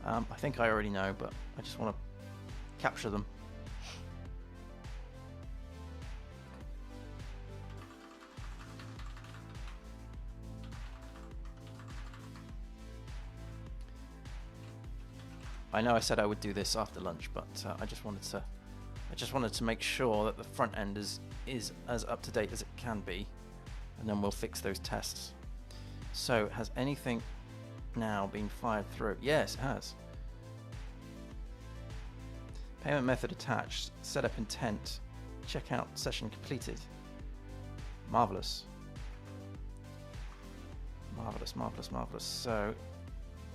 I think I already know, but I just want to capture them. I know I said I would do this after lunch, but I just wanted to make sure that the front end is as up to date as it can be, and then we'll fix those tests. So, has anything now been fired through? Yes, it has. Payment method attached, setup intent, checkout session completed. Marvelous. Marvelous. So,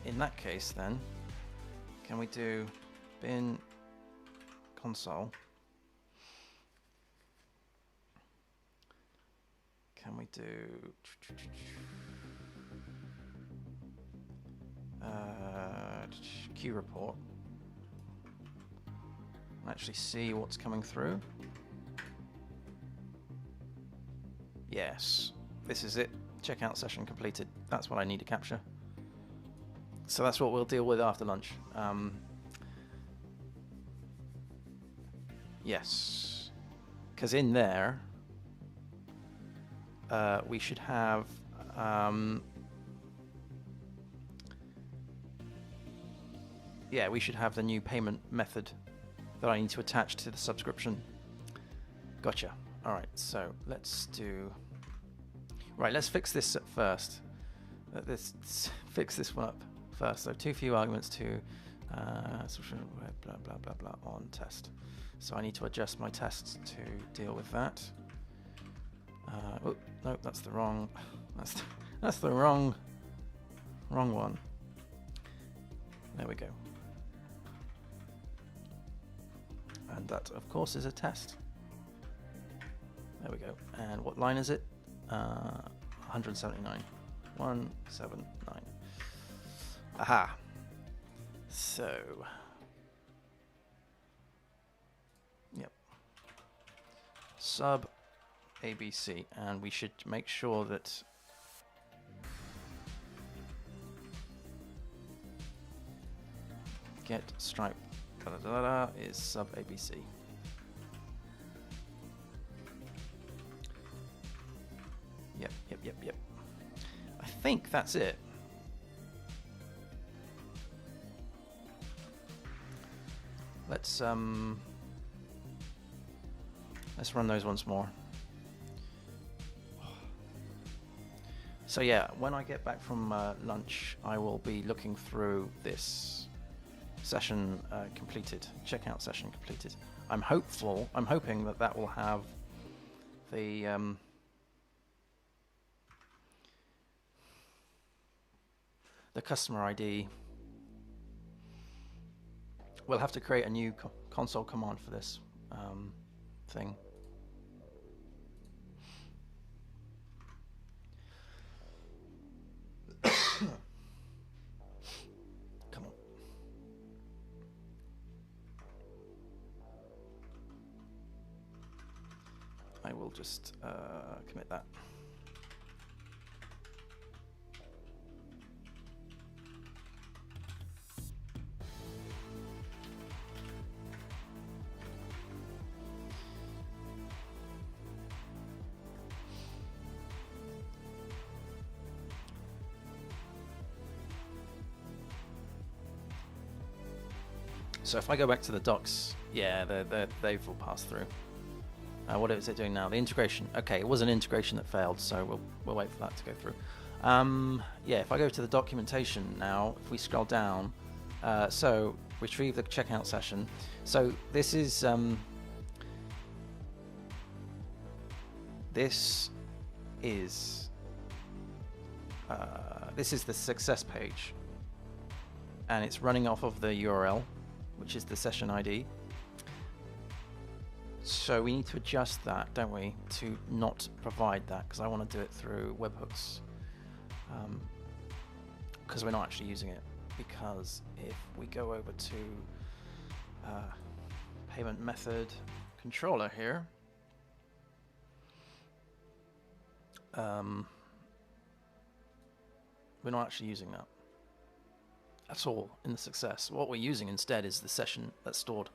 in that case then, can we do bin console? Can we do queue report? Actually see what's coming through. Yes, this is it. Checkout session completed. That's what I need to capture. So that's what we'll deal with after lunch. Yes, because in there we should have we should have the new payment method that I need to attach to the subscription. Gotcha. All right, so let's fix this at first. Let's fix this one up first. So too few arguments to blah on test. So I need to adjust my tests to deal with that. Oh no, that's the wrong. That's the wrong one. There we go. And that, of course, is a test. There we go. And what line is it? 179. 179. Aha. So. Yep. Sub ABC. And we should make sure that get stripe is sub ABC. Yep. I think that's it. Let's run those once more. So yeah, when I get back from lunch, I will be looking through this session completed, checkout session completed. I'm hoping that that will have the customer ID. We'll have to create a new console command for this thing. Come on. I will just commit that. So if I go back to the docs, yeah, they've all passed through. What is it doing now? The integration. Okay, it was an integration that failed, so we'll wait for that to go through. Yeah, if I go to the documentation now, if we scroll down, so retrieve the checkout session. So this is this is the success page, and it's running off of the URL, which is the session ID. So we need to adjust that, don't we, to not provide that, because I want to do it through webhooks, because we're not actually using it. Because if we go over to payment method controller here, we're not actually using that at all in the success. What we're using instead is the session that's stored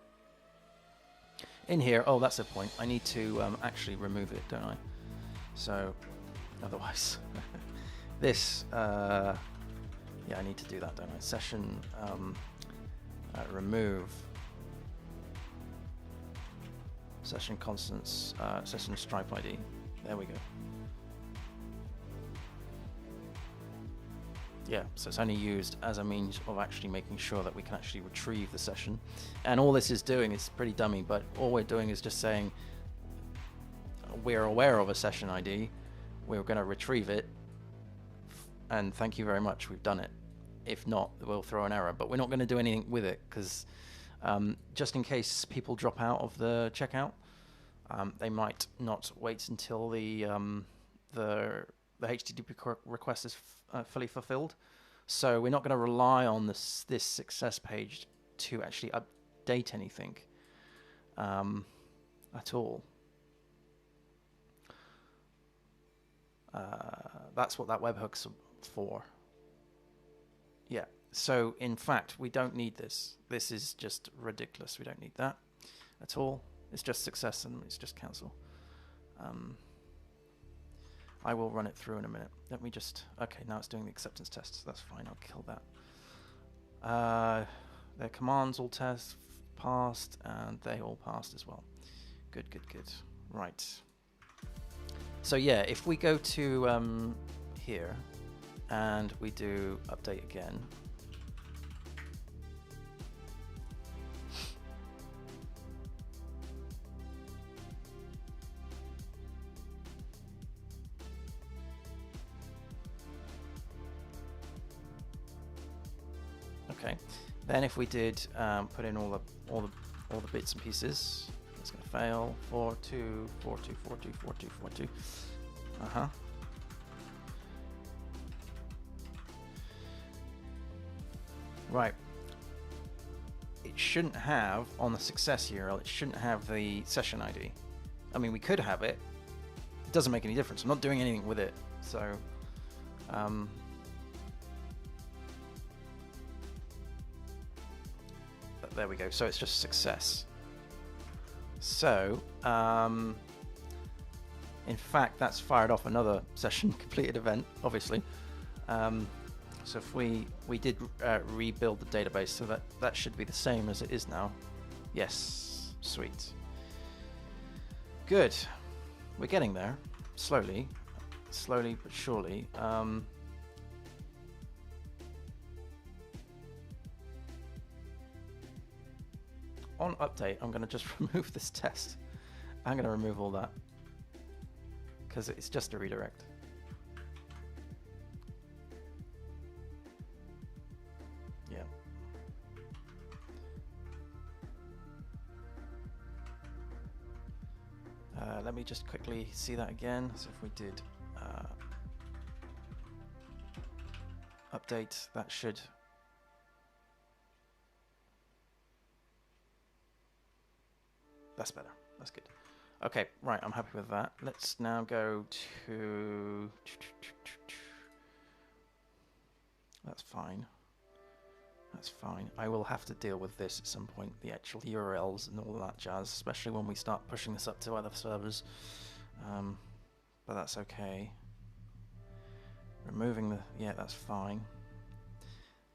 in here. Oh, that's the point. I need to actually remove it, don't I? So otherwise this yeah, I need to do that, don't I? Session remove session constants, session stripe ID. There we go. Yeah, so it's only used as a means of actually making sure that we can actually retrieve the session. And all this is doing is pretty dummy, but all we're doing is just saying we're aware of a session ID, we're going to retrieve it, and thank you very much, we've done it. If not, we'll throw an error, but we're not going to do anything with it, because just in case people drop out of the checkout, they might not wait until the HTTP request is fully fulfilled. So we're not going to rely on this success page to actually update anything at all. That's what that webhook's for. Yeah, so in fact, we don't need this. This is just ridiculous. We don't need that at all. It's just success and it's just cancel. I will run it through in a minute. Let me just... Okay, now it's doing the acceptance tests. That's fine, I'll kill that. Their commands all passed, and they all passed as well. Good, good, good. Right. So yeah, if we go to here, and we do update again, okay. Then if we did put in all the bits and pieces, it's going to fail. 42, 42, 42, 42, 42. Right. It shouldn't have, on the success URL, it shouldn't have the session ID. I mean, we could have it. It doesn't make any difference. I'm not doing anything with it. So, there we go. So it's just success. So, in fact, that's fired off another session completed event, obviously. So if we did rebuild the database, so that should be the same as it is now. Yes, sweet. Good. We're getting there, slowly. slowly but surely. On update, I'm going to just remove this test. I'm going to remove all that because it's just a redirect. Yeah. Let me just quickly see that again. So if we did update, that should. That's better. That's good. Okay, right, I'm happy with that. Let's now go to... That's fine. That's fine. I will have to deal with this at some point, the actual URLs and all that jazz, especially when we start pushing this up to other servers. But that's okay. Removing the... Yeah, that's fine.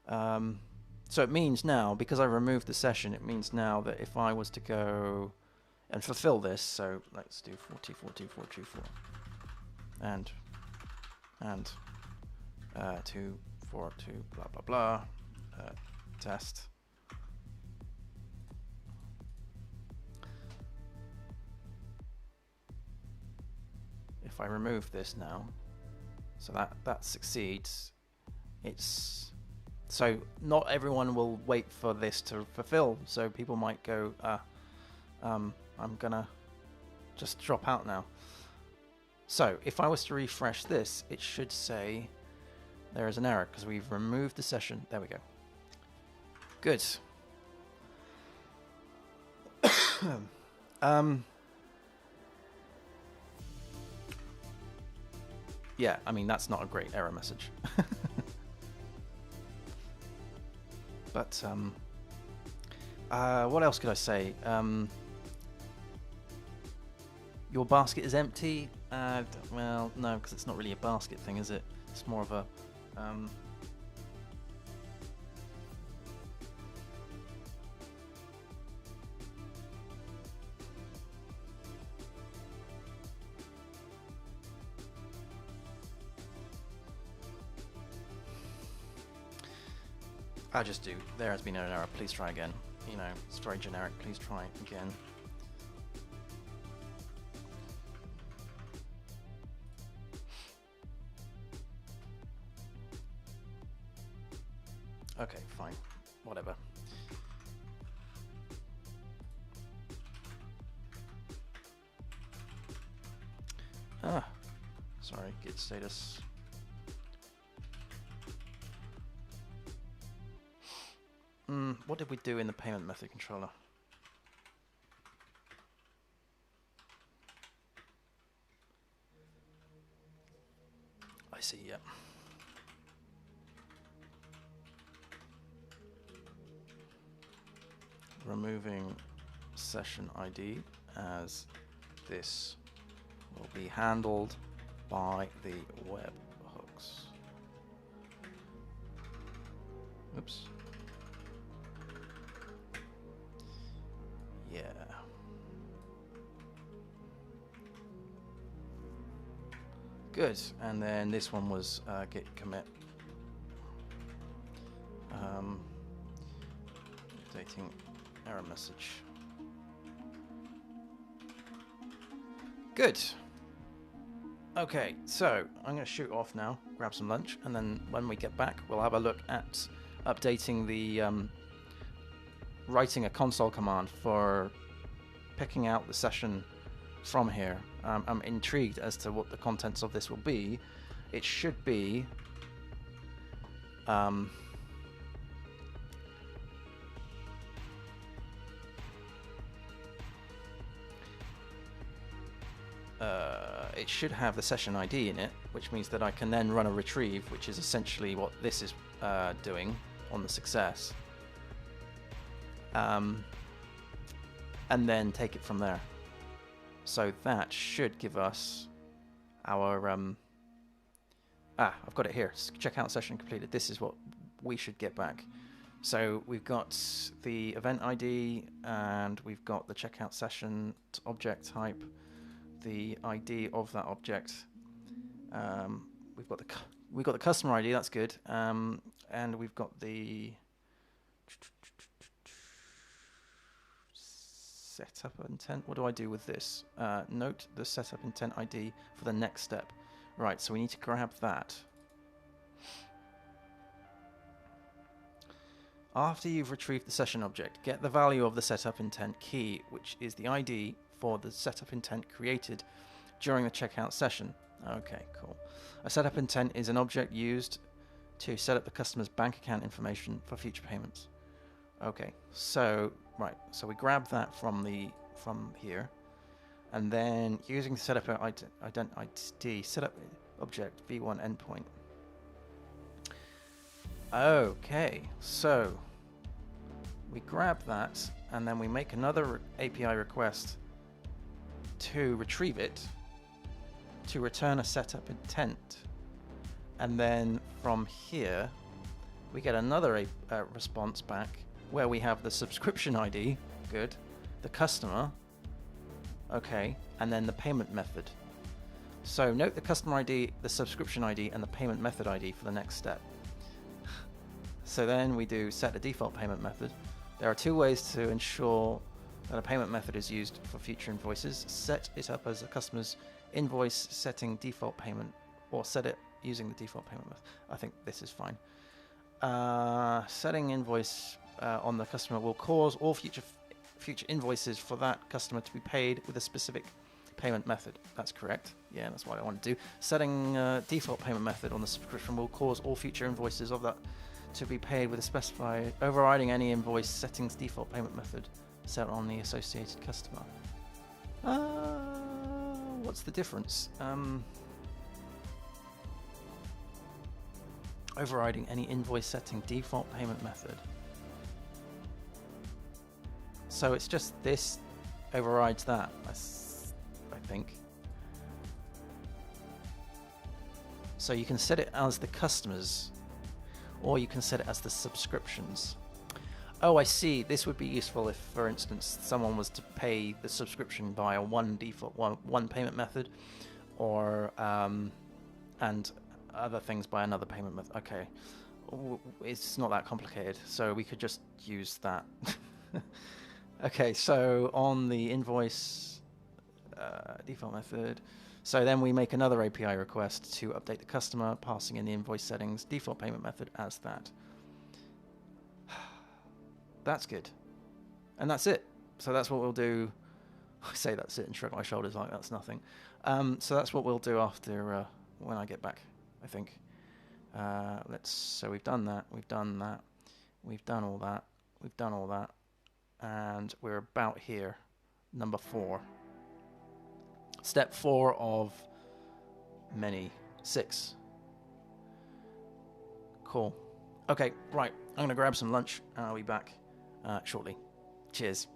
So it means now, because I removed the session, it means now that if I was to go and fulfill this, so let's do 40, 40, 40, 4, and 2, 4, 2, blah, blah, blah, test. If I remove this now, so that succeeds, it's... So not everyone will wait for this to fulfill, so people might go, I'm gonna just drop out now. So if I was to refresh this, it should say there is an error because we've removed the session. There we go. Good. Yeah, I mean, that's not a great error message. But what else could I say? Your basket is empty? Well, no, because it's not really a basket thing, is it? It's more of a... I'll just do, there has been an error, please try again. You know, it's very generic, please try again. Okay, fine, whatever. Sorry, git status. What did we do in the payment method controller? I see, yeah. Removing session ID as this will be handled by the webhooks. Oops. Yeah. Good. And then this one was git commit. Updating error message. Good. Okay, so I'm going to shoot off now, grab some lunch, and then when we get back, we'll have a look at updating the writing a console command for picking out the session from here. I'm intrigued as to what the contents of this will be. It should be it should have the session ID in it, which means that I can then run a retrieve, which is essentially what this is doing on the success. And then take it from there. So that should give us our I've got it here. Checkout session completed. This is what we should get back. So we've got the event ID and we've got the checkout session object type, the ID of that object, We've got the customer ID. That's good. And we've got the setup intent. What do I do with this? Note the setup intent ID for the next step. Right, so we need to grab that. After you've retrieved the session object, get the value of the setup intent key, which is the ID for the setup intent created during the checkout session. Okay, cool. A setup intent is an object used to set up the customer's bank account information for future payments. Okay, so right, so we grab that from here, and then using the setup ID setup object v1 endpoint. Okay, so we grab that, and then we make another API request to retrieve it, to return a setup intent, and then from here we get another response back where we have the subscription ID, good, the customer, okay, and then the payment method. So note the customer ID, the subscription ID, and the payment method ID for the next step. So then we do set a default payment method. There are two ways to ensure that a payment method is used for future invoices. Set it up as a customer's invoice setting default payment, or set it using the default payment method. I think this is fine. Setting invoice on the customer will cause all future invoices for that customer to be paid with a specific payment method. That's correct. Yeah, that's what I want to do. Setting default payment method on the subscription will cause all future invoices of that to be paid with a specified, overriding any invoice settings default payment method set on the associated customer. What's the difference? Overriding any invoice setting default payment method. So it's just this overrides that, I think. So you can set it as the customers, or you can set it as the subscriptions. Oh, I see. This would be useful if, for instance, someone was to pay the subscription via one payment method, or and other things by another payment method. Okay, it's not that complicated, so we could just use that. Okay, so on the invoice default method, so then we make another API request to update the customer, passing in the invoice settings default payment method as that. That's good. And that's it. So that's what we'll do. I say that's it and shrug my shoulders like that's nothing. So that's what we'll do after when I get back, I think. So we've done that, we've done that, we've done all that, we've done all that, and we're about here, number 4. Step 4 of many. 6. Cool. Okay, right. I'm going to grab some lunch and I'll be back shortly. Cheers.